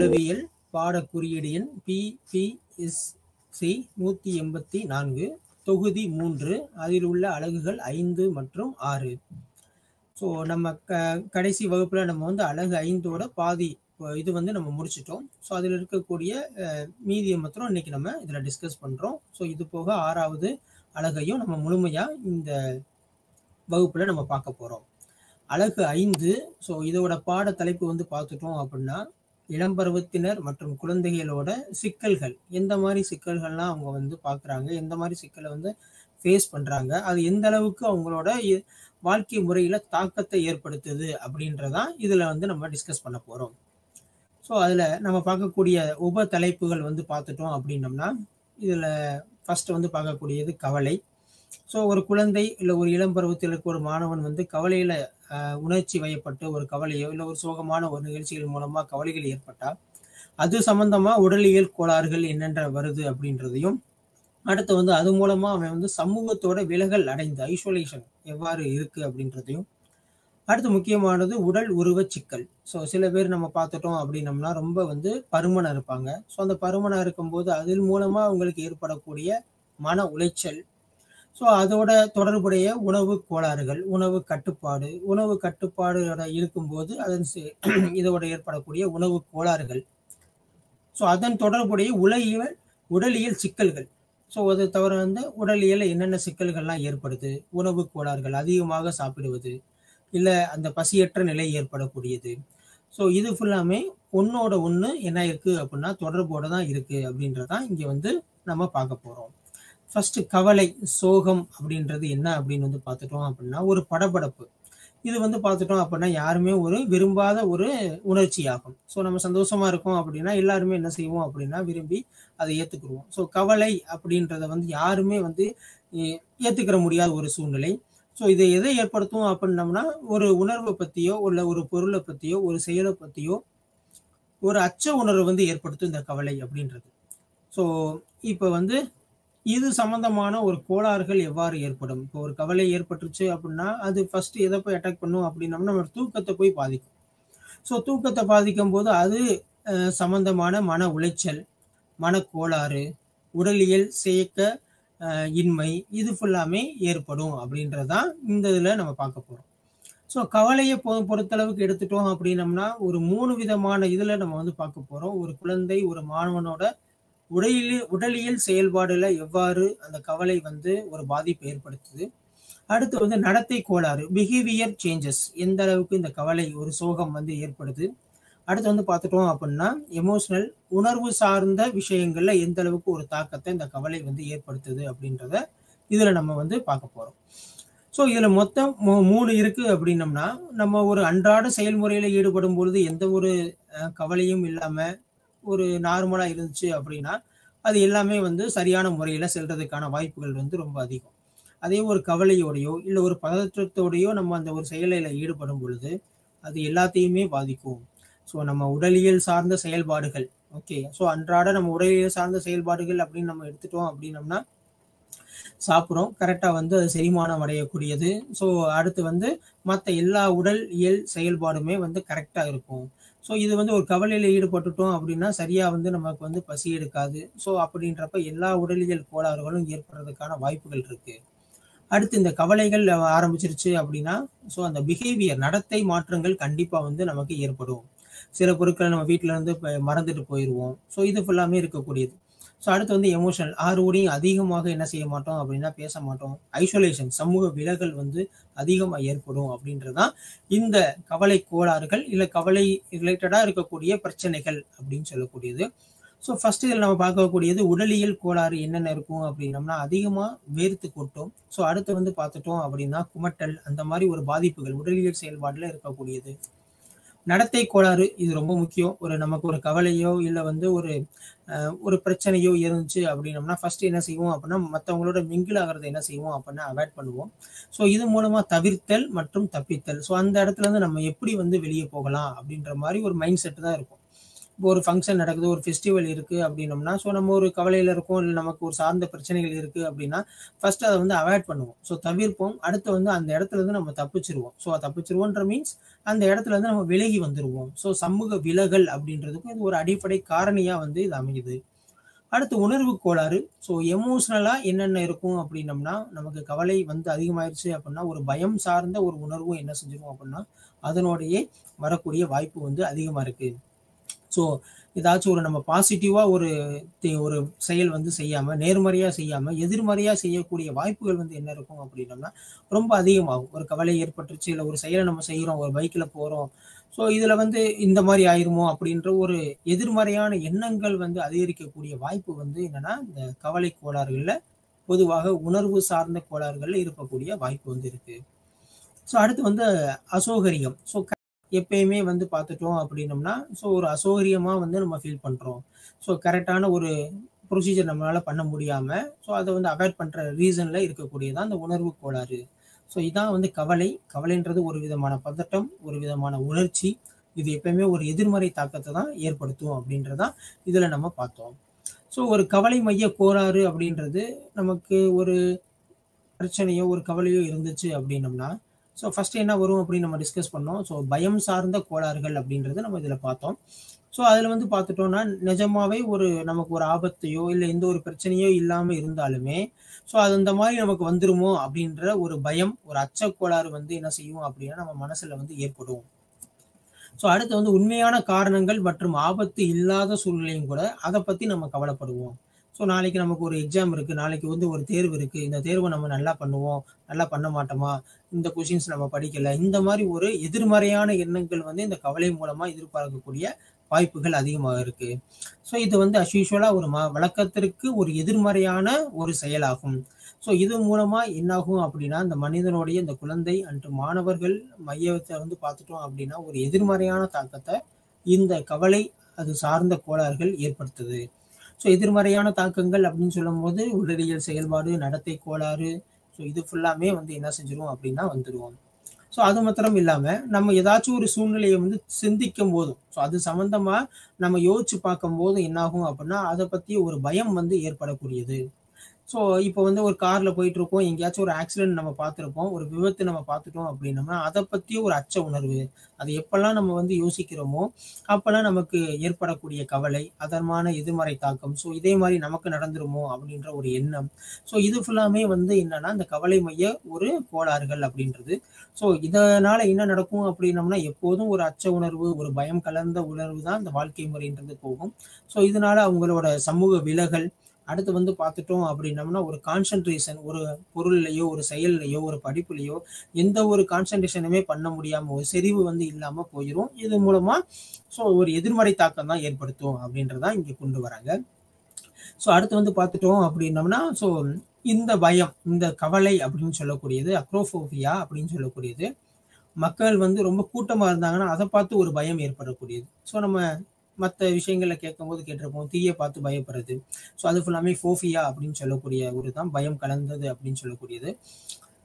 சமூகவியல் பாட குறியீடு எண் PPSC 184 தொகுதி 3 அதில் உள்ள அலகுகள் 5 மற்றும் 6. ஸோ நம்ம கடைசி வகுப்புல நம்ம வந்து அலகு 5ஓட பாதி இது வந்து நம்ம முடிச்சிட்டோம். ஸோ அதில் இருக்கக்கூடிய மீதியை மாத்திரம் இன்னைக்கு நம்ம இதில் டிஸ்கஸ் பண்ணுறோம். ஸோ இது போக 6வது அலகையும் நம்ம முழுமையாக இந்த வகுப்பில் நம்ம பார்க்க போகிறோம். அலகு 5. ஸோ இதோட பாட தலைப்பு வந்து பார்த்துட்டோம் அப்படின்னா, இளம்பருவத்தினர் மற்றும் குழந்தைகளோட சிக்கல்கள், எந்த மாதிரி சிக்கல்கள்லாம் அவங்க வந்து பார்க்குறாங்க, எந்த மாதிரி சிக்கலை வந்து ஃபேஸ் பண்ணுறாங்க, அது எந்த அளவுக்கு அவங்களோட வாழ்க்கை முறையில் தாக்கத்தை ஏற்படுத்துது அப்படின்றதான் இதில் வந்து நம்ம டிஸ்கஸ் பண்ண போகிறோம். ஸோ அதில் நம்ம பார்க்கக்கூடிய உப தலைப்புகள் வந்து பார்த்துட்டோம் அப்படின்னம்னா, இதில் ஃபர்ஸ்ட் வந்து பார்க்கக்கூடியது கவலை. ஸோ ஒரு குழந்தை இல்லை ஒரு இளம் பருவத்தில் இருக்க ஒரு மாணவன் வந்து கவலையில் உணர்ச்சி வயப்பட்டு ஒரு கவலையோ இல்லை ஒரு சோகமான ஒரு நிகழ்ச்சிகள் மூலமாக கவலைகள் ஏற்பட்டால் அது சம்பந்தமாக உடலியல் கோளாறுகள் என்னென்ன வருது அப்படின்றதையும், அடுத்து வந்து அது மூலமாக அவன் வந்து சமூகத்தோட விலகல் அடைந்த ஐசோலேஷன் எவ்வாறு இருக்குது அப்படின்றதையும், அடுத்து முக்கியமானது உடல் உருவ சிக்கல். ஸோ சில பேர் நம்ம பார்த்துட்டோம் அப்படின்னம்னா ரொம்ப வந்து பருமனாக இருப்பாங்க. ஸோ அந்த பருமனாக இருக்கும்போது அதன் மூலமாக அவங்களுக்கு ஏற்படக்கூடிய மன உளைச்சல், ஸோ அதோட தொடர்புடைய உணவு கோளாறுகள், உணவு கட்டுப்பாடு இருக்கும்போது அதன் இதோட ஏற்படக்கூடிய உணவு கோளாறுகள், ஸோ அதன் தொடர்புடைய உடலியல் சிக்கல்கள். ஸோ அது தவிர வந்து உடலியல் என்னென்ன சிக்கல்கள்லாம் ஏற்படுது, உணவு கோளாறுகள், அதிகமாக சாப்பிடுவது, இல்லை அந்த பசியற்ற நிலை ஏற்படக்கூடியது. ஸோ இது ஃபுல்லாமே ஒன்னோட ஒன்று என்ன இருக்கு அப்படின்னா தொடர்போட தான் இருக்கு அப்படின்றதான் இங்கே வந்து நம்ம பார்க்க போகிறோம். ஃபர்ஸ்ட் கவலை, சோகம் அப்படின்றது என்ன அப்படின்னு வந்து பார்த்துட்டோம் அப்படின்னா ஒரு படபடப்பு. இது வந்து பார்த்துட்டோம் அப்படின்னா யாருமே ஒரு விரும்பாத ஒரு உணர்ச்சி ஆகும். ஸோ நம்ம சந்தோஷமா இருக்கோம் அப்படின்னா எல்லாருமே என்ன செய்வோம் அப்படின்னா விரும்பி அதை ஏற்றுக்குருவோம். ஸோ கவலை அப்படின்றத வந்து யாருமே வந்து ஏற்றுக்கிற முடியாத ஒரு சூழ்நிலை. ஸோ இதை எதை ஏற்படுத்தும் அப்படின்னம்னா ஒரு உணர்வை பற்றியோ இல்லை ஒரு பொருளை பற்றியோ ஒரு செயலை பற்றியோ ஒரு அச்ச உணர்வை வந்து ஏற்படுத்தும் இந்த கவலை அப்படின்றது. ஸோ இப்போ வந்து இது சம்பந்தமான ஒரு கோளாறுகள் எவ்வாறு ஏற்படும். இப்போ ஒரு கவலை ஏற்பட்டுருச்சு அப்படின்னா அது ஃபர்ஸ்ட் எதை போய் அட்டாக் பண்ணும் அப்படின்னம்னா நம்ம தூக்கத்தை போய் பாதிக்கும். ஸோ தூக்கத்தை பாதிக்கும் போது அது சம்பந்தமான மன உளைச்சல், மனக்கோளாறு, உடலியல் செயக்க இன்மை, இது ஃபுல்லாமே ஏற்படும் அப்படின்றதான் இந்த இதில் நம்ம பார்க்க போகிறோம். ஸோ கவலையை பொறுத்தளவுக்கு எடுத்துட்டோம் அப்படின்னம்னா ஒரு 3 விதமான இதில் நம்ம வந்து பார்க்க போகிறோம். ஒரு குழந்தை, ஒரு மாணவனோட உடலியல் செயல்பாடுல எவ்வாறு அந்த கவலை வந்து ஒரு பாதிப்பை ஏற்படுத்துது. அடுத்து வந்து நடத்தை கோளாறு, பிஹேவியர் சேஞ்சஸ், எந்த அளவுக்கு இந்த கவலை ஒரு சோகம் வந்து ஏற்படுது. அடுத்து வந்து பார்த்துட்டோம் அப்படின்னா எமோஷனல், உணர்வு சார்ந்த விஷயங்கள்ல எந்த அளவுக்கு ஒரு தாக்கத்தை இந்த கவலை வந்து ஏற்படுத்துது அப்படின்றத இதுல நம்ம வந்து பார்க்க போறோம். ஸோ இதுல மொத்தம் 3 இருக்கு அப்படின்னம்னா நம்ம ஒரு அன்றாட செயல்முறையில ஈடுபடும் பொழுது எந்த ஒரு கவலையும் இல்லாம ஒரு நார்மலா இருந்துச்சு அப்படின்னா அது எல்லாமே வந்து சரியான முறையில செல்றதுக்கான வாய்ப்புகள் வந்து ரொம்ப அதிகம். அதே ஒரு கவலையோடையோ இல்லை ஒரு பதற்றத்தோடையோ நம்ம அந்த ஒரு செயலில் ஈடுபடும் பொழுது அது எல்லாத்தையுமே பாதிக்கும். ஸோ நம்ம உடலியல் சார்ந்த செயல்பாடுகள், ஓகே, ஸோ அன்றாட நம்ம உடலியல் சார்ந்த செயல்பாடுகள் அப்படின்னு நம்ம எடுத்துட்டோம் அப்படின்னம்னா சாப்பிட்றோம், கரெக்டாக வந்து அது செரிமானம் அடையக்கூடியது. ஸோ அடுத்து வந்து மற்ற எல்லா உடல் இயல் செயல்பாடுமே வந்து கரெக்டாக இருக்கும். ஸோ இது வந்து ஒரு கவலையில் ஈடுபட்டுட்டோம் அப்படின்னா சரியாக வந்து நமக்கு வந்து பசி எடுக்காது. ஸோ அப்படின்றப்ப எல்லா உடலியல் கோளாறுகளும் ஏற்படுறதுக்கான வாய்ப்புகள் இருக்கு. அடுத்து இந்த கவலைகள் ஆரம்பிச்சிருச்சு அப்படின்னா ஸோ அந்த பிஹேவியர், நடத்தை மாற்றங்கள் கண்டிப்பாக வந்து நமக்கு ஏற்படும். சில பொருட்களை நம்ம வீட்டில இருந்து மறந்துட்டு போயிடுவோம். ஸோ இது ஃபுல்லாமே இருக்கக்கூடியது. ஸோ அடுத்து வந்து எமோஷனல், ஆர்வடையும் அதிகமாக என்ன செய்ய மாட்டோம் அப்படின்னா பேச மாட்டோம். ஐசோலேஷன், சமூக விலகல் வந்து அதிகமாக ஏற்படும் அப்படின்றதான் இந்த கவலை கோளாறுகள் இல்லை கவலை ரிலேட்டடாக இருக்கக்கூடிய பிரச்சனைகள் அப்படின்னு சொல்லக்கூடியது. ஸோ ஃபர்ஸ்ட் இதில் நம்ம பார்க்கக்கூடியது உடலியல் கோளாறு என்னென்ன இருக்கும் அப்படின்னம்னா அதிகமாக வேர்த்து கொட்டும். ஸோ அடுத்து வந்து பார்த்துட்டோம் அப்படின்னா குமட்டல், அந்த மாதிரி ஒரு பாதிப்புகள் உடலியல் செயல்பாடுல இருக்கக்கூடியது. நடத்தை கோளாறு, இது ரொம்ப முக்கியம். நமக்கு ஒரு கவலையோ இல்லை வந்து ஒரு பிரச்சனையோ இருந்துச்சு அப்படின்னம்னா ஃபர்ஸ்ட் என்ன செய்வோம் அப்படின்னா மற்றவங்களோட மிங்கிள் ஆகிறத என்ன செய்வோம் அப்படின்னா அவாய்ட் பண்ணுவோம். ஸோ இது மூலமா தவிர்த்தல் மற்றும் தப்பித்தல். ஸோ அந்த இடத்துல இருந்து நம்ம எப்படி வந்து வெளியே போகலாம் அப்படின்ற மாதிரி ஒரு மைண்ட் செட் தான் இருக்கும். ஒரு ஃபங்க்ஷன் நடக்குது, ஒரு ஃபெஸ்டிவல் இருக்கு அப்படின்னோம்னா, ஸோ நம்ம ஒரு கவலையில இருக்கோம், இல்ல நமக்கு ஒரு சார்ந்த பிரச்சனைகள் இருக்கு அப்படின்னா, ஃபர்ஸ்ட் அத வந்து அவாய்ட் பண்ணுவோம். ஸோ தவிர்ப்போம். அடுத்து வந்து அந்த இடத்துல இருந்து நம்ம தப்பிச்சுருவோம். ஸோ தப்பிச்சுருவோன்ற மீன்ஸ் அந்த இடத்துல இருந்து நம்ம விலகி வந்துருவோம். ஸோ சமூக விலகல் அப்படின்றதுக்கும் இது ஒரு அடிப்படை காரணியா வந்து இது அமையுது. அடுத்து உணர்வு கோளாறு. ஸோ எமோஷனலா என்னென்ன இருக்கும் அப்படின்னம்னா, நமக்கு கவலை வந்து அதிகமாயிருச்சு அப்படின்னா, ஒரு பயம் சார்ந்த ஒரு உணர்வும் என்ன செஞ்சிரும் அப்படின்னா, அதனோடையே வரக்கூடிய வாய்ப்பு வந்து அதிகமா இருக்கு. ஸோ ஏதாச்சும் ஒரு நம்ம பாசிட்டிவா ஒரு செயல் வந்து செய்யாம, நேர்மறையா செய்யாம, எதிர்மறையா செய்யக்கூடிய வாய்ப்புகள் வந்து என்ன இருக்கும் அப்படின்னம்னா, ரொம்ப அதிகமாகும். ஒரு கவலை ஏற்பட்டுருச்சு, இல்ல ஒரு செயலை நம்ம செய்றோம், ஒரு பைக்ல போறோம். ஸோ இதுல வந்து இந்த மாரி ஆயிருமோ அப்படின்ற ஒரு எதிர்மறையான எண்ணங்கள் வந்து அதிகரிக்கக்கூடிய வாய்ப்பு வந்து என்னன்னா, இந்த கவலை கோளாறுகள்ல பொதுவாக உணர்வு சார்ந்த கோளாறுகள்ல இருக்கக்கூடிய வாய்ப்பு வந்து இருக்கு. ஸோ அடுத்து வந்து அசௌகரியம். ஸோ எப்பயுமே வந்து பார்த்துட்டோம் அப்படின்னம்னா, ஸோ ஒரு அசௌகரியமா வந்து நம்ம ஃபீல் பண்றோம். ஸோ கரெக்டான ஒரு ப்ரொசீஜர் நம்மளால பண்ண முடியாம, ஸோ அத வந்து அவாய்ட் பண்ற ரீசன்ல இருக்கக்கூடியது தான் அந்த உணர்வு கோளாறு. ஸோ இதான் வந்து கவலை. கவலைன்றது ஒரு விதமான பதட்டம், ஒரு விதமான உணர்ச்சி. இது எப்பயுமே ஒரு எதிர்மறை தாக்கத்த தான் ஏற்படுத்தும் அப்படின்றதான் இதுல நம்ம பார்த்தோம். ஸோ ஒரு கவலை மைய கோளாறு அப்படின்றது நமக்கு ஒரு பிரச்சனையோ, ஒரு கவலையோ இருந்துச்சு அப்படின்னம்னா, ஸோ ஃபர்ஸ்ட் என்ன வரும் அப்படின்னு நம்ம டிஸ்கஸ் பண்ணோம். ஸோ பயம் சார்ந்த கோளாறுகள் அப்படின்றத நம்ம இதுல பார்த்தோம். ஸோ அதுல வந்து பார்த்துட்டோம்னா, நிஜமாவே நமக்கு ஒரு ஆபத்தையோ, இல்ல எந்த ஒரு பிரச்சனையோ இல்லாம இருந்தாலுமே, ஸோ அது இந்த மாரி நமக்கு வந்துருமோ அப்படின்ற ஒரு பயம், ஒரு அச்சக்கோளாறு வந்து என்ன செய்யும் அப்படின்னா, நம்ம மனசுல வந்து ஏற்படும். ஸோ அடுத்து வந்து உண்மையான காரணங்கள் மற்றும் ஆபத்து இல்லாத சூழ்நிலையும் கூட அத பத்தி நம்ம கவலைப்படுவோம். ஸோ நாளைக்கு நமக்கு ஒரு எக்ஸாம் இருக்கு. நாளைக்கு வந்து ஒரு தேர்வு இருக்கு. இந்த தேர்வ நம்ம நல்லா பண்ணுவோம். நல்லா பண்ண மாட்டோமா? இந்த கொஸ்டின்ஸ் நம்ம படிக்கல. இந்த மாரி ஒரு எதிர்மறையான எண்ணங்கள் வந்து இந்த கவலை மூலமா எதிர்பார்க்கக்கூடிய வாய்ப்புகள் அதிகமாக இருக்கு. ஸோ இது வந்து அஸ் யூசுவலா ஒரு வழக்கத்திற்கு ஒரு எதிர்மறையான ஒரு செயலாகும். ஸோ இது மூலமா என்னாகும் அப்படின்னா, இந்த மனிதனுடைய இந்த குழந்தை அன்று மாணவர்கள் மையத்தை வந்து பார்த்துட்டோம் அப்படின்னா, ஒரு எதிர்மறையான தாக்கத்த இந்த கவலை அது சார்ந்த கோளாறுகள் ஏற்படுத்துது. ஸோ எதிர்மறையான தாக்கங்கள் அப்படின்னு சொல்லும்போது, உடலியல் செயல்பாடு, நடத்தை கோளாறு, ஸோ இது ஃபுல்லாமே வந்து என்ன செஞ்சிரும் அப்படின்னா வந்துருவோம். ஸோ அது மாத்திரம் இல்லாம, நம்ம ஏதாச்சும் ஒரு சூழ்நிலையை வந்து சிந்திக்கும் போதும், ஸோ அது சம்பந்தமா நம்ம யோசிச்சு பார்க்கும்போது என்னாகும் அப்படின்னா, அதை பத்தி ஒரு பயம் வந்து ஏற்படக்கூடியது. ஸோ இப்போ வந்து ஒரு கார்ல போயிட்டு இருக்கோம். எங்கேயாச்சும் ஒரு ஆக்சிடென்ட் நம்ம பார்த்துருப்போம். ஒரு விபத்து நம்ம பார்த்துட்டோம் அப்படின்னம்னா, அத பத்திய ஒரு அச்ச உணர்வு. அது எப்பல்லாம் நம்ம வந்து யோசிக்கிறோமோ, அப்பல்லாம் நமக்கு ஏற்படக்கூடிய கவலை, அதற்கான எதிர்மறை தாக்கம். ஸோ இதே மாரி நமக்கு நடந்துருமோ அப்படின்ற ஒரு எண்ணம். ஸோ இது ஃபுல்லாமே வந்து என்னன்னா, இந்த கவலை மைய ஒரு கோளாறுகள் அப்படின்றது. ஸோ இதனால என்ன நடக்கும் அப்படின்னம்னா, எப்போதும் ஒரு அச்ச உணர்வு, ஒரு பயம் கலந்த உணர்வு தான் இந்த வாழ்க்கை முறைன்றது போகும். ஸோ இதனால அவங்களோட சமூக விலகல், அடுத்து வந்து பார்த்துட்டோம் அப்படின்னம்னா, ஒரு கான்சன்ட்ரேஷன், ஒரு பொருள்லயோ, ஒரு செயல்லயோ, ஒரு படிப்புலயோ எந்த ஒரு கான்சன்ட்ரேஷனுமே பண்ண முடியாம, ஒரு செறிவு வந்து இல்லாம போயிரும். இது மூலமா ஸோ ஒரு எதிர்மறை தாக்கம் தான் ஏற்படுத்தும் அப்படின்றதான் இங்க கொண்டு வராங்க. ஸோ அடுத்து வந்து பார்த்துட்டோம் அப்படின்னம்னா, ஸோ இந்த பயம், இந்த கவலை அப்படின்னு சொல்லக்கூடியது, அக்ரோஃபோபியா அப்படின்னு சொல்லக்கூடியது, மக்கள் வந்து ரொம்ப கூட்டமா இருந்தாங்கன்னா, அத பார்த்து ஒரு பயம் ஏற்படக்கூடியது. ஸோ நம்ம மத்த விஷயங்கள்ல கேட்கும்போது கேட்டிருப்போம். தீய பார்த்து பயப்படுறது. ஸோ அது ஃபுல்லாமே ஃபோபியா அப்படின்னு சொல்லக்கூடிய ஒரு தான் பயம் கலந்தது அப்படின்னு சொல்லக்கூடியது.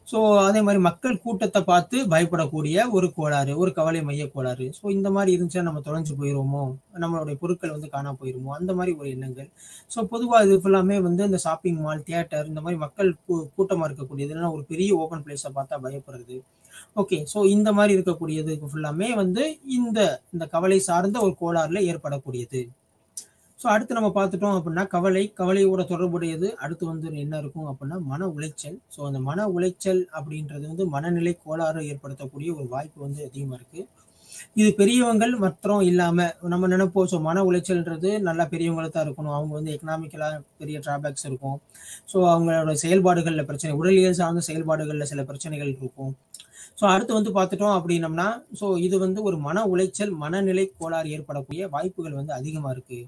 ஸோ அதே மாரி மக்கள் கூட்டத்த பார்த்து பயப்படக்கூடிய ஒரு கோளாறு, ஒரு கவலை மைய கோளாறு. ஸோ இந்த மாரி இருந்துச்சுன்னா நம்ம தொலைஞ்சு போயிருவோமோ, நம்மளுடைய பொருட்கள் வந்து காணாம போயிருமோ, அந்த மாரி ஒரு எண்ணங்கள். ஸோ பொதுவா இது ஃபுல்லாமே வந்து இந்த ஷாப்பிங் மால், தியேட்டர் இந்த மாரி மக்கள் கூட்டமா இருக்கக்கூடியது, இல்லைன்னா ஒரு பெரிய ஓப்பன் பிளேஸ பார்த்தா பயப்படுறது. ஓகே. ஸோ இந்த மாரி இருக்கக்கூடியதுக்கு ஃபுல்லாமே வந்து இந்த இந்த கவலை சார்ந்த ஒரு கோளாறுல ஏற்படக்கூடியது. ஸோ அடுத்து நம்ம பார்த்துட்டோம் அப்படின்னா, கவலையோட தொடர்புடையது. அடுத்து வந்து என்ன இருக்கும் அப்படின்னா, மன உளைச்சல். ஸோ அந்த மன உளைச்சல் அப்படின்றது வந்து மனநிலை கோளாறு ஏற்படுத்தக்கூடிய ஒரு வாய்ப்பு வந்து அதிகமா இருக்கு. இது பெரியவங்கள் மற்றும் இல்லாம நம்ம நினைப்போம். ஸோ மன உளைச்சல்ன்றது நல்லா பெரியவங்கள தான் இருக்கணும். அவங்க வந்து எக்கனாமிக்கலா பெரிய டிராபேக்ஸ் இருக்கும். ஸோ அவங்களோட செயல்பாடுகள்ல பிரச்சனை, உடலியல் சார்ந்த செயல்பாடுகள்ல சில பிரச்சனைகள் இருக்கும். ஸோ அடுத்து வந்து பார்த்துட்டோம் அப்படின்னம்னா, ஸோ இது வந்து ஒரு மன உளைச்சல், மனநிலை கோளாறு ஏற்படக்கூடிய வாய்ப்புகள் வந்து அதிகமா இருக்கு.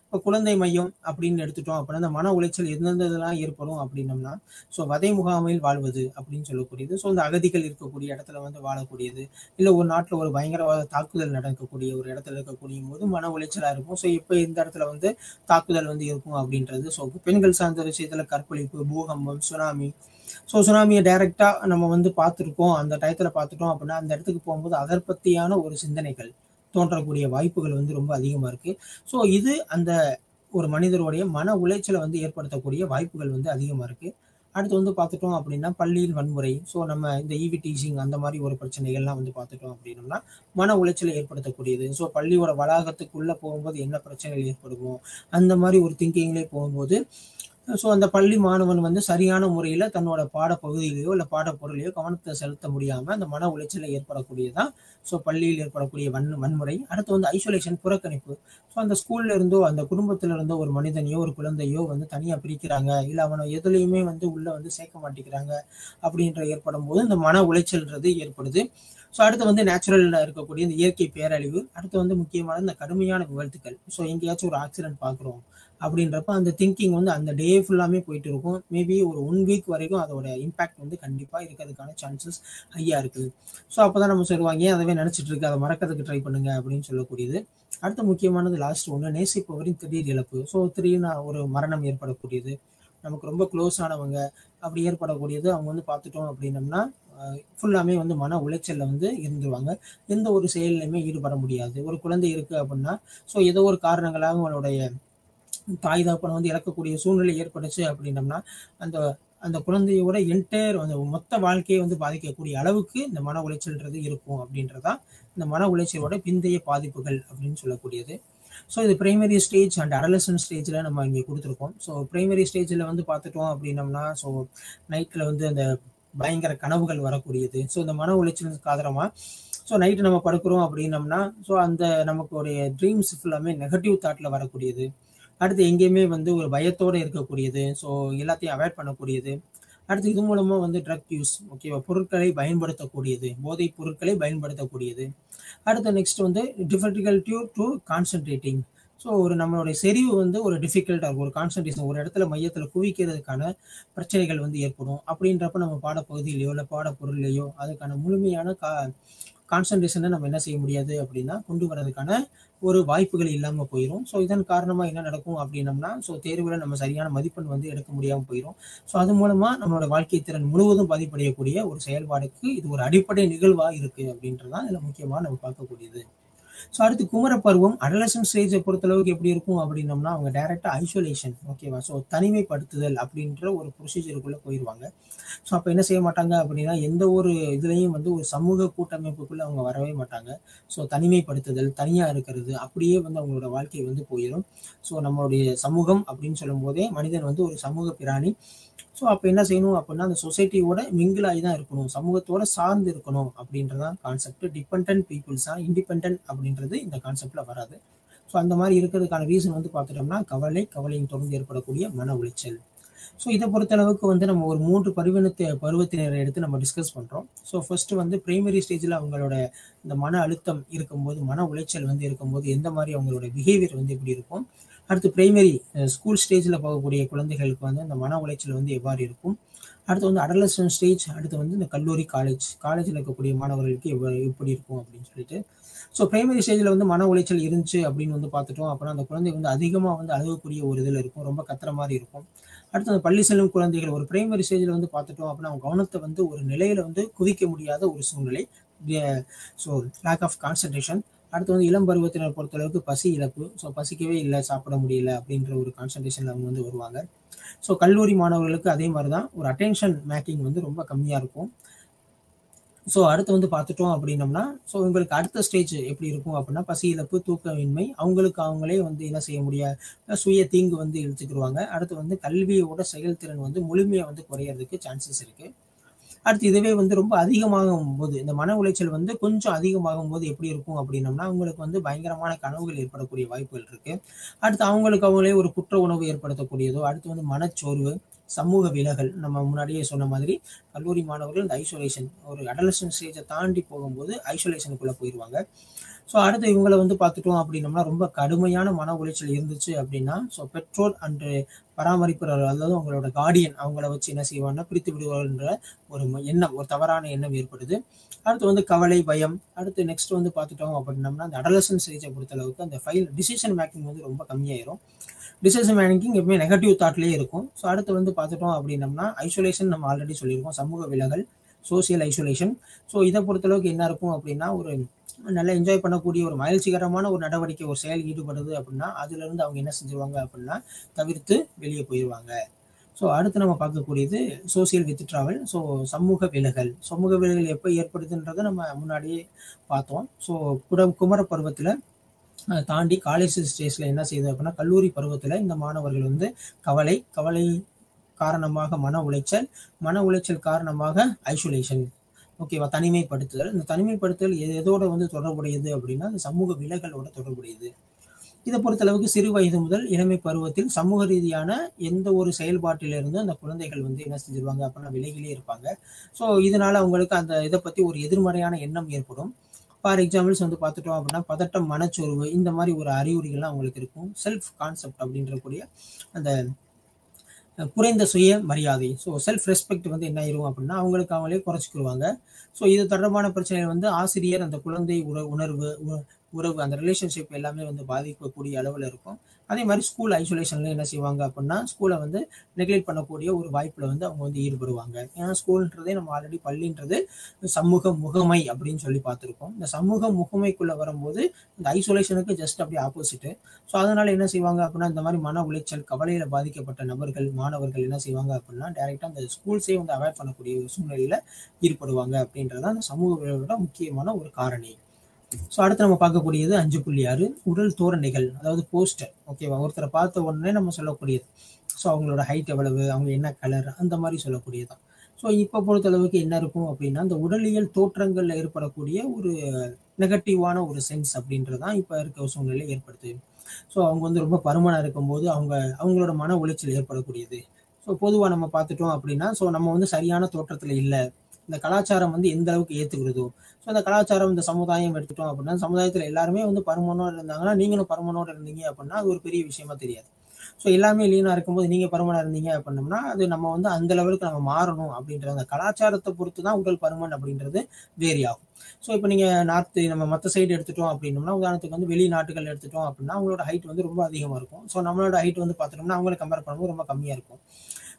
இப்போ குழந்தை மையம் அப்படின்னு எடுத்துட்டோம் அப்படின்னா, அந்த மன உளைச்சல் எந்தெந்த இதெல்லாம் ஏற்படும் அப்படின்னம்னா, ஸோ வதை முகாமில் வாழ்வது அப்படின்னு சொல்லக்கூடியது. ஸோ இந்த அகதிகள் இருக்கக்கூடிய இடத்துல வந்து வாழக்கூடியது. இல்லை ஒரு நாட்டில் ஒரு பயங்கரவாத தாக்குதல் நடக்கக்கூடிய ஒரு இடத்துல இருக்கக்கூடிய போது மன உளைச்சலாக இருக்கும். ஸோ இப்போ இந்த இடத்துல வந்து தாக்குதல் வந்து இருக்கும் அப்படின்றது. ஸோ பெண்கள் சார்ந்த விஷயத்துல கற்பழிப்பு, பூகம்பம், சுனாமி. ஸோ சுனாமியை டைரக்டா நம்ம வந்து பார்த்துருக்கோம். அந்த டயத்துல பார்த்துட்டோம் அப்படின்னா, அந்த இடத்துக்கு போகும்போது அதர் பத்தியான ஒரு சிந்தனைகள், தோன்றக்கூடிய வாய்ப்புகள் வந்து ரொம்ப அதிகமா இருக்கு. ஸோ இது அந்த ஒரு மனிதருடைய மன உளைச்சலை வந்து ஏற்படுத்தக்கூடிய வாய்ப்புகள் வந்து அதிகமா இருக்கு. அடுத்து வந்து பார்த்துட்டோம் அப்படின்னா பள்ளியில் வன்முறை. ஸோ நம்ம இந்த ஈவி டீசிங் அந்த மாதிரி ஒரு பிரச்சனைகள்லாம் வந்து பார்த்துட்டோம் அப்படின்னம்னா மன உளைச்சலை ஏற்படுத்தக்கூடியது. ஸோ பள்ளியோட வளாகத்துக்குள்ள போகும்போது என்ன பிரச்சனைகள் ஏற்படுமோ அந்த மாதிரி ஒரு திங்கிங்லேயே போகும்போது ஸோ அந்த பள்ளி மாணவன் வந்து சரியான முறையில் தன்னோட பாடப்பகுதியிலையோ இல்லை பாடப்பொருளையோ கவனத்தை செலுத்த முடியாமல் அந்த மன உளைச்சலை ஏற்படக்கூடியதான் ஸோ பள்ளியில் ஏற்படக்கூடிய வன்முறை. அடுத்து வந்து ஐசோலேஷன், புறக்கணிப்பு. ஸோ அந்த ஸ்கூல்ல இருந்தோ அந்த குடும்பத்துல இருந்தோ ஒரு மனிதனையோ ஒரு குழந்தையோ வந்து தனியாக பிரிக்கிறாங்க, இல்லை அவனை எதுலையுமே வந்து உள்ள வந்து சேர்க்க மாட்டேங்கிறாங்க அப்படின்ற ஏற்படும் போது இந்த மன உளைச்சல்ன்றது ஏற்படுது. ஸோ அடுத்து வந்து நேச்சுரல்ல இருக்கக்கூடிய இந்த இயற்கை பேரழிவு. அடுத்து வந்து முக்கியமான இந்த கடுமையான விபத்துக்கள். ஸோ எங்கேயாச்சும் ஒரு ஆக்சிடென்ட் பார்க்குறோம் அப்படின்றப்ப அந்த திங்கிங் வந்து அந்த டே ஃபுல்லாமே போயிட்டு இருக்கும். மேபி ஒரு 1 வீக் வரைக்கும் அதோட இம்பாக்ட் வந்து கண்டிப்பாக இருக்கிறதுக்கான சான்சஸ் ஹையா இருக்குது. ஸோ அப்போதான் நம்ம சொல்லுவாங்க, ஏன் அதவே நினச்சிட்டு இருக்கு, அதை மறக்கிறதுக்கு ட்ரை பண்ணுங்க அப்படின்னு சொல்லக்கூடியது. அடுத்த முக்கியமானது லாஸ்ட் ஒன்று, நேசிப்பவரின் திடீர் இழப்பு. ஸோ திடீர்னு ஒரு மரணம் ஏற்படக்கூடியது, நமக்கு ரொம்ப க்ளோஸ் ஆனவங்க அப்படி ஏற்படக்கூடியது. அவங்க வந்து பார்த்துட்டோம் அப்படின்னம்னா ஃபுல்லாமே வந்து மன உளைச்சல்ல வந்து இருந்துருவாங்க. எந்த ஒரு செயல்லையுமே ஈடுபட முடியாது. ஒரு குழந்தை இருக்கு அப்படின்னா ஸோ ஏதோ ஒரு காரணங்களாக அவங்களுடைய தாய் தகப்பனை வந்து இழக்கக்கூடிய சூழ்நிலை ஏற்பட்டுச்சு அப்படின்னம்னா அந்த அந்த குழந்தையோட என்டையர் அந்த மொத்த வாழ்க்கையை வந்து பாதிக்கக்கூடிய அளவுக்கு இந்த மன உளைச்சல்ன்றது இருக்கும் அப்படின்றதான் இந்த மன உளைச்சலோட பிந்தைய பாதிப்புகள் அப்படின்னு சொல்லக்கூடியது. ஸோ இது பிரைமரி ஸ்டேஜ் அண்ட் அடலசன்ட் ஸ்டேஜில் நம்ம இங்கே கொடுத்துருக்கோம். ஸோ பிரைமரி ஸ்டேஜில் வந்து பார்த்துட்டோம் அப்படின்னம்னா ஸோ நைட்டில் வந்து அந்த பயங்கர கனவுகள் வரக்கூடியது. ஸோ இந்த மன உளைச்சலுக்கு காரணமாக ஸோ நைட்டு நம்ம படுக்கிறோம் அப்படின்னம்னா ஸோ அந்த நமக்குடைய ட்ரீம்ஸ் ஃபுல்லாமே நெகட்டிவ் தாட்டில் வரக்கூடியது. அடுத்து எங்கேயுமே வந்து ஒரு பயத்தோடு இருக்கக்கூடியது. ஸோ எல்லாத்தையும் அவாய்ட் பண்ணக்கூடியது. அடுத்து இது மூலமாக வந்து ட்ரக் யூஸ், ஓகேவா, பொருட்களை பயன்படுத்தக்கூடியது, போதைப் பொருட்களை பயன்படுத்தக்கூடியது. அடுத்து நெக்ஸ்ட் வந்து டிஃபிகல்ட்டி டு கான்சென்ட்ரேட்டிங். ஸோ ஒரு நம்மளுடைய செறிவு வந்து ஒரு டிஃபிகல்ட்டாக இருக்கும். ஒரு கான்சன்ட்ரேஷன் ஒரு இடத்துல மையத்தில் குவிக்கிறதுக்கான பிரச்சனைகள் வந்து ஏற்படும். அப்படின்றப்ப நம்ம பாடப்பகுதியிலையோ இல்லை பாடப்பொருள்லையோ அதுக்கான முழுமையான கான்சன்ட்ரேஷனை நம்ம என்ன செய்ய முடியாது அப்படின்னா கொண்டு வரதுக்கான ஒரு வாய்ப்புகள் இல்லாமல் போயிடும். ஸோ இதன் காரணமாக என்ன நடக்கும் அப்படின்னம்னா ஸோ தேர்வில் நம்ம சரியான மதிப்பெண் வந்து எடுக்க முடியாமல் போயிடும். ஸோ அது மூலமாக நம்மளோட வாழ்க்கை திறன் முழுவதும் பாதிப்படையக்கூடிய ஒரு செயல்பாடுக்கு இது ஒரு அடிப்படை நிகழ்வாக இருக்குது அப்படின்றதான் இதில் முக்கியமாக நம்ம பார்க்கக்கூடியது. ஸோ அடுத்து குமரப்பருவம் அடலசன்ட் ஸ்டேஜை பொறுத்தளவுக்கு எப்படி இருக்கும் அப்படின்னம்னா அவங்க டைரெக்டாக ஐசோலேஷன், ஓகேவா, ஸோ தனிமைப்படுத்துதல் அப்படின்ற ஒரு ப்ரொசீஜருக்குள்ளே போயிடுவாங்க. ஸோ அப்போ என்ன செய்ய மாட்டாங்க அப்படின்னா எந்த ஒரு இதுலேயும் வந்து ஒரு சமூக கூட்டமைப்புக்குள்ளே அவங்க வரவே மாட்டாங்க. ஸோ தனிமைப்படுத்துதல், தனியாக இருக்கிறது அப்படியே வந்து அவங்களோட வாழ்க்கை வந்து போயிடும். ஸோ நம்மளுடைய சமூகம் அப்படின்னு சொல்லும் போதே மனிதன் வந்து ஒரு சமூக பிராணி. ஸோ அப்போ என்ன செய்யணும் அப்படின்னா அந்த சொசைட்டியோட மிங்கிளாகி தான் இருக்கணும், சமூகத்தோட சார்ந்து இருக்கணும் அப்படின்றதான் கான்செப்ட். டிபெண்ட் பீப்புள்ஸ் தான், இண்டிபெண்ட் அப்படின்றது இந்த கான்செப்ட்ல வராது. ஸோ அந்த மாதிரி இருக்கிறதுக்கான ரீசன் வந்து பார்த்துட்டோம்னா கவலையின் தொடர்ந்து ஏற்படக்கூடிய மன உளைச்சல். ஸோ இதை பொறுத்தளவுக்கு வந்து நம்ம ஒரு 3 பருவத்தினரை எடுத்து நம்ம டிஸ்கஸ் பண்ணுறோம். ஸோ ஃபர்ஸ்ட் வந்து பிரைமரி ஸ்டேஜில் அவங்களோட இந்த மன அழுத்தம் இருக்கும்போது, மன உளைச்சல் வந்து இருக்கும்போது எந்த மாதிரி அவங்களோட பிஹேவியர் வந்து எப்படி இருக்கும். அடுத்து பிரைமரி ஸ்கூல் ஸ்டேஜில் போகக்கூடிய குழந்தைகளுக்கு வந்து இந்த மன உளைச்சல் வந்து எவ்வாறு இருக்கும். அடுத்து வந்து அடலசன்ட் ஸ்டேஜ், அடுத்து வந்து இந்த கல்லூரி காலேஜில் இருக்கக்கூடிய மாணவர்களுக்கு எப்படி இருக்கும் அப்படின்னு சொல்லிட்டு. ஸோ பிரைமரி ஸ்டேஜில் வந்து மன உளைச்சல் இருந்துச்சு அப்படின்னு வந்து பார்த்துட்டோம் அப்படின்னா அந்த குழந்தை வந்து அதிகமாக வந்து அழுகக்கூடிய ஒரு இதில் இருக்கும், ரொம்ப கத்துற மாதிரி இருக்கும். அடுத்து அந்த பள்ளி செல்லும் குழந்தைகள் ஒரு பிரைமரி ஸ்டேஜில் வந்து பார்த்துட்டோம் அப்படின்னா அவங்க கவனத்தை வந்து ஒரு நிலையில வந்து குவிக்க முடியாத ஒரு சூழ்நிலை, ஸோ லேக் ஆஃப் கான்சன்ட்ரேஷன். அடுத்து வந்து இளம் பருவத்தினர் பொறுத்தளவுக்கு பசி இழப்பு, ஸோ பசிக்கவே இல்லை, சாப்பிட முடியல அப்படின்ற ஒரு கான்சன்ட்ரேஷன் அவங்க வந்து வருவாங்க. ஸோ கல்லூரி மாணவர்களுக்கு அதே மாதிரி தான் ஒரு அட்டென்ஷன் மேக்கிங் வந்து ரொம்ப கம்மியாக இருக்கும். ஸோ அடுத்து வந்து பார்த்துட்டோம் அப்படின்னம்னா ஸோ உங்களுக்கு அடுத்த ஸ்டேஜ் எப்படி இருக்கும் அப்படின்னா பசி இழப்பு, தூக்கமின்மை, அவங்களே வந்து என்ன செய்ய முடியாது, சுய தீங்கு வந்து இழுத்துக்கிடுவாங்க. அடுத்து வந்து கல்வியோட செயல்திறன் வந்து முழுமையாக வந்து குறையிறதுக்கு சான்சஸ் இருக்கு. அடுத்து இதுவே வந்து ரொம்ப அதிகமாகும் போது, இந்த மன உளைச்சல் வந்து கொஞ்சம் அதிகமாகும் போது எப்படி இருக்கும் அப்படின்னம்னா அவங்களுக்கு வந்து பயங்கரமான கனவுகள் ஏற்படக்கூடிய வாய்ப்புகள் இருக்கு. அடுத்து அவங்களே ஒரு குற்ற உணர்வு ஏற்படுத்தக்கூடியதோ, அடுத்து வந்து மனச்சோர்வு, சமூக விலகல். நம்ம முன்னாடியே சொன்ன மாதிரி கல்லூரி மாணவர்கள் இந்த ஐசோலேஷன் ஒரு அடலசன்ட் ஸ்டேஜை தாண்டி போகும்போது ஐசோலேஷனுக்குள்ள போயிடுவாங்க. ஸோ அடுத்து இவங்களை வந்து பார்த்துட்டோம் அப்படின்னம்னா ரொம்ப கடுமையான மன உளைச்சல் இருந்துச்சு அப்படின்னா ஸோ பெற்றோர் அன்று பராமரிப்பவர், அதாவது அவங்களோட கார்டியன், அவங்கள வச்சு என்ன செய்வாங்கன்னா பிரித்து விடுவார்ன்ற ஒரு எண்ணம், ஒரு தவறான எண்ணம் ஏற்படுது. அடுத்து வந்து கவலை, பயம். அடுத்து நெக்ஸ்ட் வந்து பார்த்துட்டோம் அப்படின்னம்னா அந்த அடலசன்ட் ஸ்டேஜை பொறுத்தளவுக்கு அந்த டிசிஷன் மேக்கிங் வந்து ரொம்ப கம்மியாயிரும். டிசிஷன் மேக்கிங் எப்பவுமே நெகட்டிவ் தாட்லேயே இருக்கும். ஸோ அடுத்து வந்து பார்த்துட்டோம் அப்படின்னம்னா ஐசோலேஷன் நம்ம ஆல்ரெடி சொல்லியிருக்கோம், சமூக விலகல், சோசியல் ஐசோலேஷன். ஸோ இதை பொறுத்தளவுக்கு என்ன இருக்கும் அப்படின்னா ஒரு நல்லா என்ஜாய் பண்ணக்கூடிய ஒரு மகிழ்ச்சிகரமான ஒரு நடவடிக்கை ஒரு செயல் ஈடுபடுது அப்படின்னா அதுல இருந்து அவங்க என்ன செஞ்சிருவாங்க அப்படின்னா தவிர்த்து வெளியே போயிடுவாங்க. ஸோ அடுத்து நம்ம பார்க்கக்கூடியது சோசியல் வித்ட்ராவல். ஸோ சமூக விலகல் எப்போ ஏற்படுதுன்றதை நம்ம முன்னாடியே பார்த்தோம். ஸோ குமர பருவத்தில் தாண்டி காலேஜ் ஸ்டேஜ்ல என்ன செய்யுது அப்படின்னா கல்லூரி பருவத்தில் இந்த மாணவர்கள் வந்து கவலை காரணமாக மன உளைச்சல் காரணமாக ஐசோலேஷன், ஓகேவா, தனிமைப்படுத்துதல். இந்த தனிமைப்படுத்துதல் எதோட வந்து தொடர்புடையது அப்படின்னா அந்த சமூக விலகலோட தொடர்புடையது. இதை பொறுத்தளவுக்கு சிறு வயது முதல் இளமை பருவத்தில் சமூக ரீதியான எந்த ஒரு செயல்பாட்டிலிருந்து அந்த குழந்தைகள் வந்து என்ன செஞ்சிருவாங்க அப்படின்னா விலகிலே இருப்பாங்க. ஸோ இதனால அவங்களுக்கு அந்த இதை பத்தி ஒரு எதிர்மறையான எண்ணம் ஏற்படும். ஃபார் எக்ஸாம்பிள்ஸ் வந்து பார்த்துட்டோம் அப்படின்னா பதட்டம், மனச்சோர்வு, இந்த மாதிரி ஒரு அறிகுறிகள்லாம் அவங்களுக்கு இருக்கும். செல்ஃப் கான்செப்ட் அப்படின்றக்கூடிய அந்த குறைந்த சுய மரியாதை, ஸோ செல்ஃப் ரெஸ்பெக்ட் வந்து என்ன ஆயிரும் அப்படின்னா அவங்களுக்கு அவங்களே குறைச்சிக்கிடுவாங்க. ஸோ இது தொடர்பான பிரச்சனைகள் வந்து ஆசிரியர் அந்த குழந்தை உறவு அந்த ரிலேஷன்ஷிப் எல்லாமே வந்து பாதிக்கக்கூடிய அளவில் இருக்கும். அதே மாதிரி ஸ்கூல் ஐசோலேஷன்ல என்ன செய்வாங்க அப்படின்னா ஸ்கூலை வந்து நெக்லெக்ட் பண்ணக்கூடிய ஒரு வாய்ப்புல வந்து அவங்க வந்து ஈடுபடுவாங்க. ஏன்னா ஸ்கூல்ன்றதே நம்ம ஆல்ரெடி பள்ளின்றது சமூக முகமை அப்படின்னு சொல்லி பார்த்துருக்கோம். இந்த சமூக முகமைக்குள்ள வரும்போது இந்த ஐசோலேஷனுக்கு ஜஸ்ட் அப்படி ஆப்போசிட். ஸோ அதனால என்ன செய்வாங்க அப்படின்னா இந்த மாதிரி மன உளைச்சல், கவலையில பாதிக்கப்பட்ட மாணவர்கள் என்ன செய்வாங்க அப்படின்னா டைரக்டா அந்த ஸ்கூல்ஸே வந்து அவாய்ட் பண்ணக்கூடிய ஒரு சூழ்நிலையில ஈடுபடுவாங்க அப்படின்றதான் அந்த சமூக விளைவோட முக்கியமான ஒரு காரணி. ஸோ அடுத்து நம்ம பார்க்கக்கூடியது 5.6 உடல் தோரணைகள், அதாவது போஸ்டர். ஓகேவா, ஒருத்தரை பார்த்த உடனே நம்ம சொல்லக்கூடியது. ஸோ அவங்களோட ஹைட் எவ்வளவு, அவங்க என்ன கலர், அந்த மாதிரி சொல்லக்கூடியதான். ஸோ இப்போ பொறுத்தளவுக்கு என்ன இருக்கும் அப்படின்னா இந்த உடலியல் தோற்றங்கள்ல ஏற்படக்கூடிய ஒரு நெகட்டிவான ஒரு சென்ஸ் அப்படின்றதான் இப்போ இருக்க சூழ்நிலை ஏற்படுது. ஸோ அவங்க வந்து ரொம்ப பருமனா இருக்கும்போது அவங்களோட மன உளைச்சல் ஏற்படக்கூடியது. ஸோ பொதுவாக நம்ம பார்த்துட்டோம் அப்படின்னா ஸோ நம்ம வந்து சரியான தோற்றத்தில் இல்லை, இந்த கலாச்சாரம் வந்து எந்த அளவுக்கு ஏற்றுக்கிறதோ. ஸோ இந்த கலாச்சாரம், இந்த சமுதாயம் எடுத்துட்டோம் அப்படின்னா சமுதாயத்தில் எல்லாருமே வந்து பருமனோடு இருந்தாங்கன்னா நீங்களும் பருமனோடு இருந்தீங்க அப்படின்னா அது ஒரு பெரிய விஷயமா தெரியாது. ஸோ எல்லாமே லீனா இருக்கும்போது நீங்க பருமனா இருந்தீங்க அப்படின்னோம்னா அது நம்ம வந்து அந்த லெவலுக்கு நம்ம மாறணும் அப்படின்ற அந்த கலாச்சாரத்தை பொறுத்து தான் உடல் பருமன் அப்படின்றது வேரி ஆகும். ஸோ இப்போ நீங்க நம்ம மற்ற சைடு எடுத்துட்டோம் அப்படின்னோம்னா உதாரணத்துக்கு வந்து வெளிநாட்டுகள் எடுத்துட்டோம் அப்படின்னா அவங்களோட ஹைட் வந்து ரொம்ப அதிகமா இருக்கும். ஸோ நம்மளோட ஹைட் வந்து பார்த்துட்டோம்னா அவங்களை கம்பேர் பண்ணும்போது ரொம்ப கம்மியா இருக்கும்.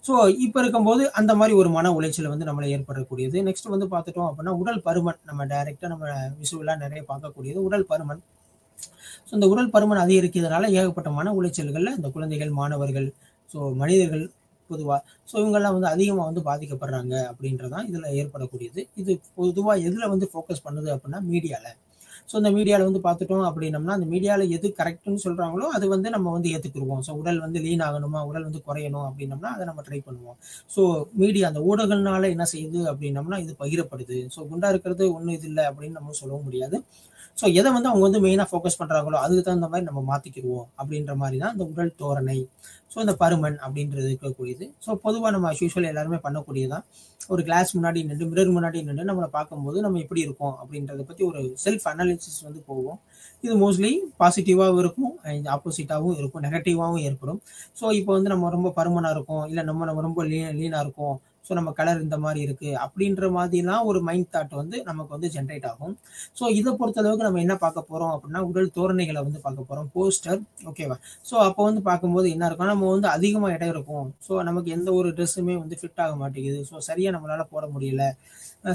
ஸோ இப்போ இருக்கும்போது அந்த மாதிரி ஒரு மன உளைச்சல் வந்து நம்மளை ஏற்படக்கூடியது. நெக்ஸ்ட் வந்து பார்த்துட்டோம் அப்படின்னா உடல் பருமன், நம்ம டைரக்டா நம்ம விசுவலா நிறைய பார்க்கக்கூடியது உடல் பருமன். ஸோ இந்த உடல் பருமன் அதிகரிக்கிறதுனால ஏகப்பட்ட மன உளைச்சல்கள்ல இந்த குழந்தைகள், மாணவர்கள், ஸோ மனிதர்கள் பொதுவா ஸோ இவங்கெல்லாம் வந்து அதிகமாக வந்து பாதிக்கப்படுறாங்க அப்படின்றதான் இதுல ஏற்படக்கூடியது. இது பொதுவா எதுல வந்து ஃபோக்கஸ் பண்ணுது அப்படின்னா மீடியால. ஸோ இந்த மீடியாவில் வந்து பார்த்துட்டோம் அப்படின்னம்னா அந்த மீடியாவில் எது கரெக்ட்னு சொல்கிறாங்களோ அது வந்து நம்ம வந்து ஏற்றுக்குருவோம். ஸோ உடல் வந்து லீன் ஆகணுமா, உடல் வந்து குறையணும் அப்படின்னம்னா அதை நம்ம ட்ரை பண்ணுவோம். ஸோ மீடியா அந்த ஊடகங்கள்னால என்ன செய்யுது அப்படின்னம்னா இது பகிரப்படுது. ஸோ குண்டா இருக்கிறது ஒன்றும் இது இல்லை அப்படின்னு நம்ம சொல்லவும் முடியாது. ஸோ எதை வந்து அவங்க வந்து மெயினாக ஃபோக்கஸ் பண்ணுறாங்களோ அதுக்கு தகுந்த மாதிரி நம்ம மாற்றிக்கிடுவோம் அப்படின்ற மாதிரி தான் இந்த உடல் தோரணை. ஸோ இந்த பருமன் அப்படின்றது இருக்கக்கூடியது. ஸோ பொதுவாக நம்ம யூஸ்வல் எல்லாருமே பண்ணக்கூடியதான். ஒரு கிளாஸ் முன்னாடி நின்று, மிரர் முன்னாடி நின்று நம்மளை பார்க்கும்போது நம்ம எப்படி இருக்கோம் அப்படின்றத பற்றி ஒரு செல்ஃப் அனாலிசிஸ் வந்து போவோம். இது மோஸ்ட்லி பாசிட்டிவாகவும் இருக்கும், ஆப்போசிட்டாகவும் இருக்கும், நெகட்டிவாகவும் ஏற்படும். ஸோ இப்போ வந்து நம்ம ரொம்ப பருமனாக இருக்கும், இல்லை நம்ம ரொம்ப லீனாக இருக்கும், ஸோ நம்ம கலர் இந்த மாதிரி இருக்கு அப்படின்ற மாதிரிலாம் ஒரு மைண்ட் தாட் வந்து நமக்கு வந்து ஜென்ரேட் ஆகும். ஸோ இதை பொறுத்தளவுக்கு நம்ம என்ன பார்க்க போறோம் அப்படின்னா உடல் தோரணைகளை வந்து பார்க்க போறோம், போஸ்டர். ஓகேவா, ஸோ அப்போ வந்து பார்க்கும்போது என்ன இருக்கும், நம்ம வந்து அதிகமாக இடம் இருக்கும். ஸோ நமக்கு எந்த ஒரு ட்ரெஸ்ஸுமே வந்து ஃபிட் ஆக மாட்டேங்குது. ஸோ சரியா நம்மளால போட முடியல,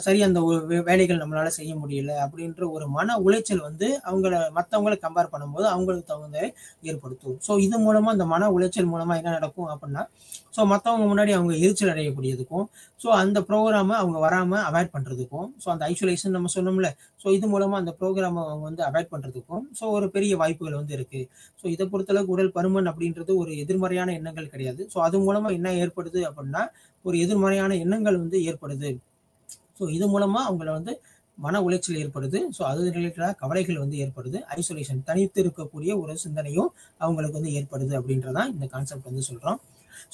சரி அந்த ஒரு வேலைகள் நம்மளால செய்ய முடியல அப்படின்ற ஒரு மன உளைச்சல் வந்து மற்றவங்களை கம்பேர் பண்ணும்போது அவங்களுக்கு தகுந்த ஏற்படுத்தும். ஸோ இது மூலமா அந்த மன உளைச்சல் மூலமா என்ன நடக்கும் அப்படின்னா ஸோ மற்றவங்க முன்னாடி அவங்க எரிச்சல் அடையக்கூடியதுக்கும், ஸோ அந்த ப்ரோக்ராமை அவங்க வராம அவாய்ட் பண்றதுக்கும், ஸோ அந்த ஐசோலேஷன் நம்ம சொன்னோம்ல, ஸோ இது மூலமா அந்த ப்ரோக்ராமை அவங்க வந்து அவாய்ட் பண்றதுக்கும் ஸோ ஒரு பெரிய வாய்ப்புகள் வந்து இருக்கு. ஸோ இதை பொறுத்தளவுக்கு உடல் பருமன் அப்படின்றது ஒரு எதிர்மறையான எண்ணங்கள் கிடையாது. ஸோ அது மூலமா என்ன ஏற்படுது அப்படின்னா ஒரு எதிர்மறையான எண்ணங்கள் வந்து ஏற்படுது. ஸோ இது மூலமா அவங்கள வந்து மன உளைச்சல் ஏற்படுது. ஸோ அது ரிலேட்டடாக கவலைகள் வந்து ஏற்படுது. ஐசோலேஷன், தனித்து இருக்கக்கூடிய ஒரு சிந்தனையும் அவங்களுக்கு வந்து ஏற்படுது அப்படின்றதான் இந்த கான்செப்ட் வந்து சொல்றோம்.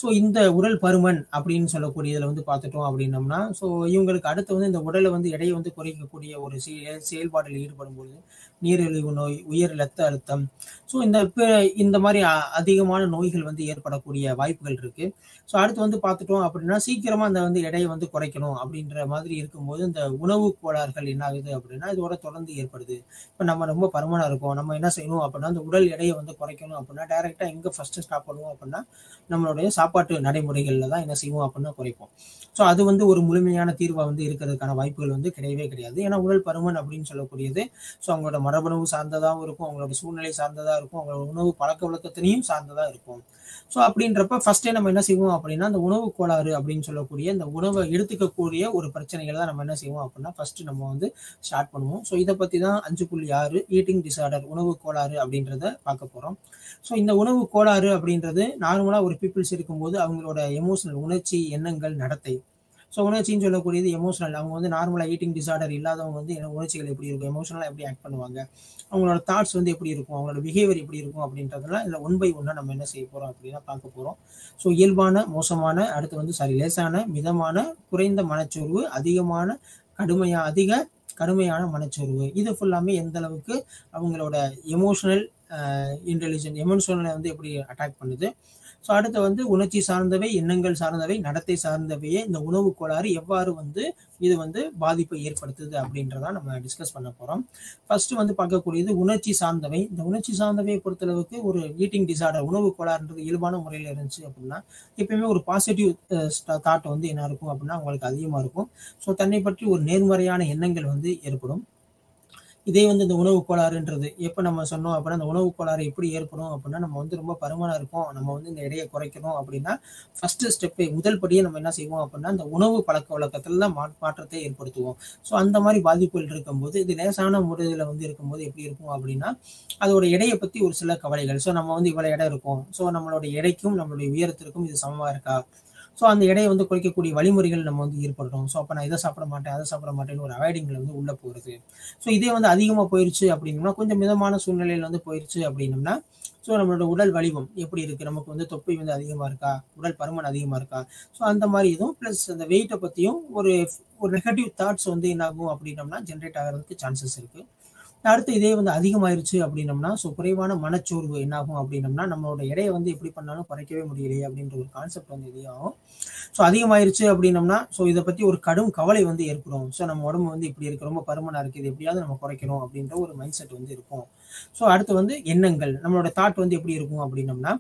ஸோ இந்த உடல் பருமன் அப்படின்னு சொல்லக்கூடியதுல வந்து பார்த்துட்டோம் அப்படின்னம்னா ஸோ இவங்களுக்கு அடுத்து வந்து இந்த உடலை வந்து எடையை வந்து குறைக்கக்கூடிய ஒரு செயல்பாட்டில் ஈடுபடும் பொழுது நீரிழிவு நோய், உயர் இரத்த அழுத்தம், ஸோ இந்த மாதிரி அதிகமான நோய்கள் வந்து ஏற்படக்கூடிய வாய்ப்புகள் இருக்கு. ஸோ அடுத்து வந்து பார்த்துட்டோம் அப்படின்னா சீக்கிரமா அந்த வந்து எடையை வந்து குறைக்கணும் அப்படின்ற மாதிரி இருக்கும்போது இந்த உணவு கோளாறுகள் என்ன ஆகுது அப்படின்னா இதோட தொடர்ந்து ஏற்படுது. இப்போ நம்ம ரொம்ப பருமனா இருக்கோம், நம்ம என்ன செய்யணும் அப்படின்னா அந்த உடல் எடையை வந்து குறைக்கணும் அப்படின்னா டைரக்டா எங்க ஃபர்ஸ்ட் ஸ்டாப் பண்ணுவோம் அப்படின்னா நம்மளுடைய சாப்பாட்டு நடைமுறைகள்ல தான் என்ன செய்வோம் அப்படின்னா குறைப்போம். ஸோ அது வந்து ஒரு முழுமையான தீர்வா வந்து இருக்கிறதுக்கான வாய்ப்புகள் வந்து கிடையவே கிடையாது. ஏன்னா உடல் பருமன் அப்படின்னு சொல்லக்கூடியது ஸோ அவங்களோட மரபணுவு சார்ந்ததாகவும் இருக்கும், அவங்களோட சூழ்நிலை சார்ந்ததா இருக்கும், அவங்களோட உணவு பழக்க வழக்கத்தினையும் சார்ந்ததா இருக்கும். ஸோ அப்படின்றப்ப ஃபர்ஸ்டே நம்ம என்ன செய்வோம் அப்படின்னா அந்த உணவு கோளாறு அப்படின்னு சொல்லக்கூடிய இந்த உணவை எடுத்துக்கக்கூடிய ஒரு பிரச்சனைகளை தான் நம்ம என்ன செய்வோம் அப்படின்னா ஃபர்ஸ்ட் நம்ம வந்து ஸ்டார்ட் பண்ணுவோம். ஸோ இதை பத்தி தான் 5.6 ஈட்டிங் டிசார்டர் உணவு கோளாறு அப்படின்றத பார்க்க போறோம். ஸோ இந்த உணவு கோளாறு அப்படின்றது நார்மலா ஒரு பீப்புள்ஸ் இருக்கும்போது அவங்களோட எமோஷனல் உணர்ச்சி, எண்ணங்கள், நடத்தை. ஸோ உணர்ச்சின்னு சொல்லக்கூடியது எமோஷனல். அவங்க வந்து நார்மலாக ஈட்டிங் டிசார்டர் இல்லாதவங்க வந்து உணர்ச்சிகள் எப்படி இருக்கும், எமோஷனலாக எப்படி ஆக்ட் பண்ணுவாங்க, அவங்களோட தாட்ஸ் வந்து எப்படி இருக்கும், அவங்களோட பிஹேவியர் எப்படி இருக்கும் அப்படின்றதெல்லாம் இதில் 1 by 1 நம்ம என்ன செய்ய போகிறோம் அப்படின்னா பார்க்க போகிறோம். ஸோ இயல்பான, மோசமான, அடுத்து வந்து லேசான, மிதமான, குறைந்த மனச்சோர்வு, அதிக கடுமையான மனச்சோர்வு. இது ஃபுல்லாமே எந்த அளவுக்கு அவங்களோட எமோஷனல் இன்டெலிஜென்ட் எமோஷனலை வந்து எப்படி அட்டாக் பண்ணுது. ஸோ அடுத்து வந்து உணர்ச்சி சார்ந்தவை, எண்ணங்கள் சார்ந்தவை, நடத்தை சார்ந்தவையே இந்த உணவு கோளாறு எவ்வாறு வந்து இது வந்து பாதிப்பை ஏற்படுத்துது அப்படின்றத நம்ம டிஸ்கஸ் பண்ண போறோம். ஃபர்ஸ்ட் வந்து பார்க்கக்கூடியது உணர்ச்சி சார்ந்தவை. இந்த உணர்ச்சி சார்ந்தவையை பொறுத்தளவுக்கு ஒரு ஈட்டிங் டிசார்டர் உணவு கோளாறுன்றது இயல்பான முறையில் இருந்துச்சு அப்படின்னா எப்பயுமே ஒரு பாசிட்டிவ் தாட் வந்து என்ன இருக்கும் அப்படின்னா உங்களுக்கு அதிகமா இருக்கும். ஸோ தன்னை பற்றி ஒரு நேர்மறையான எண்ணங்கள் வந்து ஏற்படும். இதே வந்து இந்த உணவு கோளாறுன்றது எப்போ நம்ம சொன்னோம் அப்படின்னா அந்த உணவு கோளாறு எப்படி ஏற்படும் அப்படின்னா நம்ம வந்து ரொம்ப பருமனாக இருக்கும், நம்ம வந்து இந்த எடையை குறைக்கணும் அப்படின்னா ஃபர்ஸ்ட் ஸ்டெப்பே முதல் படியே நம்ம என்ன செய்வோம் அப்படின்னா இந்த உணவு பழக்க வழக்கத்துல தான் மாற்றத்தை ஏற்படுத்துவோம். ஸோ அந்த மாதிரி பாதிப்புகள் இருக்கும்போது இது லேசான முறையில் வந்து இருக்கும்போது எப்படி இருக்கும் அப்படின்னா அதோட எடையை பற்றி ஒரு சில கவலைகள். ஸோ நம்ம வந்து இவ்வளோ எடை இருக்கும், ஸோ நம்மளோட எடைக்கும் நம்மளுடைய உயரத்திற்கும் இது சமமாக இருக்கா, ஸோ அந்த எடையை வந்து குறைக்கக்கூடிய வழிமுறைகள் நம்ம வந்து ஏற்படுறோம். ஸோ அப்போ நான் இதை சாப்பிட மாட்டேன், அதை சாப்பிட மாட்டேன்னு ஒரு அவாய்டிங்கில் வந்து உள்ளே போகிறது. ஸோ இதே வந்து அதிகமாக போயிடுச்சு அப்படின்னோம்னா கொஞ்சம் மிதமான சூழ்நிலையில் வந்து போயிடுச்சு அப்படின்னோம்னா ஸோ நம்மளோட உடல் வலிவம் எப்படி இருக்குது, நமக்கு வந்து தொப்பை வந்து அதிகமாக இருக்கா, உடல் பருமன் அதிகமாக இருக்கா, ஸோ அந்த மாதிரி இதுவும் ப்ளஸ் அந்த வெயிட்டை பற்றியும் ஒரு நெகட்டிவ் தாட்ஸ் வந்து என்ன ஆகும் அப்படின்னோம்னா ஜென்ரேட் ஆகிறதுக்கு சான்சஸ் இருக்குது. அடுத்து இதே வந்து அதிகமாயிருச்சு அப்படின்னம்னா ஸோ குறைவான மனச்சோர்வு என்ன ஆகும் அப்படின்னம்னா நம்மளோட எடையை வந்து எப்படி பண்ணாலும் குறைக்கவே முடியலையே அப்படின்ற ஒரு கான்செப்ட் வந்து இதாகும். ஸோ அதிகமாயிருச்சு அப்படின்னம்னா ஸோ இதை பற்றி ஒரு கடும் கவலை வந்து ஏற்படும். ஸோ நம்ம உடம்பு வந்து இப்படி இருக்கு, ரொம்ப பருமனாக இருக்குது, இது எப்படியாவது நம்ம குறைக்கணும் அப்படின்ற ஒரு மைண்ட் செட் வந்து இருக்கும். ஸோ அடுத்து வந்து எண்ணங்கள், நம்மளோட தாட் வந்து எப்படி இருக்கும் அப்படின்னம்னா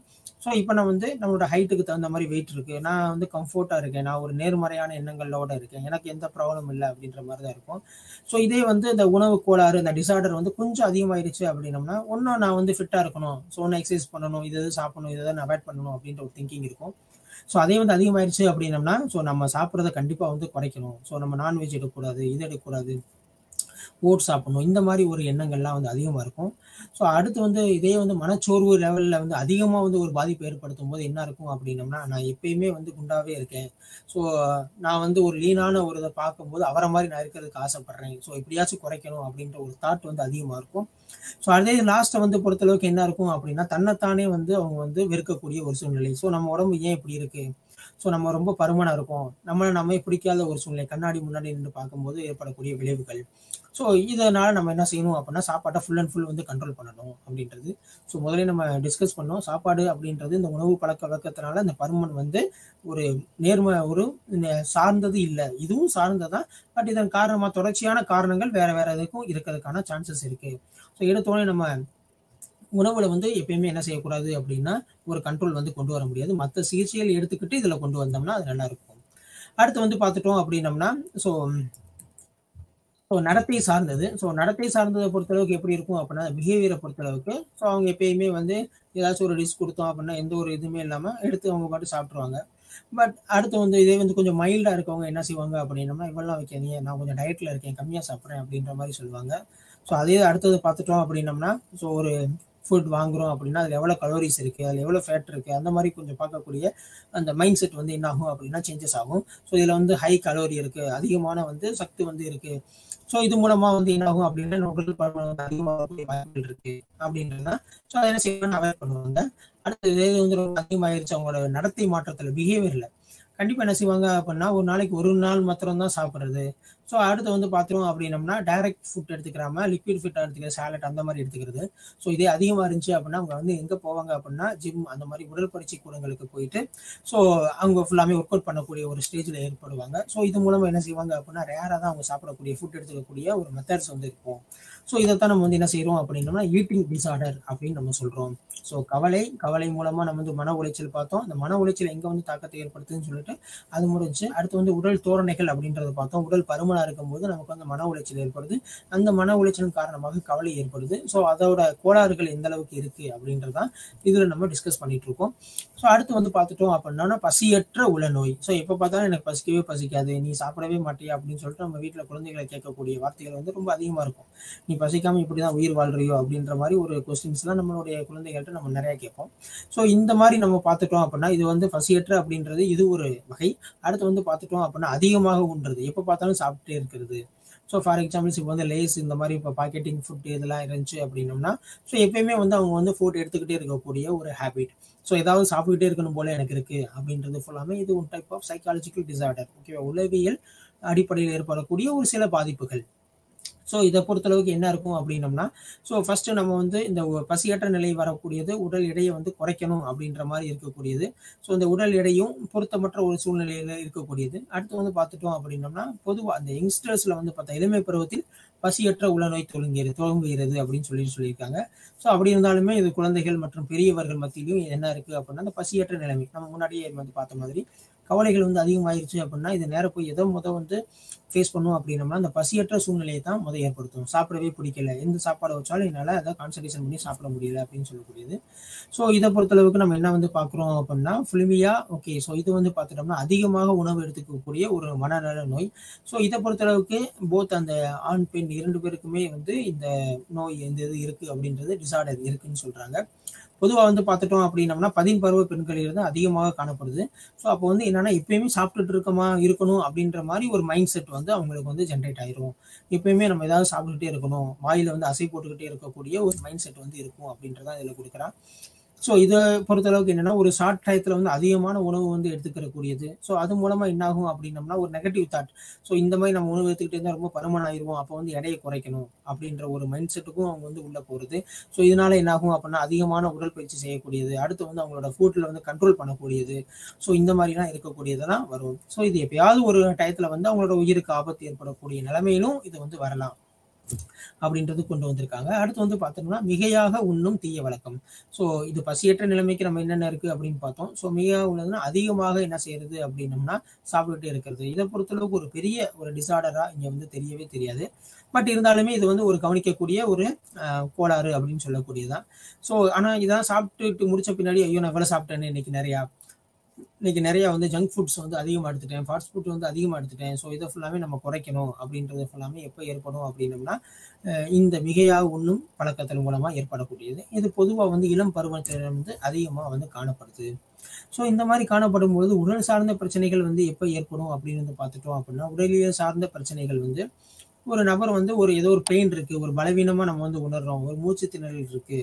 ஸோ இப்போ நான் வந்து நம்மளோட ஹைட்டுக்கு தகுந்த மாதிரி வெயிட் இருக்கு, நான் வந்து கம்ஃபர்ட்டாக இருக்கேன், நான் ஒரு நேர்மறையான எண்ணங்களோட இருக்கேன், எனக்கு எந்த ப்ராப்ளம் இல்லை அப்படின்ற மாதிரி தான் இருக்கும். ஸோ இதே வந்து இந்த உணவு கோளாறு இந்த டிசார்டர் வந்து கொஞ்சம் அதிகமாயிருச்சு அப்படின்னம்னா ஒன்றும் நான் வந்து ஃபிட்டாக இருக்கணும், ஸோ ஒன்று எக்ஸசைஸ் பண்ணணும், இது சாப்பிடணும், இதை நான் அவாய்ட் பண்ணணும் அப்படின்ற ஒரு திங்கிங் இருக்கும். ஸோ அதே வந்து அதிகமாயிருச்சு அப்படின்னம்னா ஸோ நம்ம சாப்பிட்றத கண்டிப்பாக வந்து குறைக்கணும், ஸோ நம்ம நான்வெஜ் எடுக்கக்கூடாது, இது எடுக்கக்கூடாது, ஓட்ஸ் சாப்பிடணும், இந்த மாதிரி ஒரு எண்ணங்கள்லாம் வந்து அதிகமாக இருக்கும். ஸோ அடுத்து வந்து இதே வந்து மனச்சோர்வு லெவலில் வந்து அதிகமாக வந்து ஒரு பாதிப்பு ஏற்படுத்தும் போது என்ன இருக்கும் அப்படின்னம்னா நான் எப்பயுமே வந்து குண்டாவே இருக்கேன், ஸோ நான் வந்து ஒரு லீனான ஒரு இதை பார்க்கும்போது அவரை மாதிரி நான் இருக்கிறதுக்கு ஆசைப்படுறேன், ஸோ எப்படியாச்சும் குறைக்கணும் அப்படின்ற ஒரு தாட் வந்து அதிகமாக இருக்கும். ஸோ அதே லாஸ்ட்டை வந்து பொறுத்தளவுக்கு என்ன இருக்கும் அப்படின்னா தன்னைத்தானே வந்து அவங்க வந்து வெறுக்கக்கூடிய ஒரு சூழ்நிலை. ஸோ நம்ம உடம்பு ஏன் இப்படி இருக்கு, ஸோ நம்ம ரொம்ப பருமனாக இருக்கும், நம்மளே பிடிக்காத ஒரு சூழ்நிலை, கண்ணாடி முன்னாடி நின்று பார்க்கும்போது ஏற்படக்கூடிய விளைவுகள். ஸோ இதனால நம்ம என்ன செய்யணும் அப்படின்னா சாப்பாட்டை ஃபுல் அண்ட் ஃபுல் வந்து கண்ட்ரோல் பண்ணணும் அப்படின்றது. ஸோ முதலே நம்ம டிஸ்கஸ் பண்ணோம், சாப்பாடு அப்படின்றது இந்த உணவு பழக்க வழக்கத்தினால இந்த பருமன் வந்து ஒரு ஒரு சார்ந்தது இல்லை, இதுவும் சார்ந்ததான், பட் இதன் காரணமாக தொடர்ச்சியான காரணங்கள் வேற வேற இதுக்கும் இருக்கிறதுக்கான சான்சஸ் இருக்கு. ஸோ எடுத்தோடனே நம்ம உணவுல வந்து எப்பயுமே என்ன செய்யக்கூடாது அப்படின்னா ஒரு கண்ட்ரோல் வந்து கொண்டு வர முடியாது, மற்ற சிகிச்சைகள் எடுத்துக்கிட்டு இதுல கொண்டு வந்தோம்னா அது நல்லா இருக்கும். அடுத்து வந்து பார்த்துட்டோம் அப்படின்னம்னா ஸோ நடத்தை சார்ந்தது. ஸோ நடத்தை சார்ந்ததை பொறுத்தளவுக்கு எப்படி இருக்கும் அப்படின்னா பிஹேவியரை பொறுத்தளவுக்கு ஸோ அவங்க எப்பயுமே வந்து ஏதாச்சும் ஒரு டிஷ் கொடுத்தோம் அப்படின்னா எந்த ஒரு இதுவுமே இல்லாமல் எடுத்து அவங்க பாட்டு சாப்பிட்ருவாங்க. பட் அடுத்து வந்து இதே வந்து கொஞ்சம் மைல்டாக இருக்கவங்க என்ன செய்வாங்க அப்படின்னம்னா இவெல்லாம் வைக்காதீங்க, நான் கொஞ்சம் டயட்டில் இருக்கேன், கம்மியாக சாப்பிட்றேன் அப்படின்ற மாதிரி சொல்லுவாங்க. ஸோ அதே அடுத்தது பார்த்துட்டோம் அப்படின்னம்னா ஸோ ஒரு ஃபுட் வாங்குறோம் அப்படின்னா அதில் எவ்வளோ கலோரிஸ் இருக்குது, அதில் எவ்வளோ ஃபேட் இருக்குது, அந்த மாதிரி கொஞ்சம் பார்க்கக்கூடிய அந்த மைண்ட் செட் வந்து என்ன ஆகும் அப்படின்னா சேஞ்சஸ் ஆகும். ஸோ இதில் வந்து ஹை கலோரி இருக்குது, அதிகமான வந்து சக்தி வந்து இருக்குது, ஸோ இது மூலமா வந்து என்ன ஆகும் அப்படின்னா உடல் பருமன் வந்து அதிகமாகக்கூடிய வாய்ப்புகள் இருக்கு அப்படின்றதுதான். ஸோ அதை என்ன செய்யணும்னு அவாய்ட் பண்ணுவாங்க. அடுத்து இதே வந்து ரொம்ப அதிகமாயிருச்சு அவங்களோட நடத்தை மாற்றத்துல பிஹேவியர்ல கண்டிப்பா என்ன செய்வாங்க அப்படின்னா ஒரு நாளைக்கு ஒரு நாள் மாத்திரம் தான் சாப்பிட்றது, ஸோ அடுத்து வந்து பார்த்தோம் அப்படின்னம்னா டைரக்ட் ஃபுட் எடுத்துக்கிறாம லிக்விட் ஃபுட் எடுத்துக்கிற சாலட் அந்த மாதிரி எடுத்துக்கிறது. ஸோ இதே அதிகமாக இருந்துச்சு அப்படின்னா அவங்க வந்து எங்கே போவாங்க அப்படின்னா ஜிம் அந்த மாதிரி உடற்பயிற்சி கூடங்களுக்கு போயிட்டு ஸோ அவங்க ஃபுல்லாமே ஒர்க் அவுட் பண்ணக்கூடிய ஒரு ஸ்டேஜில் ஏற்படுவாங்க. ஸோ இது மூலமாக என்ன செய்வாங்க அப்படின்னா ரேராக தான் அவங்க சாப்பிடக்கூடிய ஃபுட் எடுத்துக்கக்கூடிய ஒரு மெத்தட்ஸ் வந்து இருக்கும். ஸோ இதைத்தான் நம்ம வந்து என்ன செய்கிறோம் அப்படின்னம்னா ஈட்டிங் டிஸார்டர் அப்படின்னு நம்ம சொல்கிறோம். ஸோ கவலை மூலமாக நம்ம வந்து மன உளைச்சல் பார்த்தோம். அந்த மன உளைச்சல் எங்கே வந்து தாக்கத்தை ஏற்படுத்துன்னு சொல்லிட்டு அது முடிஞ்சு அடுத்து வந்து உடல் தோரணைகள் அப்படின்றத பார்த்தோம். உடல் பருமனாக இருக்கும்போது நமக்கு வந்து மன உளைச்சல் ஏற்படுது. அந்த மன உளைச்சலின் காரணமாக கவலை ஏற்படுது. ஸோ அதோட கோளாறுகள் எந்த அளவுக்கு இருக்கு அப்படின்றதான் இதுல நம்ம டிஸ்கஸ் பண்ணிட்டு இருக்கோம். ஸோ அடுத்து வந்து பார்த்துட்டோம் அப்படின்னா பசியற்ற உளநோய். ஸோ எப்போ பார்த்தாலும் எனக்கு பசிக்கவே பசிக்காது, நீ சாப்பிடவே மாட்டியா அப்படின்னு சொல்லிட்டு நம்ம வீட்டில் குழந்தைகளை கேட்கக்கூடிய வார்த்தைகள் வந்து ரொம்ப அதிகமாக இருக்கும். நீ பசிக்காம இப்படிதான் உயிர் வாழ்றியோ அப்படின்ற மாதிரி ஒரு கொஸ்டின்ஸ்லாம் நம்மளுடைய குழந்தைகள்கிட்ட நம்ம நிறைய கேட்போம். ஸோ இந்த மாதிரி நம்ம பார்த்துட்டோம் அப்படின்னா இது வந்து பசியற்ற அப்படின்றது இது ஒரு வகை. அடுத்து வந்து பார்த்துட்டோம் அப்படின்னா அதிகமாக உண்றது, எப்போ பார்த்தாலும் சாப்பிட்டே இருக்கிறது. ஸோ ஃபார் எக்ஸாம்பிள்ஸ் இப்போ வந்து லேஸ் இந்த மாதிரி இப்போ பாக்கெட்டிங் ஃபுட் இதெல்லாம் இருந்துச்சு அப்படின்னம்னா ஸோ எப்பயுமே வந்து அவங்க வந்து ஃபுட் எடுத்துக்கிட்டே இருக்கக்கூடிய ஒரு ஹேபிட். ஸோ ஏதாவது சாப்பிட்டுக்கிட்டே இருக்கணும் போல எனக்கு இருக்கு அப்படின்றது ஃபுல்லாமே இது ஒரு டைப் ஆஃப் சைக்காலஜிக்கல் டிசார்டர். ஓகேவா, உளவியல் அடிப்படையில் ஏற்படக்கூடிய ஒரு சில பாதிப்புகள். ஸோ இதை பொறுத்தளவுக்கு என்ன இருக்கும் அப்படின்னம்னா ஸோ ஃபர்ஸ்ட் நம்ம வந்து இந்த பசியற்ற நிலை வரக்கூடியது உடல் எடையை வந்து குறைக்கணும் அப்படின்ற மாதிரி இருக்கக்கூடியது. ஸோ இந்த உடல் எடையும் பொருத்தமற்ற ஒரு சூழ்நிலையில இருக்கக்கூடியது. அடுத்து வந்து பார்த்துட்டோம் அப்படின்னம்னா பொதுவாக அந்த யங்ஸ்டர்ஸ்ல வந்து பார்த்தா இளமை பருவத்தில் பசியற்ற உளநோய் துவங்குகிறது அப்படின்னு சொல்லியிருக்காங்க. ஸோ அப்படி இருந்தாலுமே இது குழந்தைகள் மற்றும் பெரியவர்கள் மத்தியிலும் என்ன இருக்கு அப்படின்னா அந்த பசியற்ற நிலைமை நம்ம முன்னாடியே வந்து பார்த்த மாதிரி கவலைகள் வந்து அதிகமாயிருச்சு அப்படின்னா இது நேரம் போய் எதோ வந்து ஃபேஸ் பண்ணும் அப்படின்னம்னா அந்த பசியற்ற சூழ்நிலையை தான் ஏற்படுத்தும். சாப்பிடவே பிடிக்கல, எந்த சாப்பாடை வச்சாலும் என்னால் அதை கான்சன்ட்ரேஷன் பண்ணி சாப்பிட முடியல அப்படின்னு சொல்லக்கூடியது. ஸோ இதை பொறுத்தளவுக்கு நம்ம என்ன வந்து பார்க்குறோம் அப்படின்னா புலிமியா. ஓகே, ஸோ இது வந்து பார்த்துட்டோம்னா அதிகமாக உணவு எடுத்துக்கக்கூடிய ஒரு மனநல நோய். ஸோ இதை பொறுத்தளவுக்கு போத் அந்த ஆண் பெண் 2 பேருக்குமே வந்து இந்த நோய் இந்த இது இருக்கு அப்படின்றது டிசார்டர் இருக்குன்னு சொல்றாங்க. பொதுவாக வந்து பார்த்துட்டோம் அப்படின்னம்னா 10 பருவ பெண்களில் இருந்து அதிகமாக காணப்படுது. ஸோ அப்போ வந்து என்னன்னா எப்பயுமே சாப்பிட்டுட்டு இருக்கணும் அப்படின்ற மாதிரி ஒரு மைண்ட் செட் வந்து அவங்களுக்கு வந்து ஜென்ரேட் ஆயிரும். எப்பயுமே நம்ம ஏதாவது சாப்பிட்டுக்கிட்டே இருக்கணும், வாயில வந்து அசை போட்டுக்கிட்டே இருக்கக்கூடிய ஒரு மைண்ட் செட் வந்து இருக்கும் அப்படின்றதான் இதில் கொடுக்குறான். ஸோ இதை பொறுத்தளவுக்கு என்னன்னா ஒரு ஷார்ட் டயத்தில் வந்து அதிகமான உணவு வந்து எடுத்துக்கிறக்கூடியது. ஸோ அது மூலமா என்ன ஆகும் அப்படின்னம்னா ஒரு நெகட்டிவ் தாட். ஸோ இந்த மாதிரி நம்ம உணவு எடுத்துக்கிட்டே இருந்தால் ரொம்ப பருமன் ஆயிடுவோம், அப்போ வந்து எடையை குறைக்கணும் அப்படின்ற ஒரு மைண்ட் செட்டுக்கும் அவங்க வந்து உள்ள போறது. ஸோ இதனால என்ன ஆகும் அப்படின்னா அதிகமான உடற்பயிற்சி செய்யக்கூடியது, அடுத்து வந்து அவங்களோட ஃபுட்ல வந்து கண்ட்ரோல் பண்ணக்கூடியது. ஸோ இந்த மாதிரிலாம் இருக்கக்கூடியதெல்லாம் வரும். ஸோ இது எப்பயாவது ஒரு டயத்துல வந்து அவங்களோட உயிருக்கு ஆபத்து ஏற்படக்கூடிய நிலைமையிலும் இது வந்து வரலாம் அப்படின்றது கொண்டு வந்திருக்காங்க. அடுத்து வந்து பார்த்தோம்னா மிகையாக உண்ணும் தீய வழக்கம். ஸோ இது பசியற்ற நிலைமைக்கு நம்ம என்னென்ன இருக்கு அப்படின்னு பார்த்தோம். ஸோ மிகையாக உள்ளதுன்னா அதிகமாக என்ன செய்யறது அப்படின்னம்னா சாப்பிட்டுட்டே இருக்கிறது. இதை பொறுத்தளவுக்கு ஒரு பெரிய ஒரு டிசார்டரா இங்க வந்து தெரியவே தெரியாது. பட் இருந்தாலுமே இது வந்து ஒரு கவனிக்கக்கூடிய ஒரு கோளாறு அப்படின்னு சொல்லக்கூடியதான். ஸோ ஆனா இதான் சாப்பிட்டுட்டு முடிச்ச பின்னாடி ஐயோ நான் எவ்வளவு சாப்பிட்டேன்னு இன்னைக்கு நிறைய வந்து ஜங்க் ஃபுட்ஸ் வந்து அதிகமாக எடுத்துட்டேன், ஃபாஸ்ட் ஃபுட் வந்து அதிகமாக எடுத்துட்டேன், ஸோ இதை ஃபுல்லாமே நம்ம குறைக்கணும் அப்படின்றது ஃபுல்லாமே எப்போ ஏற்படும் அப்படின்னம்னா இந்த மிகையாக உண்ணும் பழக்கத்தின் மூலமா ஏற்படக்கூடியது. இது பொதுவாக வந்து இளம் பருவத்தில் வந்து அதிகமாக வந்து காணப்படுது. ஸோ இந்த மாதிரி காணப்படும் பொழுது உடல் சார்ந்த பிரச்சனைகள் வந்து எப்போ ஏற்படும் அப்படின்னு வந்து பார்த்துட்டோம் அப்படின்னா உடலியல் சார்ந்த பிரச்சனைகள் வந்து ஒரு நபர் வந்து ஏதோ ஒரு பெயின் இருக்கு, ஒரு பலவீனமா நம்ம வந்து உணர்றோம், ஒரு மூச்சு திணறல் இருக்கு,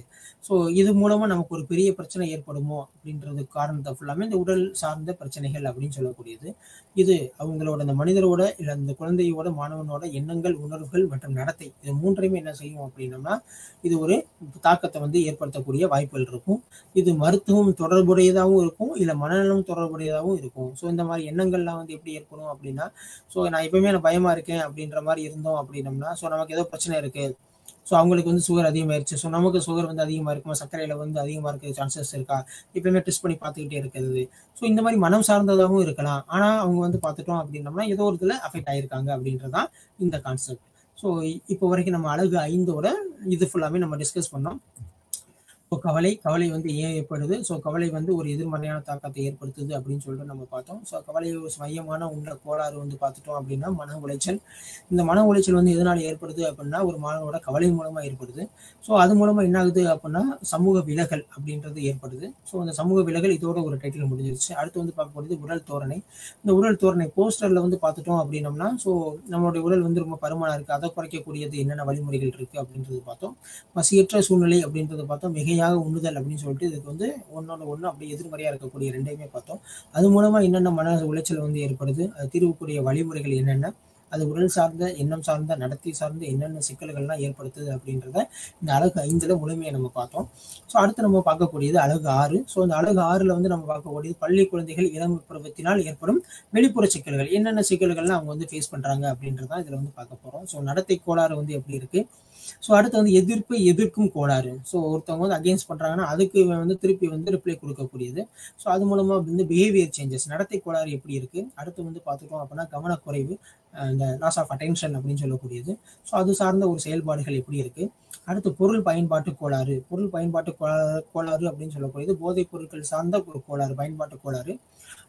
ஸோ இது மூலமா நமக்கு ஒரு பெரிய பிரச்சனை ஏற்படுமோ அப்படின்றது காரணத்தை ஃபுல்லாமே இந்த உடல் சார்ந்த பிரச்சனைகள் அப்படின்னு சொல்லக்கூடியது. இது அவங்களோட இந்த மனிதரோட இல்லை இந்த குழந்தையோட மாணவனோட எண்ணங்கள், உணர்வுகள் மற்றும் நடத்தை இது மூன்றையுமே என்ன செய்யும் அப்படின்னம்னா இது ஒரு தாக்கத்தை வந்து ஏற்படுத்தக்கூடிய வாய்ப்புகள் இருக்கும். இது மருத்துவம் தொடர்புடையதாகவும் இருக்கும், இல்லை மனநலம் தொடர்புடையதாகவும் இருக்கும். ஸோ இந்த மாதிரி எண்ணங்கள்லாம் வந்து எப்படி ஏற்படும் அப்படின்னா ஸோ நான் எப்பவுமே நான் பயமா இருக்கேன் அப்படின்ற மாதிரி இருந்தோம் அப்படின்னம்னா ஸோ நமக்கு ஏதோ பிரச்சனை இருக்கு, ஸோ அவங்களுக்கு வந்து சுகர் அதிகமாயிருச்சு, ஸோ நமக்கு சுகர் வந்து அதிகமாக இருக்குமா, சர்க்கரையில வந்து அதிகமாக இருக்க சான்சஸ் இருக்கா, எப்பயுமே டெஸ்ட் பண்ணி பார்த்துக்கிட்டே இருக்கிறது. ஸோ இந்த மாதிரி மனம் சார்ந்ததாகவும் இருக்கலாம். ஆனால் அவங்க வந்து பார்த்துட்டோம் அப்படின்னம்னா ஏதோ ஒரு இதில் அஃபெக்ட் ஆயிருக்காங்க அப்படின்றதான் இந்த கான்செப்ட். ஸோ இப்போ வரைக்கும் நம்ம அழகு 5ஓட இது ஃபுல்லாமே நம்ம டிஸ்கஸ் பண்ணோம். ஸோ கவலை வந்து ஏன் ஏற்படுது, ஸோ கவலை வந்து ஒரு எதிர்மறையான தாக்கத்தை ஏற்படுத்துது அப்படின்னு சொல்லிட்டு நம்ம பார்த்தோம். ஸோ கவலை மையமான உள்ள கோளாறு வந்து பார்த்துட்டோம் அப்படின்னா மன உளைச்சல். இந்த மன உளைச்சல் வந்து எதனால ஏற்படுது அப்படின்னா ஒரு மாணவனோட கவலை மூலமா ஏற்படுது. ஸோ அது மூலமா என்ன ஆகுது அப்படின்னா சமூக விலகல் அப்படின்றது ஏற்படுது. ஸோ அந்த சமூக விலகல் இதோட ஒரு டைட்டில் முடிஞ்சிருச்சு. அடுத்து வந்து பார்க்கக்கூடியது உடல் தோரணை. இந்த உடல் தோரணை போஸ்டர்ல வந்து பார்த்துட்டோம் அப்படின்னம்னா ஸோ நம்மளுடைய உடல் வந்து ரொம்ப பருமனா இருக்கு, அதை குறைக்கக்கூடியது என்னென்ன வழிமுறைகள் இருக்கு அப்படின்றது பார்த்தோம். பசியற்ற சூழ்நிலை அப்படின்றது பார்த்தோம். மிகையாக உண்ணுதல் அப்படின்னு சொல்லிட்டு இதுக்கு வந்து ஒன்று அப்படியே எதிர்மறையா இருக்கக்கூடிய ரெண்டையுமே பார்த்தோம். அது மூலமா என்னென்ன மன உளைச்சல் வந்து ஏற்படுது, அது தீர்வுக்குரிய வழிமுறைகள் என்னென்ன, அது உடல் சார்ந்த, எண்ணம் சார்ந்த, நடத்தை சார்ந்த என்னென்ன சிக்கல்கள்லாம் ஏற்படுத்துது அப்படின்றத இந்த அழகு 5ல முழுமையை நம்ம பார்த்தோம். ஸோ அடுத்து நம்ம பார்க்கக்கூடியது அழகு 6. ஸோ இந்த அழகு 6ல் வந்து நம்ம பார்க்கக்கூடியது பள்ளி குழந்தைகள் இளம் பருவத்தினால் ஏற்படும் வெளிப்புற சிக்கல்கள், என்னென்ன சிக்கல்கள்லாம் அவங்க வந்து ஃபேஸ் பண்றாங்க அப்படின்றதான் இதுல வந்து பார்க்க போறோம். ஸோ நடத்தை கோளாறு வந்து எப்படி இருக்கு. ஸோ அடுத்து வந்து எதிர்ப்பை எதிர்க்கும் கோளாறு. ஸோ ஒருத்தவங்க வந்து அகேன்ஸ்ட் பண்றாங்கன்னா அதுக்கு வந்து திருப்பி வந்து ரிப்ளை கொடுக்கக்கூடியது. ஸோ அது மூலமா வந்து பிஹேவியர் சேஞ்சஸ், நடத்தை கோளாறு எப்படி இருக்கு. அடுத்து வந்து பார்த்துட்டோம் அப்படின்னா கவனக்குறைவு, இந்த லாஸ் ஆஃப் அட்டென்ஷன் அப்படின்னு சொல்லக்கூடியது. ஸோ அது சார்ந்த ஒரு செயல்பாடுகள் எப்படி இருக்கு. அடுத்து பொருள் பயன்பாட்டு கோளாறு. பொருள் பயன்பாட்டு கோளாறு அப்படின்னு சொல்லக்கூடியது போதைப் பொருட்கள் சார்ந்த ஒரு கோளாறு, பயன்பாட்டு கோளாறு.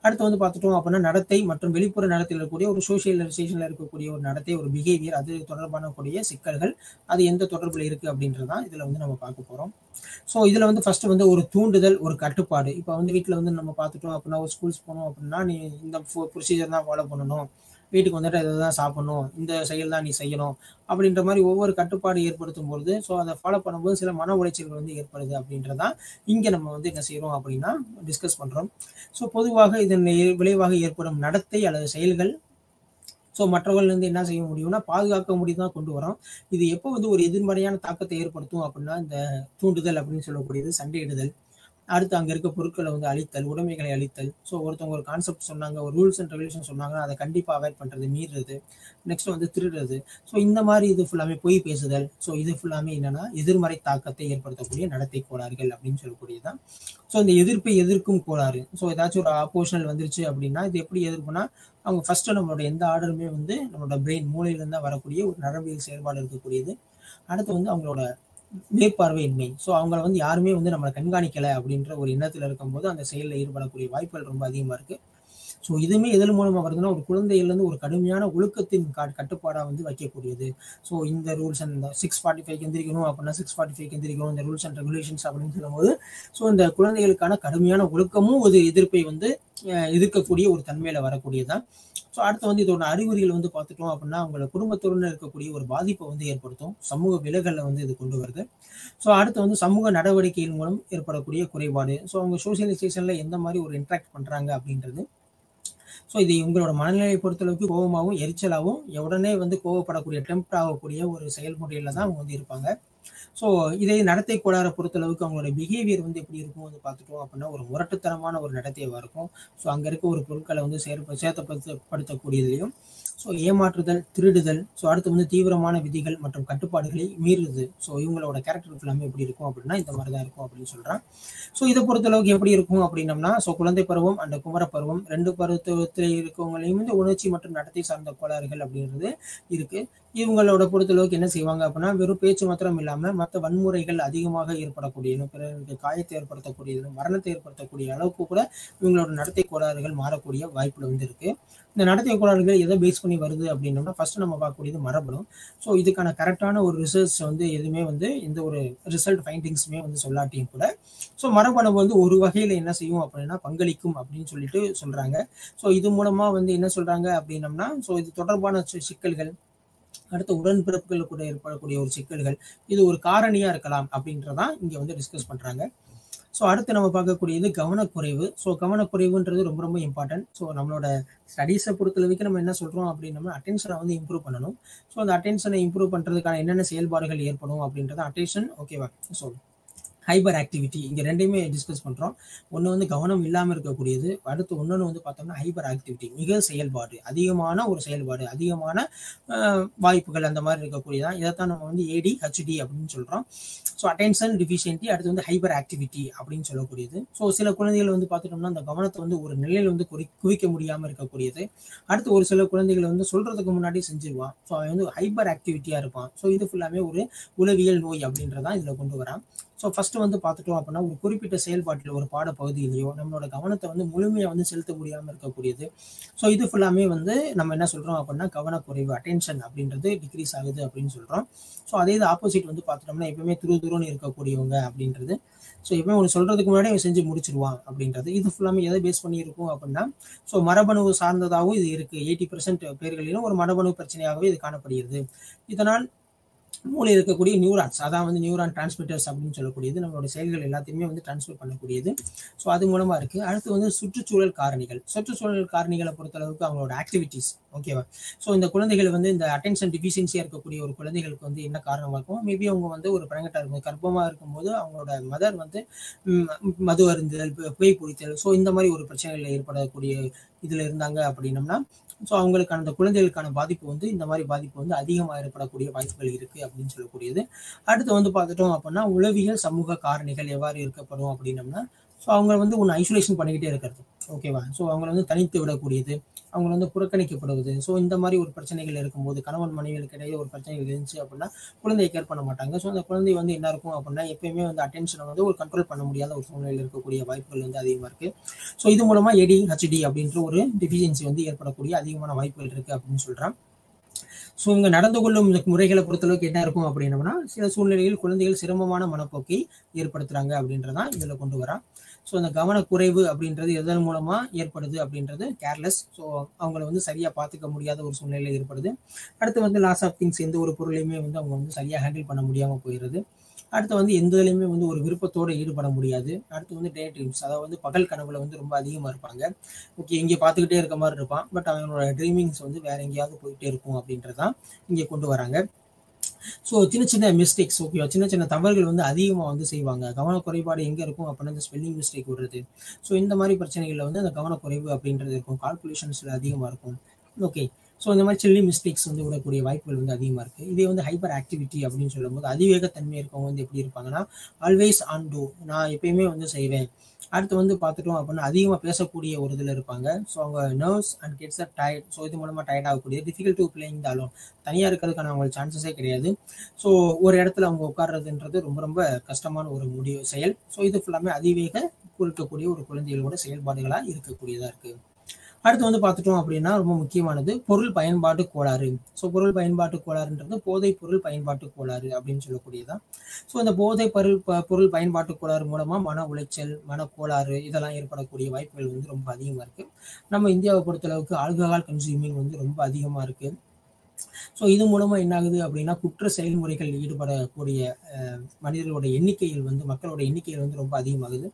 அடுத்து வந்து பார்த்துட்டோம் அப்படின்னா நடத்தை மற்றும் வெளிப்புற நடத்தையில் இருக்கக்கூடிய ஒரு சோசியலைசேஷன்ல இருக்கக்கூடிய ஒரு நடத்தை, ஒரு பிஹேவியர், அது தொடர்பான கூடிய சிக்கல்கள், அது எந்த தொடர்புல இருக்கு அப்படின்றதான் இதுல வந்து நம்ம பார்க்க போறோம். ஸோ இதுல வந்து ஃபர்ஸ்ட் வந்து ஒரு தூண்டுதல், ஒரு கட்டுப்பாடு. இப்போ வந்து வீட்டில் வந்து நம்ம பார்த்துட்டோம் அப்படின்னா ஒரு ஸ்கூல்ஸ் போனோம் அப்படின்னா நீ இந்த ப்ரொசீஜர் தான் ஃபாலோ பண்ணணும், வீட்டுக்கு வந்துட்டு இதுதான் சாப்பிடணும், இந்த செயல் தான் நீ செய்யணும் அப்படின்ற மாதிரி ஒவ்வொரு கட்டுப்பாடு ஏற்படுத்தும் பொழுது ஸோ அதை ஃபாலோ பண்ணும்போது சில மன உளைச்சல்கள் வந்து ஏற்படுது அப்படின்றதான் இங்கே நம்ம வந்து என்ன செய்யறோம் அப்படின்னா டிஸ்கஸ் பண்றோம். ஸோ பொதுவாக இதன் விளைவாக ஏற்படும் நடத்தை அல்லது செயல்கள் ஸோ மற்றவர்கள் என்ன செய்ய முடியும்னா பாதுகாக்க முடியும் கொண்டு வரோம். இது எப்போ வந்து ஒரு எதிர்மறையான தாக்கத்தை ஏற்படுத்தும் அப்படின்னா இந்த தூண்டுதல் அப்படின்னு சொல்லக்கூடியது, சண்டையிடுதல், அடுத்து அங்க இருக்க பொருட்களை வந்து அழித்தல், உடைமைகளை அழித்தல். ஸோ ஒருத்தவங்க ஒரு கான்செப்ட் சொன்னாங்க, ஒரு ரூல்ஸ் அண்ட் ரெகுலேஷன் சொன்னாங்கன்னா அதை கண்டிப்பாக அவாய்ட் பண்றது, மீறுறது. நெக்ஸ்ட் வந்து திருடுறது. ஸோ இந்த மாதிரி இது ஃபுல்லாமே பொய் பேசுதல். ஸோ இது ஃபுல்லாமே என்னன்னா எதிர்மறை தாக்கத்தை ஏற்படுத்தக்கூடிய நடத்தை கோளாறுகள் அப்படின்னு சொல்லக்கூடியதான். ஸோ இந்த எதிர்ப்பை எதிர்க்கும் கோளாறு. ஸோ ஏதாச்சும் ஒரு ஆப்போஷனல் வந்துருச்சு அப்படின்னா இது எப்படி எதிர்ப்புனா அவங்க ஃபர்ஸ்ட் நம்மளோட எந்த ஆர்டருமே வந்து நம்மளோட பிரெயின் மூளையிலிருந்து தான் வரக்கூடிய ஒரு நரம்பியல் செயல்பாடு இருக்கக்கூடியது. அடுத்து வந்து அவங்களோட மேற்பார்வையின்மை. ஸோ அவங்கள வந்து யாருமே வந்து நம்மளை கண்காணிக்கலை அப்படின்ற ஒரு எண்ணத்தில் இருக்கும்போது அந்த செயலில் ஈடுபடக்கூடிய வாய்ப்புகள் ரொம்ப அதிகமாக இருக்கு. ஸோ இதுவுமே எதன் மூலமாக வருதுன்னா ஒரு குழந்தையிலேருந்து ஒரு கடுமையான ஒழுக்கத்தின் கட்டுப்பாடாக வந்து வைக்கக்கூடியது. ஸோ இந்த ரூல்ஸ் அண்ட் 6:45 எந்திரிக்கணும் அப்படின்னா 6:45 எந்திரிக்கணும், இந்த ரூல்ஸ் அண்ட் ரெகுலேஷன்ஸ் அப்படின்னு சொல்லும்போது ஸோ இந்த குழந்தைகளுக்கான கடுமையான ஒழுக்கமும் ஒரு எதிர்ப்பை வந்து எதிர்க்கக்கூடிய ஒரு தன்மையில வரக்கூடியதான். ஸோ அடுத்து வந்து இதோட அறிகுறிகள் வந்து பார்த்துட்டோம் அப்படின்னா அவங்களோட குடும்பத்துடன் இருக்கக்கூடிய ஒரு பாதிப்பை வந்து ஏற்படுத்தும், சமூக விலகல்ல வந்து இது கொண்டு வருது. ஸோ அடுத்து வந்து சமூக நடவடிக்கையின் மூலம் ஏற்படக்கூடிய குறைபாடு. ஸோ அவங்க சோசியலைசேஷன்ல எந்த மாதிரி ஒரு இன்ட்ராக்ட் பண்றாங்க அப்படின்றது. ஸோ இது உங்களோட மனநிலையை பொறுத்தளவுக்கு கோபமாகவும் எரிச்சலாகவும் உடனே வந்து கோவப்படக்கூடிய டெம்ப்ட் ஆகக்கூடிய ஒரு செயல்முறையில தான் அவங்க வந்து இருப்பாங்க. ஸோ இதே நடத்தை கோளாறை பொறுத்தளவுக்கு அவங்களோட பிஹேவியர் வந்து எப்படி இருக்கும் வந்து பார்த்துட்டோம் அப்படின்னா ஒரு முரட்டுத்தனமான ஒரு நடத்தையாக இருக்கும். ஸோ அங்கே இருக்க ஒரு பொருட்களை வந்து சேர்த்தப்படுத்தக்கூடியதுலையும் ஸோ ஏமாற்றுதல், திருடுதல். ஸோ அடுத்து வந்து தீவிரமான விதிகள் மற்றும் கட்டுப்பாடுகளை மீறுது. ஸோ இவங்களோட கேரக்டர் ஃபுல்லாமே எப்படி இருக்கும் அப்படின்னா இந்த மாதிரி தான் இருக்கும் அப்படின்னு சொல்றான். ஸோ இதை பொறுத்தளவுக்கு எப்படி இருக்கும் அப்படின்னம்னா ஸோ குழந்தை பருவம் அண்ட் குமர பருவம் 2 பருவத்தில் இருக்கவங்களையும் வந்து உணர்ச்சி மற்றும் நடத்தை சார்ந்த கோளாறுகள் அப்படின்றது இருக்கு. இவங்களோட பொறுத்தளவுக்கு என்ன செய்வாங்க அப்படின்னா வெறும் பேச்சு மாத்திரம் இல்லாம மற்ற வன்முறைகள் அதிகமாக ஏற்படக்கூடியதும், பிறருக்கு காயத்தை ஏற்படுத்தக்கூடியதும், மரணத்தை ஏற்படுத்தக்கூடிய அளவுக்கு கூட இவங்களோட நடத்தை கோளாறுகள் மாறக்கூடிய வாய்ப்புல வந்து இருக்கு. இந்த நடத்தை கோளாறுகள் எதை பேஸ் பண்ணி வருது அப்படின்னோம்னா ஃபர்ஸ்ட் நம்ம பார்க்கக்கூடியது மரபணு. ஸோ இதுக்கான கரெக்டான ஒரு ரிசர்ச் வந்து எதுவுமே வந்து எந்த ஒரு ரிசல்ட் ஃபைண்டிங்ஸுமே வந்து சொல்லாட்டியும் கூட ஸோ மரபணு வந்து ஒரு வகையில என்ன செய்யும் அப்படின்னா பங்களிக்கும் அப்படின்னு சொல்லிட்டு சொல்றாங்க. ஸோ இது மூலமா வந்து என்ன சொல்றாங்க அப்படின்னம்னா ஸோ இது தொடர்பான சிக்கல்கள், அடுத்த உடன்பிறப்புகள் கூட ஏற்படக்கூடிய ஒரு சிக்கல்கள், இது ஒரு காரணியா இருக்கலாம் அப்படின்றதான் இங்க வந்து டிஸ்கஸ் பண்றாங்க. ஸோ அடுத்து நம்ம பார்க்கக்கூடியது கவனக்குறைவு. ஸோ கவனக்குறைவுன்றது ரொம்ப ரொம்ப இம்பார்ட்டன்ட். ஸோ நம்மளோட ஸ்டடீஸை பொறுத்தளவுக்கு நம்ம என்ன சொல்றோம் அப்படின்னா அட்டென்ஷனை வந்து இம்ப்ரூவ் பண்ணணும். ஸோ அந்த அட்டென்ஷனை இம்ப்ரூவ் பண்றதுக்கான என்னென்ன செயல்பாடுகள் ஏற்படும் அப்படின்றத அட்டென்ஷன் ஓகேவா. ஸோ ஹைபர் ஆக்டிவிட்டி இங்க ரெண்டையுமே டிஸ்கஸ் பண்றோம். ஒன்று வந்து கவனம் இல்லாமல் இருக்கக்கூடியது, அடுத்து ஒன்னொன்று வந்து பார்த்தோம்னா ஹைபர் ஆக்டிவிட்டி, மிக செயல்பாடு, அதிகமான ஒரு செயல்பாடு, அதிகமான வாய்ப்புகள் அந்த மாதிரி இருக்கக்கூடியதான். இதைத்தான் நம்ம வந்து ADHD அப்படின்னு சொல்றோம். ஸோ அட்டென்ஷன் டிஃபிஷியன்சி, அடுத்து வந்து ஹைபர் ஆக்டிவிட்டி அப்படின்னு சொல்லக்கூடியது. ஸோ சில குழந்தைகள் வந்து பார்த்துட்டோம்னா அந்த கவனத்தை வந்து ஒரு நிலையில வந்து குவிக்க முடியாமல் இருக்கக்கூடியது. அடுத்து ஒரு சில குழந்தைகள் வந்து சொல்றதுக்கு முன்னாடி செஞ்சிருவான். ஸோ அவன் வந்து ஹைபர் ஆக்டிவிட்டியா இருப்பான். ஸோ இது ஃபுல்லாமே ஒரு உளவியல் நோய் அப்படின்றதான் இதுல கொண்டு வரான். ஸோ ஃபர்ஸ்ட் வந்து பார்த்துட்டோம் அப்படின்னா ஒரு குறிப்பிட்ட செயல்பாட்டில் ஒரு பாட பகுதியிலையோ நம்மளோட கவனத்தை வந்து முழுமையாக வந்து செலுத்த முடியாமல் இருக்கக்கூடியது. ஸோ இது ஃபுல்லாமே வந்து நம்ம என்ன சொல்றோம் அப்படின்னா கவனக்குறைவு, அட்டென்ஷன் அப்படின்றது டிக்ரீஸ் ஆகுது அப்படின்னு சொல்றோம். ஸோ அதே இது ஆப்போசிட் வந்து பார்த்துட்டோம்னா எப்பவுமே துருதுருன்னு இருக்கக்கூடியவங்க அப்படின்றது. ஸோ எப்பவுமே ஒன்று சொல்றதுக்கு முன்னாடி அவன் செஞ்சு முடிச்சிருவான் அப்படின்றது. இது ஃபுல்லாமே எதை பேஸ் பண்ணி இருக்கும் அப்படின்னா ஸோ மரபணு சார்ந்ததாகவும் இது இருக்கு. 80% பேர்களிலும் ஒரு மரபணு பிரச்சனையாகவே இது காணப்படுகிறது. இதனால் மூளையில் இருக்கக்கூடிய நியூரான்ஸ், அதான் வந்து நியூரான் டிரான்ஸ்மிட்டர்ஸ் அப்படின்னு சொல்லக்கூடியது, நம்மளோட செயல்கள் எல்லாத்தையுமே வந்து டிரான்ஸ்மிட் பண்ணக்கூடியது. ஸோ அது மூலமா இருக்கு. அடுத்து வந்து சுற்றுச்சூழல் காரணிகள். சுற்றுச்சூழல் காரணிகளை பொறுத்தளவுக்கு அவங்களோட ஆக்டிவிட்டிஸ், ஓகேவா. ஸோ இந்த குழந்தைகள் வந்து இந்த அட்டென்ஷன் டிஃபிஷியன்சியா இருக்கக்கூடிய ஒரு குழந்தைகளுக்கு வந்து என்ன காரணமா இருக்கும், மேபி அவங்க வந்து ஒரு பிரெக்னெண்டா இருக்கும், கர்ப்பமா இருக்கும்போது அவங்களோட மதர் வந்து மது அருந்துதல், புகை பிடித்தல், ஸோ இந்த மாதிரி ஒரு பிரச்சனைகள் ஏற்படக்கூடிய இதுல இருந்தாங்க அப்படின்னம்னா, ஸோ அவங்களுக்கான அந்த குழந்தைகளுக்கான பாதிப்பு வந்து இந்த மாதிரி பாதிப்பு வந்து அதிகமாக ஏற்படக்கூடிய வாய்ப்புகள் இருக்கு அப்படின்னு சொல்லக்கூடியது. அடுத்து வந்து பார்த்துட்டோம் அப்படின்னா உளவியல் சமூக காரணிகள் எவ்வாறு இருக்கப்படும் அப்படின்னம்னா, ஸோ அவங்க வந்து ஒன்று ஐசோலேஷன் பண்ணிக்கிட்டே இருக்கிறது, ஓகேவா. ஸோ அவங்களை வந்து தனித்து விடக்கூடியது, அவங்க வந்து புறக்கணிக்கப்படுவது. ஸோ இந்த மாதிரி ஒரு பிரச்சனைகள் இருக்கும்போது கணவன் மனைவிகளுக்கு இடையே ஒரு பிரச்சனைகள் இருந்துச்சு அப்படின்னா குழந்தையை கேர் பண்ண மாட்டாங்க. ஸோ அந்த குழந்தை வந்து என்ன இருக்கும் அப்படின்னா எப்பயுமே வந்து அட்டென்ஷனை வந்து ஒரு கண்ட்ரோல் பண்ண முடியாத ஒரு சூழ்நிலையில் இருக்கக்கூடிய வாய்ப்புகள் வந்து அதிகமாக இருக்கு. ஸோ இது மூலமா ADHD அப்படின்ற ஒரு டெஃபிஷியன்சி வந்து ஏற்படக்கூடிய அதிகமான வாய்ப்புகள் இருக்கு அப்படின்னு சொல்றான். ஸோ இங்க நடந்து கொள்ளும் இந்த முறைகளை பொறுத்தளவுக்கு என்ன இருக்கும் அப்படின்னம்னா, சில சூழ்நிலையில் குழந்தைகள் சிரமமான மனப்போக்கை ஏற்படுத்துறாங்க அப்படின்றதான் இதுல கொண்டு வரான். ஸோ அந்த கவனக்குறைவு அப்படின்றது எதன் மூலமா ஏற்படுது அப்படின்றது கேர்லெஸ். ஸோ அவங்களை வந்து சரியா பார்த்துக்க முடியாத ஒரு சூழ்நிலை ஏற்படுது. அடுத்து வந்து லாஸ் ஆஃப் திங்ஸ், எந்த ஒரு பொருளையுமே வந்து அவங்க வந்து சரியா ஹேண்டில் பண்ண முடியாம போயிடுது. அடுத்து வந்து எந்த இதுலையுமே வந்து ஒரு விருப்பத்தோடு ஈடுபட முடியாது. அடுத்து வந்து டே ட்ரீம்ஸ், அதாவது வந்து பகல் கனவுல வந்து ரொம்ப அதிகமா இருப்பாங்க. ஓகே, இங்கே பார்த்துக்கிட்டே இருக்க மாதிரி இருப்பான், பட் அவனோட ட்ரீமிங்ஸ் வந்து வேற எங்கேயாவது போயிட்டே இருக்கும் அப்படின்றதான் இங்கே கொண்டு வராங்க. ஸோ சின்ன சின்ன மிஸ்டேக்ஸ், ஓகேவா, சின்ன சின்ன தவறுகள் வந்து அதிகமாக வந்து செய்வாங்க. கவனக்குறைபாடு எங்கே இருக்கும் அப்படின்னா இந்த ஸ்பெல்லிங் மிஸ்டேக் விடுறது. ஸோ இந்த மாதிரி பிரச்சனைகளில் வந்து அந்த கவனக்குறைவு அப்படின்றது இருக்கும், கால்குலேஷன்ஸில் அதிகமாக இருக்கும். ஓகே, ஸோ இந்த மாதிரி சில்லி மிஸ்டேக்ஸ் வந்து விடக்கூடிய வாய்ப்புகள் வந்து அதிகமாக இருக்குது. இதே வந்து ஹைப்பர் ஆக்டிவிட்டி அப்படின்னு சொல்லும்போது அதிவேகத்தன்மை இருக்கவங்க வந்து எப்படி இருப்பாங்கன்னா ஆல்வேஸ் ஆன் டூ, நான் எப்பயுமே வந்து செய்வேன். அடுத்து வந்து பார்த்துட்டோம் அப்படின்னா அதிகமாக பேசக்கூடிய ஒரு இதில் இருப்பாங்க. ஸோ அவங்க nerves and gets a tired, so இது மூலமாக டயர்ட் ஆகக்கூடிய, difficult to playing the alone, தனியாக இருக்கிறதுக்கான அவங்களுக்கு சான்சஸே கிடையாது. ஸோ ஒரு இடத்துல அவங்க உட்கார்றதுன்றது ரொம்ப ரொம்ப கஷ்டமான ஒரு செயல். ஸோ இது ஃபுல்லாமே அதிவேக இருக்கக்கூடிய ஒரு குழந்தைகளோட செயல்பாடுகளாக இருக்கக்கூடியதாக இருக்குது. அடுத்து வந்து பார்த்துட்டோம் அப்படின்னா ரொம்ப முக்கியமானது பொருள் பயன்பாட்டு கோளாறு. ஸோ பொருள் பயன்பாட்டு கோளாறுன்றது போதைப் பொருள் பயன்பாட்டு கோளாறு அப்படின்னு சொல்லக்கூடியதான். ஸோ இந்த போதைப் பொருள் பயன்பாட்டு கோளாறு மூலமா மன உளைச்சல், மன கோளாறு இதெல்லாம் ஏற்படக்கூடிய வாய்ப்புகள் வந்து ரொம்ப அதிகமாக இருக்கு. நம்ம இந்தியாவை பொறுத்தளவுக்கு ஆல்கஹால் கன்சியூமிங் வந்து ரொம்ப அதிகமாக இருக்கு. ஸோ இது மூலமா என்ன ஆகுது அப்படின்னா குற்ற செயல்முறைகள் ஈடுபடக்கூடிய மனிதர்களோட எண்ணிக்கையில் வந்து மக்களோட எண்ணிக்கையில் வந்து ரொம்ப அதிகமாகுது.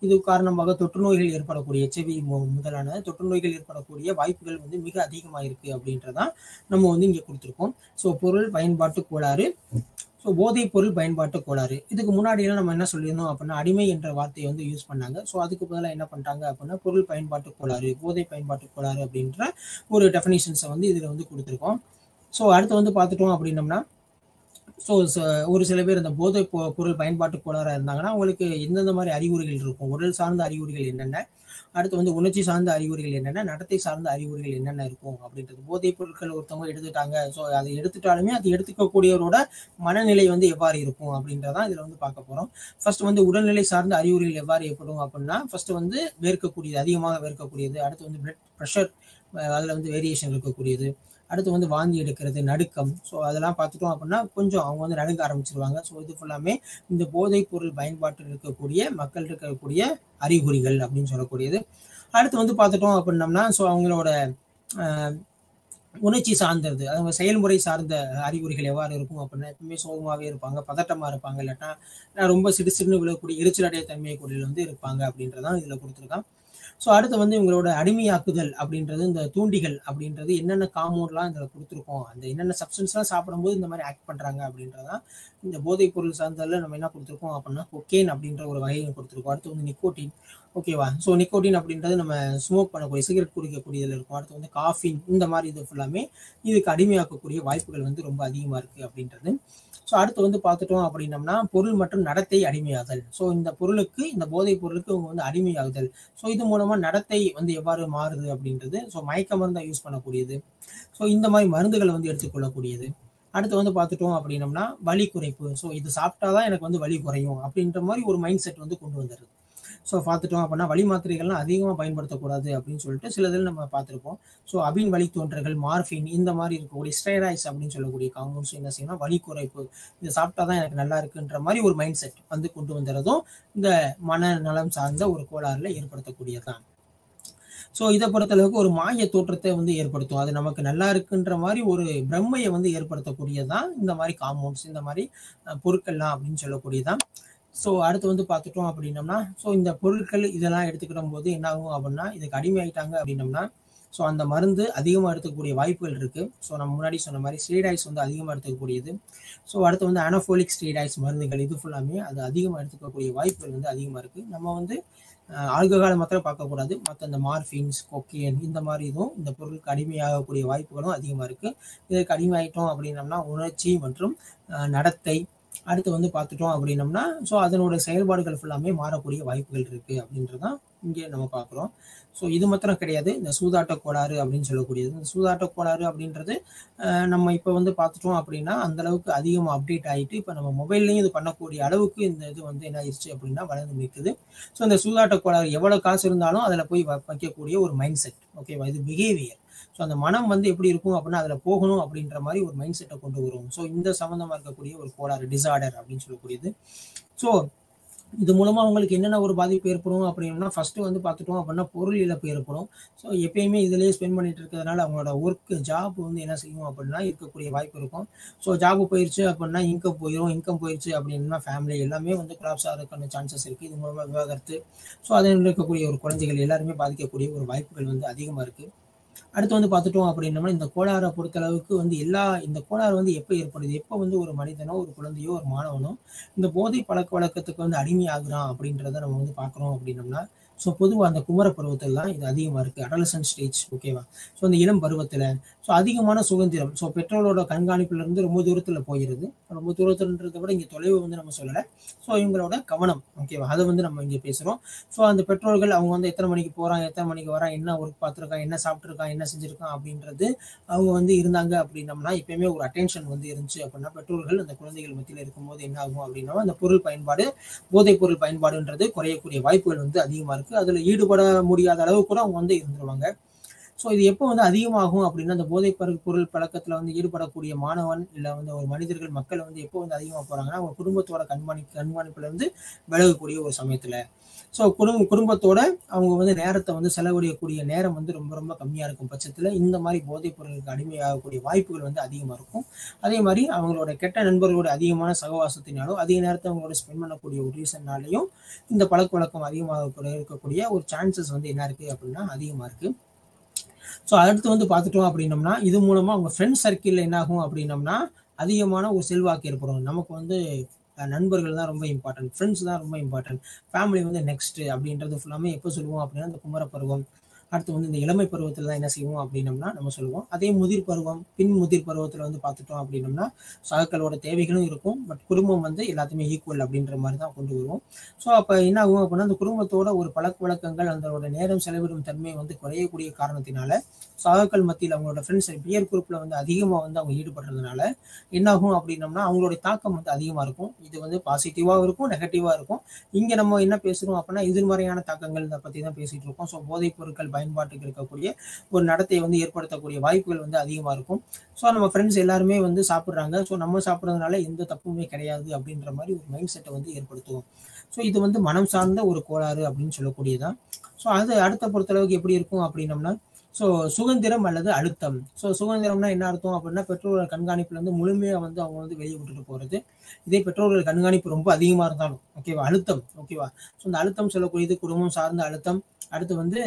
இது காரணமாக தொற்று நோய்கள் ஏற்படக்கூடிய HIV முதலான தொற்று நோய்கள் ஏற்படக்கூடிய வாய்ப்புகள் வந்து மிக அதிகமாக இருக்கு அப்படின்றதான் நம்ம வந்து இங்கே கொடுத்துருக்கோம். ஸோ பொருள் பயன்பாட்டு கோளாறு, ஸோ போதைப் பொருள் பயன்பாட்டு கோளாறு. இதுக்கு முன்னாடியெல்லாம் நம்ம என்ன சொல்லியிருந்தோம் அப்படின்னா அடிமை என்ற வார்த்தையை வந்து யூஸ் பண்ணாங்க. ஸோ அதுக்கு பதிலாக என்ன பண்ணிட்டாங்க அப்படின்னா பொருள் பயன்பாட்டு கோளாறு, போதை பயன்பாட்டு கோளாறு அப்படின்ற ஒரு டெஃபினிஷன்ஸை வந்து இதில் வந்து கொடுத்துருக்கோம். ஸோ அடுத்து வந்து பார்த்துட்டோம் அப்படின்னம்னா, ஸோ ஒரு சில பேர் இந்த போதை பொருள் பயன்பாட்டு கோளாறாக இருந்தாங்கன்னா அவங்களுக்கு எந்தெந்த மாதிரி அறிகுறிகள் இருக்கும், உடல் சார்ந்த அறிகுறிகள் என்னென்ன, அடுத்து வந்து உணர்ச்சி சார்ந்த அறிகுறிகள் என்னென்ன, நடத்தை சார்ந்த அறிகுறிகள் என்னென்ன இருக்கும் அப்படின்றது. போதைப் பொருட்கள் ஒருத்தவங்க எடுத்துட்டாங்க, ஸோ அதை எடுத்துட்டாலுமே அது எடுத்துக்கக்கூடியவரோட மனநிலை வந்து எவ்வாறு இருக்கும் அப்படின்றதான் இதில் வந்து பார்க்க போகிறோம். ஃபர்ஸ்ட் வந்து உடல்நிலை சார்ந்த அறிகுறிகள் எவ்வாறு ஏற்படும் அப்படின்னா ஃபர்ஸ்ட் வந்து வேர்க்கக்கூடியது, அதிகமாக வேர்க்கக்கூடியது. அடுத்து வந்து பிளட் ப்ரெஷர், அதில் வந்து வேரியேஷன் இருக்கக்கூடியது. அடுத்து வந்து வாந்தி எடுக்கிறது, நடுக்கம். ஸோ அதெல்லாம் பார்த்துட்டோம் அப்படின்னா கொஞ்சம் அவங்க வந்து நடுங்க ஆரம்பிச்சிருவாங்க. ஸோ இது ஃபுல்லாமே இந்த போதைப் பொருள் பயன்பாட்டில் இருக்கக்கூடிய மக்கள் இருக்கக்கூடிய அறிகுறிகள் அப்படின்னு சொல்லக்கூடியது. அடுத்து வந்து பார்த்துட்டோம் அப்படின்னம்னா ஸோ அவங்களோட உணர்ச்சி சார்ந்தது, அவங்க செயல்முறை சார்ந்த அறிகுறிகள் எவ்வாறு இருக்கும் அப்படின்னா எப்பவுமே சோகமாகவே இருப்பாங்க, பதட்டமாக இருப்பாங்க, இல்லாட்டா ரொம்ப சிடுசிடுன்னு விழக்கூடிய எரிச்சலடைய தன்மை கூடியில் வந்து இருப்பாங்க அப்படின்றதான் இதில் கொடுத்துருக்கான். ஸோ அடுத்து வந்து இவங்களோட அடிமையாக்குதல் அப்படின்றது, இந்த தூண்டிகள் அப்படின்றது என்னென்ன காம்பவுண்ட்லாம் இதில் கொடுத்துருக்கோம், அந்த என்னென்ன சப்ஸ்டன்ஸ்லாம் சாப்பிடும்போது இந்த மாதிரி ஆக்ட் பண்ணுறாங்க அப்படின்றதான் இந்த போதைப் பொருள் சார்ந்ததில் நம்ம என்ன கொடுத்துருக்கோம் அப்படின்னா கொக்கேன் அப்படின்ற ஒரு வகையை கொடுத்துருக்கோம். அடுத்து வந்து நிக்கோட்டின், ஓகேவா. ஸோ நிக்கோட்டின் அப்படின்றது நம்ம ஸ்மோக் பண்ணக்கூடிய சிகரெட் குடிக்கக்கூடியதில் இருக்கும். அடுத்து வந்து காஃபின், இந்த மாதிரி இது ஃபுல்லாமே இதுக்கு அடிமையாக்கக்கூடிய வாய்ப்புகள் வந்து ரொம்ப அதிகமாக இருக்குது அப்படின்றது. ஸோ அடுத்து வந்து பார்த்துட்டோம் அப்படின்னம்னா பொருள் மற்றும் நடத்தை அடிமையாதல். ஸோ இந்த பொருளுக்கு, இந்த போதைப் பொருளுக்கு அவங்க வந்து அடிமையாகுதல். ஸோ இது மூலமா நடத்தை வந்து எவ்வாறு மாறுது அப்படின்றது. ஸோ மயக்க மருந்தை யூஸ் பண்ணக்கூடியது, ஸோ இந்த மாதிரி மருந்துகளை வந்து எடுத்துக்கொள்ளக்கூடியது. அடுத்து வந்து பார்த்துட்டோம் அப்படின்னம்னா வலி குறைப்பு. ஸோ இது சாப்பிட்டாதான் எனக்கு வந்து வலி குறையும் அப்படின்ற மாதிரி ஒரு மைண்ட் செட் வந்து கொண்டு வந்துடுது. ஸோ பார்த்துட்டோம் அப்படின்னா வலி மாத்திரைகள்லாம் அதிகமாக பயன்படுத்தக்கூடாது அப்படின்னு சொல்லிட்டு சில இதில் நம்ம பார்த்துருப்போம். ஸோ அபின் வலி தோன்றல்கள், மார்பின், இந்த மாதிரி இருக்கக்கூடிய ஸ்டெராய்ட்ஸ் அப்படின்னு சொல்லக்கூடிய காம்பவுண்ட்ஸ் என்ன செய்யணும், வலி குறைப்பு, இதை சாப்பிட்டாதான் எனக்கு நல்லா இருக்குன்ற மாதிரி ஒரு மைண்ட் செட் வந்து கொண்டு வந்துடுறதும் இந்த மனநலம் சார்ந்த ஒரு கோளாறுல ஏற்படுத்தக்கூடியதான். ஸோ இதை பொறுத்தளவுக்கு ஒரு மாய தோற்றத்தை வந்து ஏற்படுத்தும். அது நமக்கு நல்லா இருக்குன்ற மாதிரி ஒரு பிரம்மையை வந்து ஏற்படுத்தக்கூடியதான் இந்த மாதிரி காம்பவுண்ட்ஸ், இந்த மாதிரி பொருட்கள்லாம் அப்படின்னு சொல்லக்கூடியதான். ஸோ அடுத்து வந்து பார்த்துட்டோம் அப்படின்னம்னா, ஸோ இந்த பொருட்கள் இதெல்லாம் எடுத்துக்கிற போது என்ன ஆகும் அப்படின்னா, இதுக்கு அடிமையாயிட்டாங்க அப்படின்னம்னா, ஸோ அந்த மருந்து அதிகமாக எடுத்துக்கக்கூடிய வாய்ப்புகள் இருக்கு. ஸோ நம்ம முன்னாடி சொன்ன மாதிரி ஸ்டீராய்ட்ஸ் வந்து அதிகமாக எடுத்துக்கக்கூடியது. ஸோ அடுத்து வந்து அனோஃபோலிக் ஸ்டீராய்ட்ஸ் மருந்துகள், இது ஃபுல்லாமே அது அதிகமாக எடுத்துக்கக்கூடிய வாய்ப்புகள் வந்து அதிகமாக இருக்கு. நம்ம வந்து ஆல்கஹாலை மாத்திரம் பார்க்கக்கூடாது, மற்ற இந்த மார்பின்ஸ், கொக்கைன் இந்த மாதிரி இதுவும் இந்த பொருளுக்கு அடிமையாகக்கூடிய வாய்ப்புகளும் அதிகமாக இருக்கு. இதற்கு அடிமையாயிட்டோம் அப்படின்னம்னா உணர்ச்சி மற்றும் நடத்தை, அடுத்து வந்து பார்த்துட்டோம் அப்படின்னம்னா ஸோ அதனோட செயல்பாடுகள் ஃபுல்லாமே மாறக்கூடிய வாய்ப்புகள் இருக்கு அப்படின்றதான் இங்கே நம்ம பார்க்குறோம். ஸோ இது மாத்திரம் கிடையாது, இந்த சூதாட்ட கோளாறு அப்படின்னு சொல்லக்கூடியது. இந்த சூதாட்ட கோளாறு அப்படின்றது நம்ம இப்போ வந்து பார்த்துட்டோம் அப்படின்னா அந்த அளவுக்கு அதிகமாக அப்டேட் ஆகிட்டு இப்போ நம்ம மொபைல்லையும் இது பண்ணக்கூடிய அளவுக்கு இந்த இது வந்து என்ன ஆயிடுச்சு அப்படின்னா வளர்ந்து நிற்குது. ஸோ இந்த சூதாட்ட கோளாறு எவ்வளோ காசு இருந்தாலும் அதில் போய் வைக்கக்கூடிய ஒரு மைண்ட் செட், ஓகேவா, இது பிஹேவியர். ஸோ அந்த மனம் வந்து எப்படி இருக்கும் அப்படின்னா அதில் போகணும் அப்படின்ற மாதிரி ஒரு மைண்ட் செட்டை கொண்டு வரும். ஸோ இந்த சம்மந்தமாக இருக்கக்கூடிய ஒரு கோளாறு, டிசார்டர் அப்படின்னு சொல்லக்கூடியது. ஸோ இது மூலமா அவங்களுக்கு என்னென்ன ஒரு பாதிப்பு ஏற்படும் அப்படின்னா, ஃபர்ஸ்ட் வந்து பார்த்துட்டோம் அப்படின்னா பொருள் இழப்பு ஏற்படும். ஸோ எப்பயுமே இதுலேயே ஸ்பெண்ட் பண்ணிட்டு இருக்கிறதுனால அவங்களோட ஒர்க் ஜாப் வந்து என்ன செய்யும் அப்படின்னா இருக்கக்கூடிய வாய்ப்பு இருக்கும். ஸோ ஜாப் போயிடுச்சு அப்படின்னா இன்கம் போயிடும், இன்கம் போயிடுச்சு அப்படின்னா ஃபேமிலி எல்லாமே வந்து கொலாப்ஸ் ஆகிறதுக்கான சான்சஸ் இருக்குது. இது மூலமாக விவாகரத்து, ஸோ அதில் இருக்கக்கூடிய ஒரு குழந்தைகள் எல்லாருமே பாதிக்கக்கூடிய ஒரு வாய்ப்புகள் வந்து அதிகமாக இருக்குது. அடுத்து வந்து பார்த்துட்டோம் அப்படின்னம்னா இந்த கோளாறை பொறுத்தளவுக்கு வந்து இந்த கோளாறு வந்து எப்போ ஏற்படுது, எப்போ வந்து ஒரு மனிதனோ ஒரு குழந்தையோ ஒரு மாணவனோ இந்த போதை பழக்க வழக்கத்துக்கு வந்து அடிமையாகுறான் அப்படின்றத நம்ம வந்து பார்க்குறோம் அப்படின்னம்னா, ஸோ பொதுவாக அந்த குமர பருவத்தில் தான் இது அதிகமாக இருக்குது, அடலசன்ட் ஸ்டேஜ், ஓகேவா. ஸோ அந்த இளம் பருவத்தில் ஸோ அதிகமான சுதந்திரம், ஸோ பெற்றோரோட கண்காணிப்புலேருந்து ரொம்ப தூரத்தில் போயிடுது. ரொம்ப தூரத்துன்றதை விட இங்கே தொலைவு வந்து நம்ம சொல்லலை. ஸோ இவங்களோட கவனம், ஓகேவா, அதை வந்து நம்ம இங்கே பேசுகிறோம். ஸோ அந்த பெற்றோர்கள் அவங்க வந்து எத்தனை மணிக்கு போகிறான், எத்தனை மணிக்கு வரான், என்ன ஒர்க் பார்த்துருக்கான், என்ன சாப்பிட்ருக்கான், என்ன செஞ்சுருக்கான் அப்படின்றது அவங்க வந்து இருந்தாங்க அப்படின்னம்னா, எப்பயுமே ஒரு அட்டென்ஷன் வந்து இருந்துச்சு அப்படின்னா பெற்றோர்கள் அந்த குழந்தைகள் மத்தியில் இருக்கும்போது என்ன ஆகும் அப்படின்னா அந்த பொருள் பயன்பாடு, போதைப் பொருள் பயன்பாடுன்றது குறையக்கூடிய வாய்ப்புகள் வந்து அதிகமாக இருக்குது. அதில் ஈடுபட முடியாத அளவு கூட அவங்க வந்து இருந்துருவாங்க. ஸோ இது எப்போ வந்து அதிகமாகும் அப்படின்னா அந்த போதைப் பொருள் பழக்கத்தில் வந்து ஈடுபடக்கூடிய மாணவன் இல்லை வந்து ஒரு மனிதர்கள், மக்கள் வந்து எப்போ வந்து அதிகமாக போகிறாங்கன்னா அவங்க குடும்பத்தோட கண்காணிப்புல இருந்து விலகக்கூடிய ஒரு சமயத்தில். ஸோ குடும்பத்தோட அவங்க வந்து நேரத்தை வந்து செலவழிக்கக்கூடிய நேரம் வந்து ரொம்ப ரொம்ப கம்மியாக இருக்கும் பட்சத்தில் இந்த மாதிரி போதைப் பொருளுக்கு அடிமையாகக்கூடிய வாய்ப்புகள் வந்து அதிகமாக இருக்கும். அதே மாதிரி அவங்களோட கெட்ட நண்பர்களோட அதிகமான சகவாசத்தினாலும் அதிக நேரத்தை அவங்களோட ஸ்பெண்ட் பண்ணக்கூடிய ஒரு ரீசன்னாலையும் இந்த பழக்க வழக்கம் அதிகமாக இருக்கக்கூடிய ஒரு சான்சஸ் வந்து என்ன இருக்குது அப்படின்னா அதிகமாக இருக்குது. ஸோ அடுத்து வந்து பார்த்துட்டோம் அப்படின்னம்னா இது மூலமாக அவங்க ஃப்ரெண்ட்ஸ் சர்க்கிளில் என்ன ஆகும் அப்படின்னம்னா அதிகமான ஒரு செல்வாக்கு ஏற்படும். நமக்கு வந்து நண்பர்கள் தான் ரொம்ப இம்பார்ட்டன்ட், ஃப்ரெண்ட்ஸ் தான் ரொம்ப இம்பார்ட்டன்ட், ஃபேமிலி வந்து நெக்ஸ்ட் அப்படின்றது ஃபுல்லாமே எப்போ சொல்லுவோம் அப்படின்னா இந்த குமர பருவம், அடுத்து வந்து இந்த இளமை பருவத்தில் தான் என்ன செய்வோம் அப்படின்னம்னா நம்ம சொல்லுவோம். அதே முதிர் பருவம், பின் முதிர் பருவத்தில் வந்து பார்த்துட்டோம் அப்படின்னம்னா சகக்களோட தேவைகளும் இருக்கும், பட் குடும்பம் வந்து எல்லாத்தையுமே ஈக்குவல் அப்படின்ற மாதிரி தான் கொண்டு வருவோம். ஸோ அப்போ என்ன ஆகும் அப்படின்னா அந்த குடும்பத்தோட ஒரு பழக்க வழக்கங்கள் அதோட நேரம் செலவிடும் தன்மை வந்து குறையக்கூடிய காரணத்தினால சகக்கள் மத்தியில் அவங்களோட ஃப்ரெண்ட்ஸ் பியர் குரூப்பில் வந்து அதிகமாக வந்து அவங்க ஈடுபடுறதுனால என்ன ஆகும் அப்படின்னம்னா அவங்களுடைய தாக்கம் வந்து அதிகமாக இருக்கும். இது வந்து பாசிட்டிவாக இருக்கும், நெகட்டிவாக இருக்கும். இங்கே நம்ம என்ன பேசுகிறோம் அப்படின்னா எதிர்மறையான தாக்கங்கள் இதை பற்றி தான் பேசிகிட்டு இருக்கோம். ஸோ போதைப் பொருட்கள் பயன்பாட்டுக்கு இருக்கக்கூடிய ஒரு நடத்தை வந்து ஏற்படுத்தக்கூடிய வாய்ப்புகள் வந்து அதிகமாக இருக்கும். ஸோ நம்ம ஃப்ரெண்ட்ஸ் எல்லாருமே வந்து சாப்பிட்றாங்க, ஸோ நம்ம சாப்பிட்றதுனால எந்த தப்புமே கிடையாது அப்படின்ற மாதிரி ஒரு மைண்ட் செட்டை வந்து ஏற்படுத்துவோம். ஸோ இது வந்து மனம் சார்ந்த ஒரு கோளாறு அப்படின்னு சொல்லக்கூடியதான். ஸோ அது அடுத்த பொறுத்தளவுக்கு எப்படி இருக்கும் அப்படின்னம்னா ஸோ சுதந்திரம் அல்லது அழுத்தம். ஸோ சுதந்திரம்னா என்ன அர்த்தம் அப்படின்னா பெற்றோர்கள் கண்காணிப்புல இருந்து முழுமையாக வந்து அவங்க வந்து வெளியே விட்டுட்டு போகிறது. இதே பெற்றோர்கள் கண்காணிப்பு ரொம்ப அதிகமாக இருந்தாலும் ஓகேவா அழுத்தம், ஓகேவா. ஸோ இந்த அழுத்தம் சொல்லக்கூடியது குடும்பம் சார்ந்த அழுத்தம், அடுத்து வந்து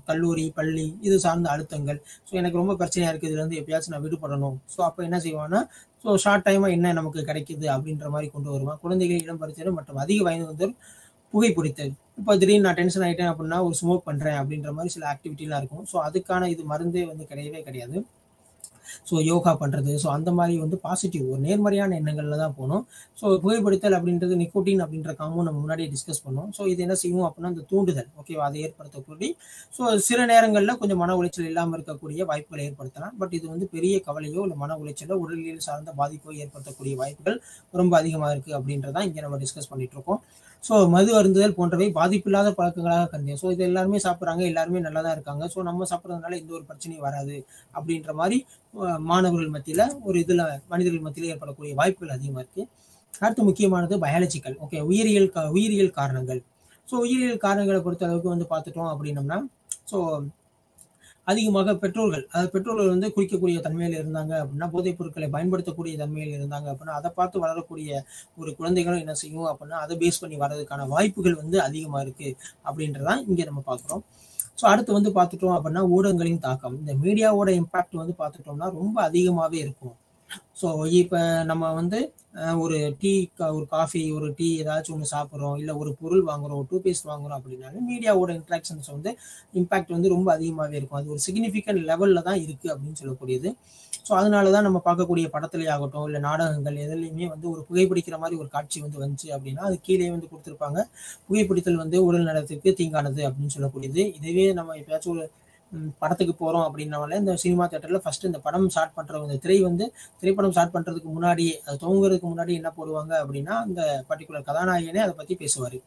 கல்லூரி, பள்ளி இது சார்ந்த அழுத்தங்கள். ஸோ எனக்கு ரொம்ப பிரச்சனையாக இருக்குது, இதுலேருந்து எப்பயாச்சும் நான் விடுபடணும். ஸோ அப்போ என்ன செய்வான்னா ஸோ ஷார்ட் டைமாக என்ன நமக்கு கிடைக்குது அப்படின்ற மாதிரி கொண்டு வருவான். குழந்தைகள், இளம் பருவத்தினர் மற்றும் அதிக வயது வந்தோர் புகைப்பிடித்தல். இப்போ திடீர்னு நான் டென்ஷன் ஆகிட்டேன் அப்படின்னா ஒரு ஸ்மோக் பண்ணுறேன் அப்படின்ற மாதிரி சில ஆக்டிவிட்டிலாம் இருக்கும். ஸோ அதுக்கான இது மருந்தே வந்து கிடையவே கிடையாது. ஸோ யோகா பண்ணுறது, ஸோ அந்த மாதிரி வந்து பாசிட்டிவ் ஒரு நேர்மறையான எண்ணங்களில் தான் போகணும். ஸோ புகைப்பிடித்தல் அப்படின்றது நிக்கோட்டின் அப்படின்ற காம்பவுண்ட் நம்ம முன்னாடியே டிஸ்கஸ் பண்ணோம். ஸோ இது என்ன செய்யும் அப்படின்னா அந்த தூண்டுதல், ஓகேவா, அதை ஏற்படுத்தக்கூடிய ஸோ சில நேரங்களில் கொஞ்சம் மன உளைச்சல் இல்லாமல் இருக்கக்கூடிய வாய்ப்புகளை ஏற்படுத்தலாம். பட் இது வந்து பெரிய கவலையோ இல்லை மன உளைச்சலோ உடலியல் சார்ந்த பாதிப்போ ஏற்படுத்தக்கூடிய வாய்ப்புகள் ரொம்ப அதிகமாக இருக்குது அப்படின்றதான் இங்கே நம்ம டிஸ்கஸ் பண்ணிட்டு இருக்கோம். ஸோ மது அருந்துதல் போன்றவை பாதிப்பில்லாத பழக்கங்களாக கருந்தேன். ஸோ இது எல்லாருமே சாப்பிட்றாங்க, எல்லாருமே நல்லா தான் இருக்காங்க, ஸோ நம்ம சாப்பிட்றதுனால எந்த ஒரு பிரச்சனையும் வராது அப்படின்ற மாதிரி மாணவர்கள் மத்தியில் ஒரு இதில் மனிதர்கள் மத்தியில் ஏற்படக்கூடிய வாய்ப்புகள் அதிகமாக இருக்குது. அடுத்து முக்கியமானது பயாலஜிக்கல், ஓகே, உயிரியல் காரணங்கள். ஸோ உயிரியல் காரணங்களை பொறுத்த அளவுக்கு வந்து பார்த்துட்டோம் அப்படின்னம்னா ஸோ அதிகமாக பெற்றோர்கள் வந்து குடிக்கக்கூடிய தன்மையில் இருந்தாங்க அப்படின்னா, போதைப் பொருட்களை பயன்படுத்தக்கூடிய தன்மையில் இருந்தாங்க அப்படின்னா, அதை பார்த்து வளரக்கூடிய ஒரு குழந்தைகளும் என்ன செய்யும் அப்படின்னா, அதை பேஸ் பண்ணி வர்றதுக்கான வாய்ப்புகள் வந்து அதிகமா இருக்கு அப்படின்றதான் இங்க நம்ம பார்க்குறோம். ஸோ அடுத்து வந்து பார்த்துட்டோம் அப்படின்னா, ஊடகங்களின் தாக்கம். இந்த மீடியாவோட இம்பாக்ட் வந்து பார்த்துட்டோம்னா ரொம்ப அதிகமாவே இருக்கும். ஸோ இப்போ நம்ம வந்து ஒரு ஒரு காஃபி, ஒரு டீ ஏதாச்சும் ஒன்று சாப்பிட்றோம், இல்லை ஒரு பொருள் வாங்குறோம், டூத்பேஸ்ட் வாங்குறோம் அப்படின்னாலும் மீடியாவோட இன்ட்ராக்ஷன்ஸ் வந்து இம்பாக்ட் வந்து ரொம்ப அதிகமாகவே இருக்கும். அது ஒரு சிக்னிஃபிகண்ட் லெவலில் தான் இருக்குது அப்படின்னு சொல்லக்கூடியது. ஸோ அதனால தான் நம்ம பார்க்கக்கூடிய படத்துலேயே ஆகட்டும், இல்லை நாடகங்கள் எதுலையுமே வந்து ஒரு புகைப்பிடிக்கிற மாதிரி ஒரு காட்சி வந்து வந்துச்சு அப்படின்னா அது கீழே வந்து கொடுத்துருப்பாங்க, புகைப்பிடித்தல் வந்து உடல் நலத்துக்கு தீங்கானது அப்படின்னு சொல்லக்கூடியது. இதுவே நம்ம எப்பயாச்சும் ஒரு படத்துக்கு போறோம் அப்படின்னால இந்த சினிமா தியேட்டர்ல ஃபர்ஸ்ட் இந்த படம் ஸ்டார்ட் பண்றவங்க, இந்த திரைப்படம் ஸ்டார்ட் பண்றதுக்கு முன்னாடி, அது துவங்குறதுக்கு முன்னாடி என்ன போடுவாங்க அப்படின்னா, அந்த பர்டிகுலர் கதாநாயகனே அதை பத்தி பேசுவாரு.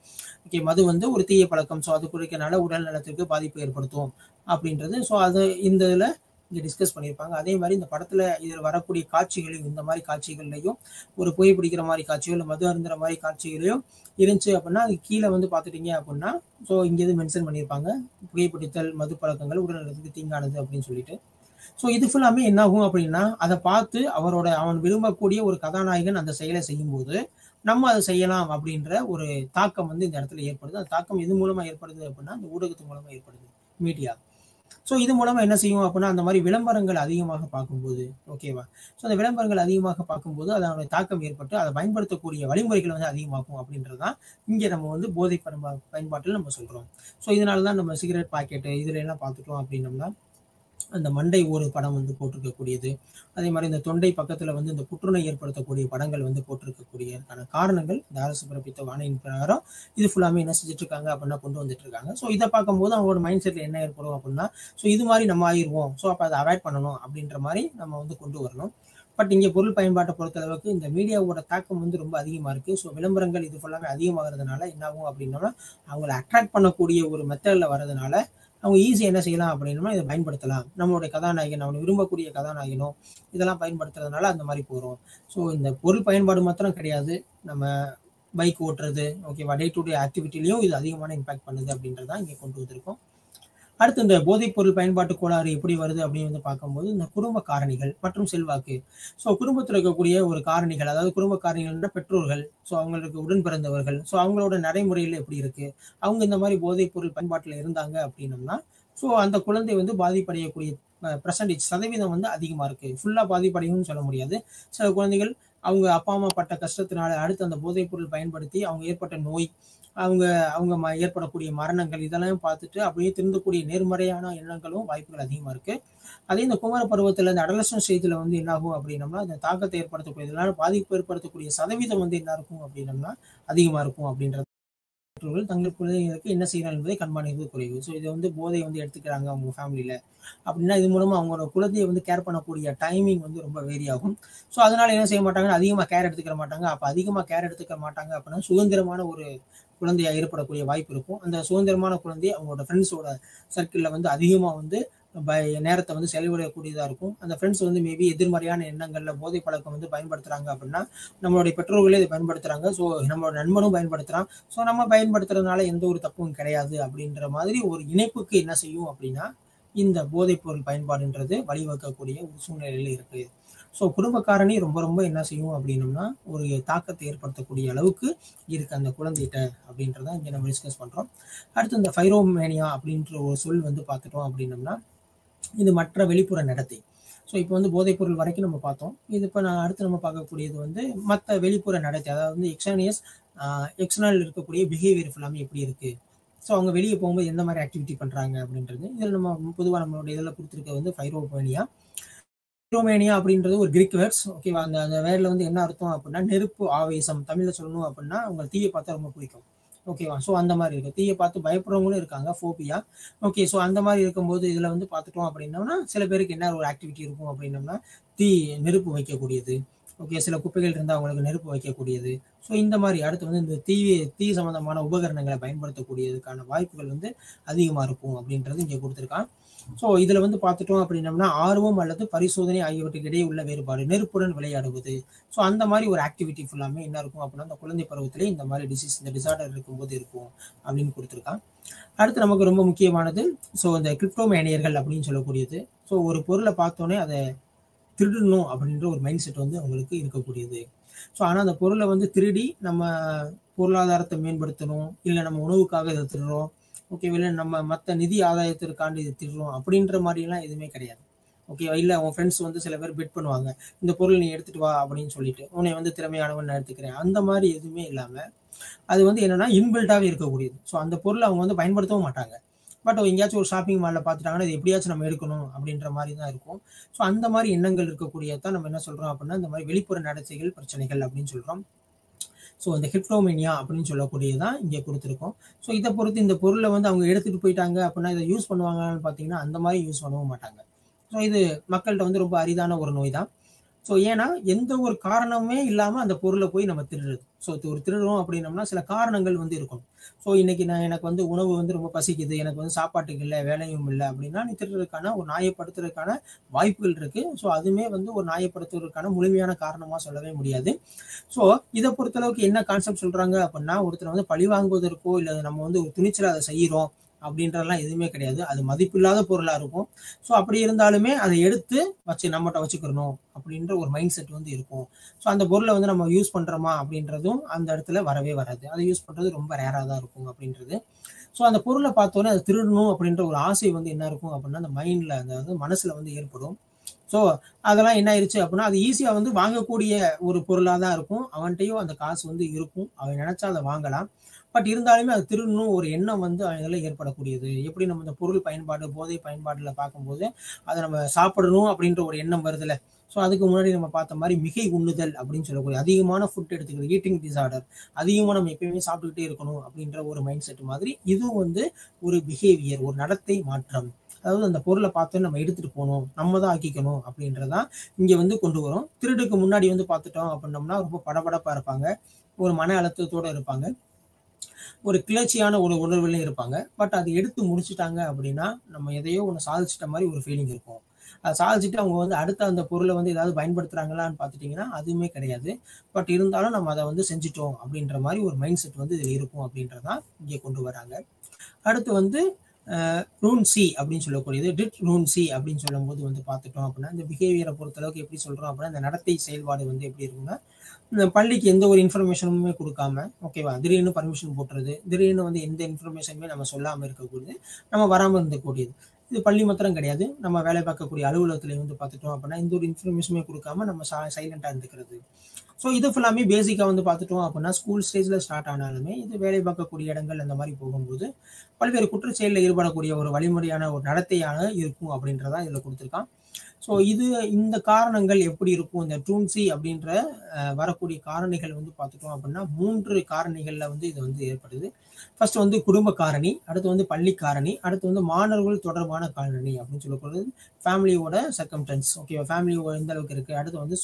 ஓகே, மது வந்து ஒரு தீய பழக்கம், ஸோ அது குறைக்கனால உடல் நலத்திற்கு பாதிப்பு ஏற்படுத்தும் அப்படின்றது. ஸோ அது இந்த இதுல இங்க டிஸ்கஸ் பண்ணியிருப்பாங்க. அதே மாதிரி இந்த படத்துல இதில் வரக்கூடிய காட்சிகளையும், இந்த மாதிரி காட்சிகள்லையும் ஒரு புகைப்பிடிக்கிற மாதிரி காட்சியோ இல்லை மது அருந்துற மாதிரி காட்சிகளையும் இருந்துச்சு அப்படின்னா அது கீழே வந்து பார்த்துட்டீங்க அப்படின்னா, ஸோ இங்கேருந்து மென்ஷன் பண்ணியிருப்பாங்க, புகைப்பிடித்தல், மது பழக்கங்கள் உடல் நலத்துக்கு தீங்கானது அப்படின்னு சொல்லிட்டு. ஸோ இது ஃபுல்லாமே என்ன ஆகும் அப்படின்னா, அதை பார்த்து அவன் விரும்பக்கூடிய ஒரு கதாநாயகன் அந்த செயலை செய்யும்போது நம்ம அதை செய்யலாம் அப்படின்ற ஒரு தாக்கம் வந்து இந்த இடத்துல ஏற்படுது. அந்த தாக்கம் எது மூலமா ஏற்படுது அப்படின்னா, அந்த ஊடகத்து மூலமா ஏற்படுது, மீடியா. ஸோ இது மூலமா என்ன செய்யும் அப்படின்னா, அந்த மாதிரி விளம்பரங்கள் அதிகமாக பார்க்கும்போது, ஓகேவா, ஸோ அந்த விளம்பரங்கள் அதிகமாக பார்க்கும்போது அதனுடைய தாக்கம் ஏற்பட்டு அதை பயன்படுத்தக்கூடிய வழிமுறைகள் வந்து அதிகமாகும் அப்படின்றதான் இங்கே நம்ம வந்து போதை பயன்பாட்டில் நம்ம சொல்றோம். ஸோ இதனால தான் நம்ம சிகரெட் பாக்கெட்டு இதுல எல்லாம் பார்த்துட்டோம் அப்படின்னம்னா, அந்த மண்டை ஒரு படம் வந்து போட்டிருக்கக்கூடியது, அதே மாதிரி இந்த தொண்டை பக்கத்துல வந்து இந்த புற்றுநோய் ஏற்படுத்தக்கூடிய படங்கள் வந்து போட்டிருக்கக்கூடியதுக்கான காரணங்கள் இந்த அரசு பிறப்பித்த ஆணையின் பிரகாரம் இது ஃபுல்லாமே என்ன செஞ்சுட்டு இருக்காங்க அப்படின்னா கொண்டு வந்துட்டு இருக்காங்க. ஸோ இதை பார்க்கும்போது அவங்களோட மைண்ட் செட்ல என்ன ஏற்படும் அப்படின்னா, ஸோ இது மாதிரி நம்ம ஆயிடுவோம், ஸோ அப்போ அதை அவாய்ட் பண்ணணும் அப்படின்ற மாதிரி நம்ம வந்து கொண்டு வரணும். பட் இங்கே பொருள் பயன்பாட்டை பொறுத்த அளவுக்கு இந்த மீடியாவோட தாக்கம் வந்து ரொம்ப அதிகமா இருக்கு. ஸோ விளம்பரங்கள் இது ஃபுல்லாமே அதிகமாகிறதுனால என்ன ஆகும் அப்படின்னா, அவங்களை அட்ராக்ட் பண்ணக்கூடிய ஒரு மெத்தட்ல வர்றதுனால அவங்க ஈஸியாக என்ன செய்யலாம் அப்படின்னா இதை பயன்படுத்தலாம். நம்மளுடைய கதாநாயகன், அவனை விரும்பக்கூடிய கதாநாயகனோ இதெல்லாம் பயன்படுத்துறதுனால அந்த மாதிரி போகிறோம். ஸோ இந்த பொருள் பயன்பாடு மாத்திரம் கிடையாது, நம்ம பைக் ஓட்டுறது, ஓகேவா, டே டு டே ஆக்டிவிட்டிலையும் இது அதிகமான இம்பாக்ட் பண்ணுது அப்படின்றதான் இங்கே கொண்டு வந்திருக்கோம். அடுத்து இந்த போதைப் பொருள் பயன்பாட்டு கோளாறு எப்படி வருது அப்படின்னு வந்து பார்க்கும்போது, இந்த குடும்ப காரணிகள் மற்றும் செல்வாக்கு. ஸோ குடும்பத்தில் இருக்கக்கூடிய ஒரு காரணிகள், அதாவது குடும்ப காரணிகள்ன்ற பெற்றோர்கள், ஸோ அவங்களுக்கு உடன் பிறந்தவர்கள், ஸோ அவங்களோட நடைமுறையில் எப்படி இருக்கு, அவங்க இந்த மாதிரி போதைப் பொருள் பயன்பாட்டில் இருந்தாங்க அப்படின்னம்னா, ஸோ அந்த குழந்தை வந்து பாதிப்படையக்கூடிய சதவீதம் வந்து அதிகமா இருக்கு. ஃபுல்லா பாதிப்படையும்னு சொல்ல முடியாது. சில குழந்தைகள் அவங்க அப்பா அம்மா பட்ட கஷ்டத்தினால அடுத்து அந்த போதைப் பொருள் பயன்படுத்தி அவங்க ஏற்பட்ட நோய், அவங்க ஏற்படக்கூடிய மரணங்கள் இதெல்லாம் பார்த்துட்டு அப்படியே திருந்தக்கூடிய நேர்மறையான எண்ணங்களும் வாய்ப்புகள் அதிகமா இருக்கு. அதே இந்த குமர பருவத்துல இந்த அடலசன் ஸ்டேஜ்ல வந்து என்ன ஆகும் அப்படின்னம்னா, இந்த தாக்கத்தை ஏற்படுத்தக்கூடிய இதனால பாதிப்பு ஏற்படுத்தக்கூடிய சதவீதம் வந்து என்ன இருக்கும் அப்படின்னம்னா அதிகமா இருக்கும் அப்படின்றது. பெற்றோர்கள் தங்கள் குழந்தைகளுக்கு என்ன செய்யறாங்க என்பதை கண்காணிப்பது குறைவு. ஸோ இதை வந்து போதை வந்து எடுத்துக்கிறாங்க அவங்க ஃபேமிலியில அப்படின்னா, இது மூலமா அவங்களோட குழந்தையை வந்து கேர் பண்ணக்கூடிய டைமிங் வந்து ரொம்ப வேரி ஆகும். ஸோ அதனால என்ன செய்ய மாட்டாங்கன்னா, அதிகமாக கேர் எடுத்துக்கிற மாட்டாங்க. அப்போ அதிகமாக கேர் எடுத்துக்க மாட்டாங்க அப்படின்னா சுதந்திரமான ஒரு குழந்தையா ஏற்படக்கூடிய வாய்ப்பு இருக்கும். அந்த சுதந்திரமான குழந்தை அவங்களோட ஃப்ரெண்ட்ஸோட சர்க்கிள்ல வந்து அதிகமா வந்து நேரத்தை வந்து செலவிடக்கூடியதா இருக்கும். அந்த ஃப்ரெண்ட்ஸ் வந்து மேபி எதிர்மறையான எண்ணங்கள்ல போதை பழக்கம் வந்து பயன்படுத்துறாங்க அப்படின்னா, நம்மளுடைய பெற்றோர்களே இதை பயன்படுத்துறாங்க, ஸோ நம்மளோட நண்பனும் பயன்படுத்துறான், ஸோ நம்ம பயன்படுத்துறதுனால எந்த ஒரு தப்பும் கிடையாது அப்படின்ற மாதிரி ஒரு இணைப்புக்கு என்ன செய்யும் அப்படின்னா இந்த போதைப் பொருள் பயன்பாடுன்றது வழிவகுக்கக்கூடிய ஒரு சூழ்நிலையில இருக்கு. ஸோ குடும்ப காரணி ரொம்ப ரொம்ப என்ன செய்யும் அப்படின்னம்னா ஒரு தாக்கத்தை ஏற்படுத்தக்கூடிய அளவுக்கு இருக்கு அந்த குழந்தைகிட்ட அப்படின்றத இங்க நம்ம டிஸ்கஸ் பண்றோம். அடுத்து இந்த பைரோமேனியா அப்படின்ற ஒரு சொல் வந்து பார்த்துட்டோம் அப்படின்னம்னா இது மற்ற வெளிப்புற நடத்தை. ஸோ இப்போ வந்து போதைப் பொருள் வரைக்கும் நம்ம பார்த்தோம். இது இப்போ அடுத்து நம்ம பார்க்கக்கூடியது வந்து மற்ற வெளிப்புற நடத்தை, அதாவது வந்து எக்ஸ்டர்னல் இருக்கக்கூடிய பிஹேவியர் ஃபுல்லாமே எப்படி இருக்கு, ஸோ அவங்க வெளியே போகும்போது எந்த மாதிரி ஆக்டிவிட்டி பண்றாங்க அப்படின்றது. இதில் நம்ம பொதுவாக நம்மளோட இதில் கொடுத்துருக்க வந்து பைரோமேனியா அப்படின்றது ஒரு கிரீக் வேர்ட்ஸ், ஓகேவா. அந்த வேர்ட்ல வந்து என்ன அர்த்தம் அப்படின்னா நெருப்பு, ஆவேசம். தமிழ்ல சொல்லணும் அப்படின்னா அவங்க தீயை பார்த்தா ரொம்ப பிடிக்கும், ஓகேவா. ஸோ அந்த மாதிரி இருக்கு. தீயை பார்த்து பயப்படுறவங்களும் இருக்காங்க, ஃபோபியா. ஓகே, ஸோ அந்த மாதிரி இருக்கும்போது இதுல வந்து பார்த்துட்டோம் அப்படின்னோம்னா சில பேருக்கு என்ன ஒரு ஆக்டிவிட்டி இருக்கும் அப்படின்னோம்னா நெருப்பு வைக்கக்கூடியது, ஓகே, சில குப்பைகள் இருந்தால் அவங்களுக்கு நெருப்பு வைக்கக்கூடியது. ஸோ இந்த மாதிரி அடுத்து வந்து இந்த தீ சம்பந்தமான உபகரணங்களை பயன்படுத்தக்கூடியதுக்கான வாய்ப்புகள் வந்து அதிகமாக இருக்கும் அப்படின்றது இங்கே கொடுத்துருக்கான். ஸோ இதில் வந்து பார்த்துட்டோம் அப்படின்னம்னா ஆர்வம் அல்லது பரிசோதனை ஆகியவற்றுக்கு இடையே உள்ள வேறுபாடு, நெருப்புடன் விளையாடுவது. ஸோ அந்த மாதிரி ஒரு ஆக்டிவிட்டி ஃபுல்லாமே என்ன இருக்கும் அப்படின்னா அந்த குழந்தை பருவத்திலே இந்த மாதிரி இந்த டிசார்டர் இருக்கும்போது இருக்கும் அப்படின்னு கொடுத்துருக்கான். அடுத்து நமக்கு ரொம்ப முக்கியமானது ஸோ இந்த கிரிப்டோமேனியர்கள் அப்படின்னு சொல்லக்கூடியது. ஸோ ஒரு பொருளை பார்த்தோன்னே அதை திருடணும் அப்படின்ற ஒரு மைண்ட் செட் வந்து அவங்களுக்கு இருக்கக்கூடியது. ஸோ ஆனால் அந்த பொருளை வந்து திருடி நம்ம பொருளாதாரத்தை மேம்படுத்தணும், இல்லை நம்ம உணவுக்காக இதை திருடுறோம், ஓகேவா, இல்லை நம்ம மற்ற நிதி ஆதாயத்திற்காண்டி இது திருடுறோம் அப்படின்ற மாதிரிலாம் எதுவுமே கிடையாது. ஓகேவா, இல்லை உன் ஃப்ரெண்ட்ஸ் வந்து சில பேர் பெட் பண்ணுவாங்க, இந்த பொருள் நீ எடுத்துட்டு வா அப்படின்னு சொல்லிட்டு, உன்னை வந்து திறமையானவன் நான் எடுத்துக்கிறேன், அந்த மாதிரி எதுவுமே இல்லாமல் அது வந்து என்னன்னா இன்பில்ட்டாகவே இருக்கக்கூடியது. ஸோ அந்த பொருளை அவங்க வந்து பயன்படுத்தவும் மாட்டாங்க. பட் எங்கேயாச்சும் ஒரு ஷாப்பிங் மாலில் பார்த்துட்டாங்கன்னா இது எப்படியாச்சும் நம்ம எடுக்கணும் அப்படின்ற மாதிரி தான் இருக்கும். ஸோ அந்த மாதிரி எண்ணங்கள் இருக்கக்கூடியதான் நம்ம என்ன சொல்கிறோம் அப்படின்னா இந்த மாதிரி வெளிப்புற நடத்தைகள் பிரச்சனைகள் அப்படின்னு சொல்கிறோம். ஸோ இந்த கிரிப்டோமேனியா அப்படின்னு சொல்லக்கூடியதான் இங்கே கொடுத்துருக்கோம். ஸோ இதை பொறுத்து இந்த பொருளை வந்து அவங்க எடுத்துகிட்டு போயிட்டாங்க அப்படின்னா இதை யூஸ் பண்ணுவாங்கன்னு பார்த்தீங்கன்னா அந்த மாதிரி யூஸ் பண்ணவும் மாட்டாங்க. ஸோ இது மக்கள்கிட்ட வந்து ரொம்ப அரிதான ஒரு நோய் தான். ஸோ ஏன்னா எந்த ஒரு காரணமே இல்லாமல் அந்த பொருளை போய் நம்ம திருடுறது. ஸோ ஒரு திருடுறோம் அப்படின்னம்னா சில காரணங்கள் வந்து இருக்கணும். ஸோ இன்னைக்கு எனக்கு வந்து உணவு வந்து ரொம்ப பசிக்குது, எனக்கு வந்து சாப்பாட்டுக்கு இல்லை, வேலையும் இல்லை அப்படின்னா நீ திருடுறதுக்கான ஒரு நியாயப்படுத்துறதுக்கான வாய்ப்புகள் இருக்கு. ஸோ அதுவுமே வந்து ஒரு நியாயப்படுத்துவதற்கான முழுமையான காரணமாக சொல்லவே முடியாது. ஸோ இதை பொறுத்தளவுக்கு என்ன கான்செப்ட் சொல்றாங்க அப்படின்னா ஒருத்தர் வந்து பழி வாங்குவதற்கோ இல்லை நம்ம வந்து ஒரு துணிச்சலை அதை செய்கிறோம் அப்படின்றதெல்லாம் எதுவுமே கிடையாது. அது மதிப்பில்லாத பொருளாக இருக்கும். ஸோ அப்படி இருந்தாலுமே அதை எடுத்து நம்மகிட்ட வச்சுக்கிறணும் அப்படின்ற ஒரு மைண்ட் செட் வந்து இருக்கும். ஸோ அந்த பொருளை வந்து நம்ம யூஸ் பண்ணுறோமா அப்படின்றதும் அந்த இடத்துல வரவே வராது. அதை யூஸ் பண்ணுறது ரொம்ப ரேராக தான் இருக்கும் அப்படின்றது. ஸோ அந்த பொருளை பார்த்தோன்னே அதை திருடணும் அப்படின்ற ஒரு ஆசை வந்து என்ன இருக்கும் அப்படின்னா அந்த மைண்டில் அதாவது மனசில் வந்து ஏற்படும். ஸோ அதெல்லாம் என்ன ஆயிடுச்சு அப்படின்னா அது ஈஸியாக வந்து வாங்கக்கூடிய ஒரு பொருளாக தான் இருக்கும். அவன்கிட்டையும் அந்த காசு வந்து இருக்கும், அவன் நினைச்சா அதை வாங்கலாம். பட் இருந்தாலுமே அது திருடணும் ஒரு எண்ணம் வந்து அதெல்லாம் ஏற்படக்கூடியது. எப்படி நம்ம இந்த பொருள் பயன்பாடு போதை பயன்பாடுல பார்க்கும்போது அதை நம்ம சாப்பிடணும் அப்படின்ற ஒரு எண்ணம் வருதுல்ல. ஸோ அதுக்கு முன்னாடி நம்ம பார்த்த மாதிரி மிகை உண்ணுதல் அப்படின்னு சொல்லக்கூடிய அதிகமான ஃபுட் எடுத்துக்கிறது, ஈட்டிங் டிசார்டர், அதிகமாக நம்ம எப்பயுமே சாப்பிட்டுக்கிட்டே இருக்கணும் அப்படின்ற ஒரு மைண்ட் செட் மாதிரி இதுவும் வந்து ஒரு பிஹேவியர், ஒரு நடத்தை மாற்றம். அதாவது அந்த பொருளை பார்த்து நம்ம எடுத்துட்டு போகணும், நம்ம தான் ஆக்கிக்கணும் அப்படின்றதான் இங்கே வந்து கொண்டு வரும். திருடுக்கு முன்னாடி வந்து பார்த்துட்டோம் அப்படின்னோம்னா ரொம்ப படபடப்பாக இருப்பாங்க, ஒரு மன அழுத்தத்தோடு இருப்பாங்க, ஒரு கிளர்ச்சியான ஒரு உணர்வுலையும் இருப்பாங்க. பட் அது எடுத்து முடிச்சுட்டாங்க அப்படின்னா நம்ம எதையோ ஒன்று சாதிச்சிட்ட மாதிரி ஒரு ஃபீலிங் இருக்கும். அதை சாதிச்சுட்டு அவங்க வந்து அடுத்த அந்த பொருளை வந்து ஏதாவது பயன்படுத்துறாங்களான்னு பார்த்துட்டிங்கன்னா அதுவுமே கிடையாது. பட் இருந்தாலும் நம்ம அதை வந்து செஞ்சுட்டோம் அப்படின்ற மாதிரி ஒரு மைண்ட் செட் வந்து இதில் இருக்கும் அப்படின்றதான் இங்கே கொண்டு வராங்க. அடுத்து வந்து ரூன் சி அப்படின்னு சொல்லக்கூடியது. டிட் ரூன் சி அப்படின்னு சொல்லும்போது வந்து பார்த்துட்டோம் அப்படின்னா இந்த பிஹேவியரை பொறுத்தளவுக்கு எப்படி சொல்கிறோம் அப்படின்னா இந்த நடத்தை செயல்பாடு வந்து எப்படி இருக்குன்னா இந்த பள்ளிக்கு எந்த ஒரு இன்ஃபர்மேஷனுமே கொடுக்காம, ஓகேவா, திடீர்னு பர்மிஷன் போட்டுறது, திடீர்னு வந்து எந்த இன்ஃபர்மேஷனுமே நம்ம சொல்லாமல் இருக்கக்கூடியது, நம்ம வராமல் இருந்தக்கூடியது. இது பள்ளி மாத்திரம் கிடையாது, நம்ம வேலை பார்க்கக்கூடிய அலுவலகத்துல வந்து பார்த்துட்டோம் அப்படின்னா இந்த ஒரு இன்ஃபர்மேஷனுமே கொடுக்காம நம்ம சைலண்டாக இருந்துக்கிறது. ஸோ இது ஃபுல்லாமே பேசிக்காக வந்து பார்த்துட்டோம் அப்படின்னா ஸ்கூல் ஸ்டேஜில் ஸ்டார்ட் ஆனாலுமே இது வேலை பார்க்கக்கூடிய இடங்கள் அந்த மாதிரி போகும்போது பல்வேறு குற்றச்செயலில் ஈடுபடக்கூடிய ஒரு வழிமுறையான ஒரு நடத்தையான இருக்கும் அப்படின்றதா இதில் கொடுத்துருக்கான். ஸோ இந்த காரணங்கள் எப்படி இருக்கும், இந்த ட்ரூன்சி அப்படின்ற வரக்கூடிய காரணிகள் வந்து பார்த்துட்டோம் அப்படின்னா 3 காரணிகளில் வந்து இது வந்து ஏற்படுது. ஃபர்ஸ்ட் வந்து குடும்ப காரணி, அடுத்து வந்து பள்ளி காரணி, அடுத்து வந்து மாணவர்கள் தொடர்பான காரணி அப்படின்னு சொல்லக்கூடாது, ஃபேமிலியோட சர்க்கம்டன்ஸ், ஓகேவா, ஃபேமிலி எந்த அளவுக்கு இருக்குது, அடுத்து வந்து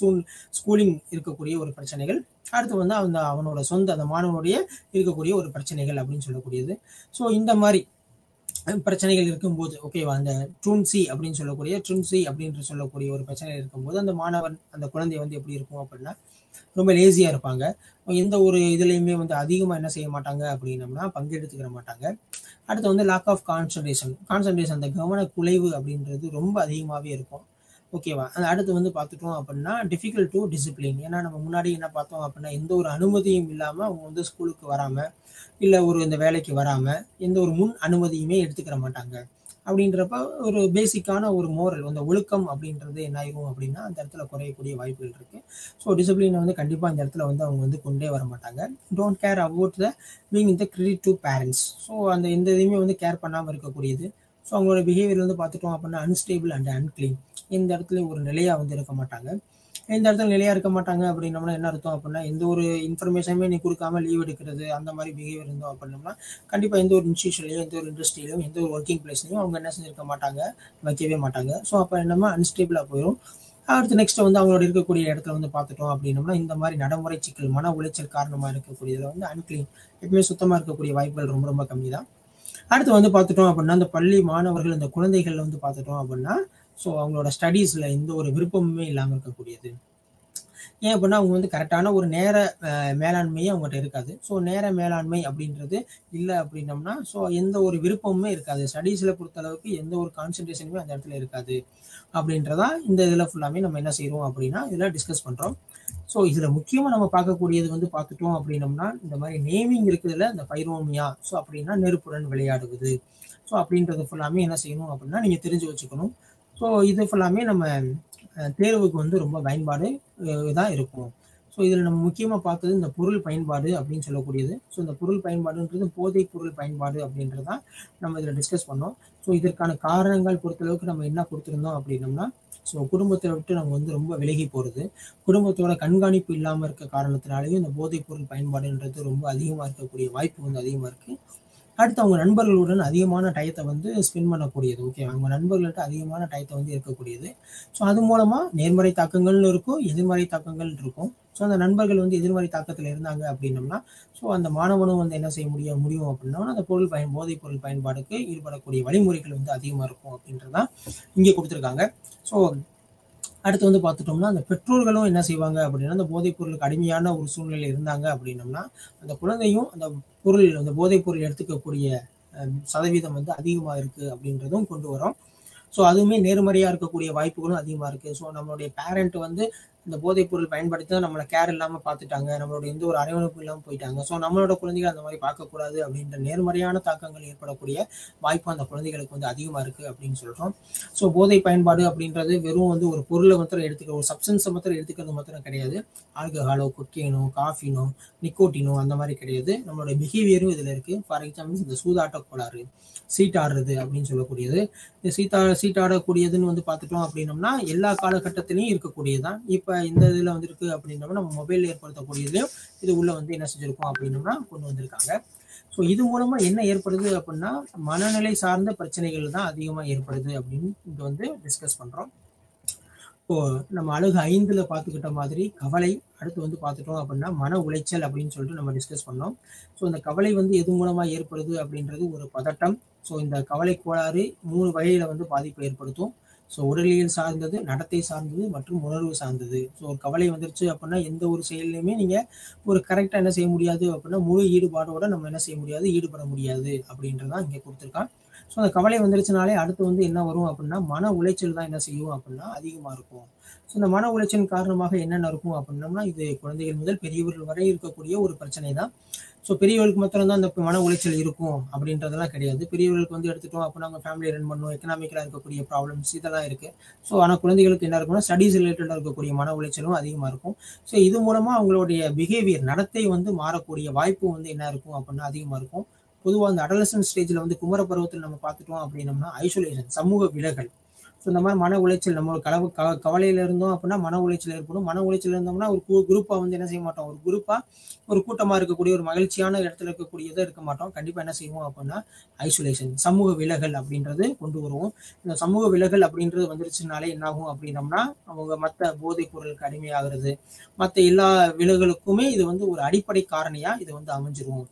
ஸ்கூலிங் இருக்கக்கூடிய ஒரு பிரச்சனைகள், அடுத்து வந்து அவனோட சொந்த அந்த மாணவனுடைய இருக்கக்கூடிய ஒரு பிரச்சனைகள் அப்படின்னு சொல்லக்கூடியது. ஸோ இந்த மாதிரி பிரச்சனைகள் இருக்கும்போது, ஓகேவா, அந்த ட்ரூன்சி அப்படின்னு சொல்லக்கூடிய ஒரு பிரச்சனை இருக்கும்போது அந்த மாணவன் அந்த குழந்தை வந்து எப்படி இருக்கும் அப்படின்னா ரொம்ப லேசியா இருப்பாங்க. எந்த ஒரு இதுலையுமே வந்து அதிகமாக என்ன செய்ய மாட்டாங்க அப்படின்னம்னா பங்கெடுத்துக்கிற மாட்டாங்க. அடுத்து வந்து லாக் ஆஃப் கான்சன்ட்ரேஷன், அந்த கவன குலைவு அப்படின்றது ரொம்ப அதிகமாகவே இருக்கும். ஓகேவா, அடுத்து வந்து பார்த்துட்டோம் அப்படின்னா டிஃபிகல்ட் டு டிசிப்ளின். ஏன்னா நம்ம முன்னாடி என்ன பார்த்தோம் அப்படின்னா எந்த ஒரு அனுமதியும் இல்லாமல் அவங்க வந்து ஸ்கூலுக்கு வராமல் இல்லை இந்த வேலைக்கு வராமல் எந்த ஒரு முன் அனுமதியுமே எடுத்துக்கிற மாட்டாங்க. அப்படின்றப்ப ஒரு பேசிக்கான ஒரு மோரல், அந்த ஒழுக்கம் அப்படின்றது என்ன ஆகும் அப்படின்னா அந்த இடத்துல குறையக்கூடிய வாய்ப்புகள் இருக்கு. ஸோ டிசிப்ளினை வந்து கண்டிப்பாக இந்த இடத்துல வந்து அவங்க வந்து கொண்டே வர மாட்டாங்க. Don't care about the being இந்த கிரெடிட் டு பேரண்ட்ஸ். ஸோ அந்த எந்த இதையுமே வந்து கேர் பண்ணாமல் இருக்கக்கூடியது. ஸோ அவங்களோட பிஹேவியர் வந்து பார்த்துட்டோம் அப்படின்னா அன்ஸ்டேபிள் அண்ட் அன்கிளீன். இந்த இடத்துல ஒரு நிலையாக வந்து இருக்க மாட்டாங்க. இந்த இடத்துல நிலையாக இருக்க மாட்டாங்க அப்படின்னோம்னா என்ன அர்த்தம் அப்படின்னா எந்த ஒரு இன்ஃபர்மேஷனுமே நீ கொடுக்காம லீவ் எடுக்கிறது அந்த மாதிரி பிஹேவியர் இருந்தோம் அப்படின்னோம்னா கண்டிப்பாக எந்த ஒரு இன்ஸ்டியூஷன்லையும் எந்த ஒரு இண்டஸ்ட்ரியிலையும் எந்த ஒரு ஒர்க்கிங் பிளேஸ்லையும் அவங்க என்ன செஞ்சிருக்க மாட்டாங்க, வைக்கவே மாட்டாங்க. ஸோ அப்போ என்னமா அன்ஸ்டேபிளாக போயிடும். அடுத்து நெக்ஸ்ட் வந்து அவங்களோட இருக்கக்கூடிய இடத்துல வந்து பார்த்துட்டோம் அப்படின்னோம்னா இந்த மாதிரி நடைமுறை சிக்கல் மன உளைச்சல் காரணமாக இருக்கக்கூடியதுல வந்து அன்கிளீன் எப்பவுமே சுத்தமாக இருக்கக்கூடிய வாய்ப்புகள் ரொம்ப ரொம்ப கம்மி தான். அடுத்து வந்து பார்த்துட்டோம் அப்படின்னா இந்த பள்ளி மாணவர்கள் இந்த குழந்தைகள் வந்து பார்த்துட்டோம் அப்படின்னா ஸோ அவங்களோட ஸ்டடீஸ்ல எந்த ஒரு விருப்பமுமே இல்லாமல் இருக்கக்கூடியது. ஏன் அப்படின்னா அவங்க வந்து கரெக்டான ஒரு நேர மேலாண்மையே அவங்ககிட்ட இருக்காது. ஸோ நேர மேலாண்மை அப்படின்றது இல்லை அப்படின்னோம்னா ஸோ எந்த ஒரு விருப்பமுமே இருக்காது. ஸ்டடீஸில் பொறுத்த அளவுக்கு எந்த ஒரு கான்சன்ட்ரேஷனுமே அந்த இடத்துல இருக்காது அப்படின்றதா இந்த இதில் ஃபுல்லாமே நம்ம என்ன செய்கிறோம் அப்படின்னா இதில் டிஸ்கஸ் பண்ணுறோம். ஸோ இதில் முக்கியமாக நம்ம பார்க்கக்கூடியது வந்து பார்த்துட்டோம் அப்படின்னோம்னா இந்த மாதிரி நேமிங் இருக்குதுல இந்த பைரோமியா. ஸோ அப்படின்னா நெருப்புடன் விளையாடுவது. ஸோ அப்படின்றது ஃபுல்லாமே என்ன செய்யணும் அப்படின்னா நீங்கள் தெரிஞ்சு வச்சுக்கணும். ஸோ இது ஃபுல்லாமே நம்ம தேர்வுக்கு வந்து ரொம்ப பயன்பாடு தான் இருக்கும். ஸோ இதில் நம்ம முக்கியமாக பார்த்தது இந்த பொருள் பயன்பாடு அப்படின்னு சொல்லக்கூடியது. ஸோ இந்த பொருள் பயன்பாடுன்றது போதைப் பொருள் பயன்பாடு அப்படின்றதான் நம்ம இதில் டிஸ்கஸ் பண்ணோம். ஸோ இதற்கான காரணங்கள் பொறுத்தளவுக்கு நம்ம என்ன கொடுத்துருந்தோம் அப்படின்னோம்னா ஸோ குடும்பத்தை விட்டு நம்ம வந்து ரொம்ப விலகி போகிறது, குடும்பத்தோட கண்காணிப்பு இல்லாமல் இருக்க காரணத்தினாலேயும் இந்த போதைப் பொருள் பயன்பாடுன்றது ரொம்ப அதிகமாக இருக்கக்கூடிய வாய்ப்பு வந்து அதிகமாக இருக்குது. அடுத்து அவங்க நண்பர்களுடன் அதிகமான டயத்தை வந்து ஸ்பெண்ட் பண்ணக்கூடியது. ஓகே, அவங்க நண்பர்கள்ட்ட அதிகமான டயத்தை வந்து இருக்கக்கூடியது. ஸோ அது மூலமாக நேர்மறை தாக்கங்கள்னு இருக்கும், எதிர்மறை தாக்கங்கள் இருக்கும். ஸோ அந்த நண்பர்கள் வந்து எதிர்மறை தாக்கத்தில் இருந்தாங்க அப்படின்னம்னா ஸோ அந்த மாணவனும் வந்து என்ன செய்ய முடியும் அப்படின்னா அந்த போதைப் பொருள் பயன்பாடுக்கு ஈடுபடக்கூடிய வழிமுறைகள் வந்து அதிகமாக இருக்கும் அப்படின்றதான் இங்கே கொடுத்துருக்காங்க. ஸோ அடுத்து வந்து பார்த்துட்டோம்னா அந்த பெற்றோர்களும் என்ன செய்வாங்க அப்படின்னா அந்த போதைப் பொருளுக்கு அடிமையான ஒரு சூழ்நிலை இருந்தாங்க அப்படின்னம்னா அந்த குழந்தையும் அந்த போதைப் பொருள் எடுத்துக்கக்கூடிய சதவீதம் வந்து அதிகமாக இருக்கு அப்படின்றதும் கொண்டு வரோம். ஸோ அதுவுமே நேர்மறையாக இருக்கக்கூடிய வாய்ப்புகளும் அதிகமாக இருக்குது. ஸோ நம்மளுடைய பேரண்ட் வந்து இந்த போதைப் பொருள் பயன்படுத்தி தான் நம்மளை கேர் இல்லாமல் பார்த்துட்டாங்க, நம்மளோட எந்த ஒரு அரவணைப்பு இல்லாமல் போயிட்டாங்க. ஸோ நம்மளோட குழந்தைகள் அந்த மாதிரி பார்க்கக்கூடாது அப்படின்ற நேர்மறையான தாக்கங்கள் ஏற்படக்கூடிய வாய்ப்பு அந்த குழந்தைகளுக்கு வந்து அதிகமாக இருக்குது அப்படின்னு சொல்கிறோம். ஸோ போதை பயன்பாடு அப்படின்றது வெறும் வந்து ஒரு பொருளை மாத்திரம் எடுத்துக்கிற ஒரு சப்ஸ்டன்ஸை மாத்திரம் எடுத்துக்கிறது மாத்திரம் கிடையாது. ஆல்கஹாலோ, கொக்கைனோ, காஃபினோ, நிக்கோட்டினோ அந்த மாதிரி கிடையாது. நம்மளோட பிஹேவியரும் இதில் இருக்குது. ஃபார் எக்ஸாம்பிள் இந்த சூதாட்ட கோளாறு, சீட் ஆடுறது அப்படின்னு சொல்லக்கூடியது. இந்த சீட் ஆடக்கூடியதுன்னு வந்து பார்த்துட்டோம் அப்படின்னோம்னா எல்லா காலகட்டத்திலையும் இருக்கக்கூடியதுதான். இப்போ இந்த இதில் வந்து இருக்கு அப்படின்னோம்னா நம்ம மொபைல் ஏற்படுத்தக்கூடியதுலையும் இது உள்ள வந்து என்ன செஞ்சிருக்கோம் அப்படின்னோம்னா கொண்டு வந்திருக்காங்க. ஸோ இது மூலமா என்ன ஏற்படுது அப்படின்னா மனநிலை சார்ந்த பிரச்சனைகள் தான் அதிகமாக ஏற்படுது அப்படின்னு இங்கே வந்து டிஸ்கஸ் பண்றோம். இப்போ நம்ம அழகு 5ல் பார்த்துக்கிட்ட மாதிரி கவலை, அடுத்து வந்து பார்த்துட்டோம் அப்படின்னா மன உளைச்சல் அப்படின்னு சொல்லிட்டு நம்ம டிஸ்கஸ் பண்ணோம். ஸோ இந்த கவலை வந்து எது மூலமா ஏற்படுது அப்படின்றது ஒரு பதட்டம். ஸோ இந்த கவலை கோளாறு 3 வகையில வந்து பாதிப்பு ஏற்படுத்தும். ஸோ உடலியல் சார்ந்தது, நடத்தை சார்ந்தது மற்றும் உணர்வு சார்ந்தது. ஸோ ஒரு கவலை வந்துருச்சு அப்படின்னா எந்த ஒரு செயல்லையுமே நீங்க ஒரு கரெக்டாக என்ன செய்ய முடியாது அப்படின்னா முழு ஈடுபாடோட நம்ம என்ன செய்ய முடியாது, ஈடுபட முடியாது அப்படின்றதான் இங்கே கொடுத்துருக்கான். ஸோ அந்த கவலை வந்துருச்சுனாலே அடுத்து வந்து என்ன வரும் அப்படின்னா மன உளைச்சல் தான் என்ன செய்யும் அப்படின்னா அதிகமாக இருக்கும். ஸோ இந்த மன உளைச்சல் காரணமாக என்னென்ன இருக்கும் அப்படின்னோம்னா இது குழந்தைகள் முதல் பெரியவர்கள் வரை இருக்கக்கூடிய ஒரு பிரச்சனை தான். ஸோ பெரியவர்களுக்கு மாத்திரம் தான் இந்த மன உளைச்சல் இருக்கும் அப்படின்றதெல்லாம் கிடையாது. பெரியவர்களுக்கு வந்து எடுத்துட்டோம் அப்படின்னா அவங்க ஃபேமிலி ரன் பண்ணணும், எக்கனாமிக்கலாக இருக்கக்கூடிய ப்ராப்ளம்ஸ் இதெல்லாம் இருக்குது. ஸோ ஆனால் குழந்தைகளுக்கு என்ன இருக்குன்னா ஸ்டடீஸ் ரிலேட்டடாக இருக்கக்கூடிய மன உளைச்சலும் அதிகமாக இருக்கும். ஸோ இது மூலமாக அவங்களுடைய பிஹேவியர், நடத்தை வந்து மாறக்கூடிய வாய்ப்பு வந்து என்ன இருக்கும் அப்படின்னா அதிகமாக இருக்கும். பொதுவாக அந்த அடலசன்ட் ஸ்டேஜில் வந்து குமர பருவத்தில் நம்ம பார்த்துட்டோம் அப்படின்னோம்னா ஐசோலேஷன், சமூக விலகல். ஸோ இந்த மாதிரி மன உளைச்சல் நம்ம கவலையில் இருந்தோம் அப்படின்னா மன உளைச்சல் ஏற்படும். மன உளைச்சல் இருந்தோம்னா ஒரு குரூப்பாக வந்து என்ன செய்ய மாட்டோம், ஒரு கூட்டமாக இருக்கக்கூடிய ஒரு மகிழ்ச்சியான இடத்துல இருக்கக்கூடியதை இருக்க மாட்டோம். கண்டிப்பாக என்ன செய்வோம் அப்படின்னா ஐசோலேஷன், சமூக விலகல் அப்படின்றது கொண்டு வருவோம். இந்த சமூக விலகல் அப்படின்றது வந்துருச்சுனாலே என்ன ஆகும் அப்படின்னம்னா அவங்க மற்ற போதைப் பொருளுக்கு அடிமையாகிறது, மற்ற எல்லா விலகலுக்குமே இது வந்து ஒரு அடிப்படை காரணியாக இது வந்து அமைஞ்சிருவோம்.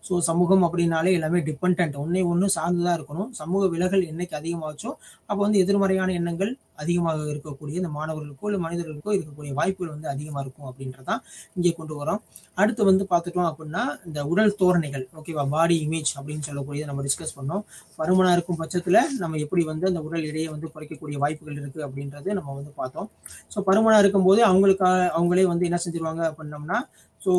ஸோ சமூகம் அப்படின்னாலே எல்லாமே டிபெண்ட், ஒன்று சார்ந்துதான் இருக்கணும். சமூக விலகல் என்னைக்கு அதிகமாச்சோ அப்போ வந்து எதிர்மறையான எண்ணங்கள் அதிகமாக இருக்கக்கூடிய இந்த மாணவர்களுக்கோ இல்லை மனிதர்களுக்கோ இருக்கக்கூடிய வாய்ப்புகள் வந்து அதிகமாக இருக்கும் அப்படின்றதான் இங்கே கொண்டு வரோம். அடுத்து வந்து பார்த்துட்டோம் அப்படின்னா இந்த உடல் தோரணைகள், ஓகேவா, பாடி இமேஜ் அப்படின்னு சொல்லக்கூடியதை நம்ம டிஸ்கஸ் பண்ணோம். பருமனா இருக்கும் பட்சத்தில் நம்ம எப்படி வந்து அந்த உடல் எடையை வந்து குறைக்கக்கூடிய வாய்ப்புகள் இருக்கு அப்படின்றது நம்ம வந்து பார்த்தோம். ஸோ பருமனா இருக்கும்போது அவங்களே வந்து என்ன செஞ்சிருவாங்க அப்படின்னம்னா ஸோ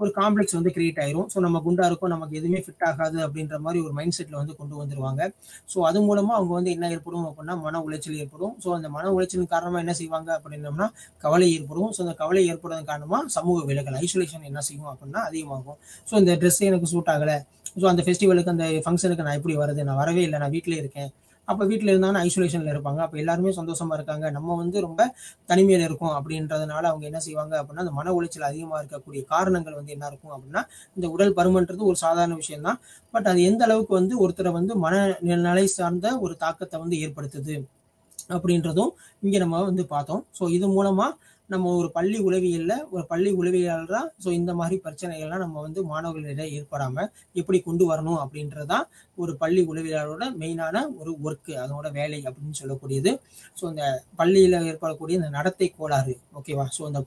ஒரு காம்ப்ளெக்ஸ் வந்து கிரியேட் ஆயிரும். ஸோ நம்ம குண்டா இருக்கும், நமக்கு எதுவுமே ஃபிட் ஆகாது அப்படின்ற மாதிரி ஒரு மைண்ட் செட்ல வந்து கொண்டு வந்துருவாங்க. ஸோ அது மூலமா அவங்க வந்து என்ன ஏற்படும் அப்படின்னா மன உளைச்சல் ஏற்படும். ஸோ அந்த மன உளைச்சலின் காரணமா என்ன செய்வாங்க அப்படின்னோம்னா கவலை ஏற்படும். ஸோ அந்த கவலை ஏற்படுவதன் காரணமா சமூக விலகல், ஐசோலேஷன் என்ன செய்யும் அப்படின்னா அதிகமாகும். ஸோ இந்த ட்ரெஸ் எனக்கு சூட் ஆகலை, ஸோ அந்த ஃபெஸ்டிவலுக்கு அந்த ஃபங்க்ஷனுக்கு நான் எப்படி வருது, நான் வரவே இல்லை, நான் வீட்டிலே இருக்கேன். அப்போ வீட்டில் இருந்தாங்கன்னா ஐசோலேஷனில் இருப்பாங்க. அப்போ எல்லாருமே சந்தோஷமா இருக்காங்க, நம்ம வந்து ரொம்ப தனிமையில் இருக்கும் அப்படின்றதுனால அவங்க என்ன செய்வாங்க அப்படின்னா அந்த மன உளைச்சல் அதிகமாக இருக்கக்கூடிய காரணங்கள் வந்து என்ன இருக்கும் அப்படின்னா இந்த உடல் பருமன்றது ஒரு சாதாரண விஷயம் தான். பட் அது எந்த அளவுக்கு வந்து ஒருத்தரை வந்து மனநிலை சார்ந்த ஒரு தாக்கத்தை வந்து ஏற்படுத்துது அப்படின்றதும் இங்க நம்ம வந்து பார்த்தோம். ஸோ இது மூலமா நம்ம ஒரு பள்ளி உளவியலாளரா ஸோ இந்த மாதிரி பிரச்சனைகள்லாம் நம்ம வந்து மாணவர்களிடையே ஏற்படாம எப்படி கொண்டு வரணும் அப்படின்றதான் ஒரு பள்ளி உளவியலாளரோட மெயினான ஒரு ஒர்க்கு, அதோட வேலை அப்படின்னு சொல்லக்கூடியது. ஸோ இந்த பள்ளியில ஏற்படக்கூடிய இந்த நடத்தை கோளாறு, ஓகேவா? ஸோ இந்த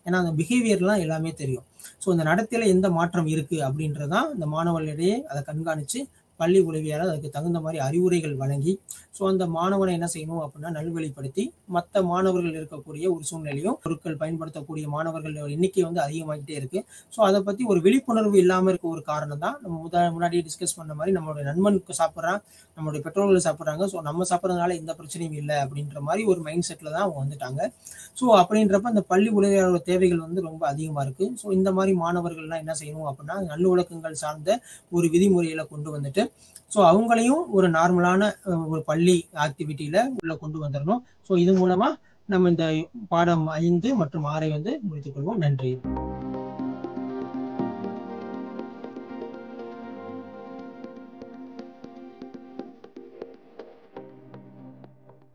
ஏன்னா அந்த பிஹேவியர்லாம் எல்லாமே தெரியும். ஸோ இந்த நடத்தையில எந்த மாற்றம் இருக்கு அப்படின்றதான் இந்த மாணவர்களிடையே அதை கண்காணிச்சு பள்ளி உளவியலாளர் அதுக்கு தகுந்த மாதிரி அறிவுரைகள் வழங்கி, ஸோ அந்த மாணவனை என்ன செய்யணும் அப்படின்னா நல்வழிப்படுத்தி மற்ற மாணவர்கள் இருக்கக்கூடிய ஒரு சூழ்நிலையும் பொருட்கள் பயன்படுத்தக்கூடிய மாணவர்கள் எண்ணிக்கை வந்து அதிகமாகிட்டே இருக்கு. ஸோ அதை பத்தி ஒரு விழிப்புணர்வு இல்லாமல் இருக்க ஒரு காரணம் தான் நம்ம முன்னாடியே டிஸ்கஸ் பண்ண மாதிரி நம்மளுடைய நண்பனுக்கு சாப்பிட்றான், நம்மளுடைய பெற்றோர்கள் சாப்பிட்றாங்க, ஸோ நம்ம சாப்பிட்றதுனால எந்த பிரச்சனையும் இல்லை அப்படின்ற மாதிரி ஒரு மைண்ட் செட்ல தான் அவங்க வந்துட்டாங்க. ஸோ அப்படின்றப்ப அந்த பள்ளி உளவியலாளரோட தேவைகள் வந்து ரொம்ப அதிகமா இருக்கு. ஸோ இந்த மாதிரி மாணவர்கள்லாம் என்ன செய்யணும் அப்படின்னா நல்லொழுக்கங்கள் சார்ந்த ஒரு விதிமுறைகளை கொண்டு வந்துட்டு ஸோ அவங்களையும் ஒரு நார்மலான ஒரு பள்ளி ஆக்டிவிட்டியில உள்ள கொண்டு வந்துடணும். ஸோ இது மூலமா நம்ம இந்த பாடம் 5 மற்றும் 6 வந்து முடித்துக் கொள்வோம். நன்றி.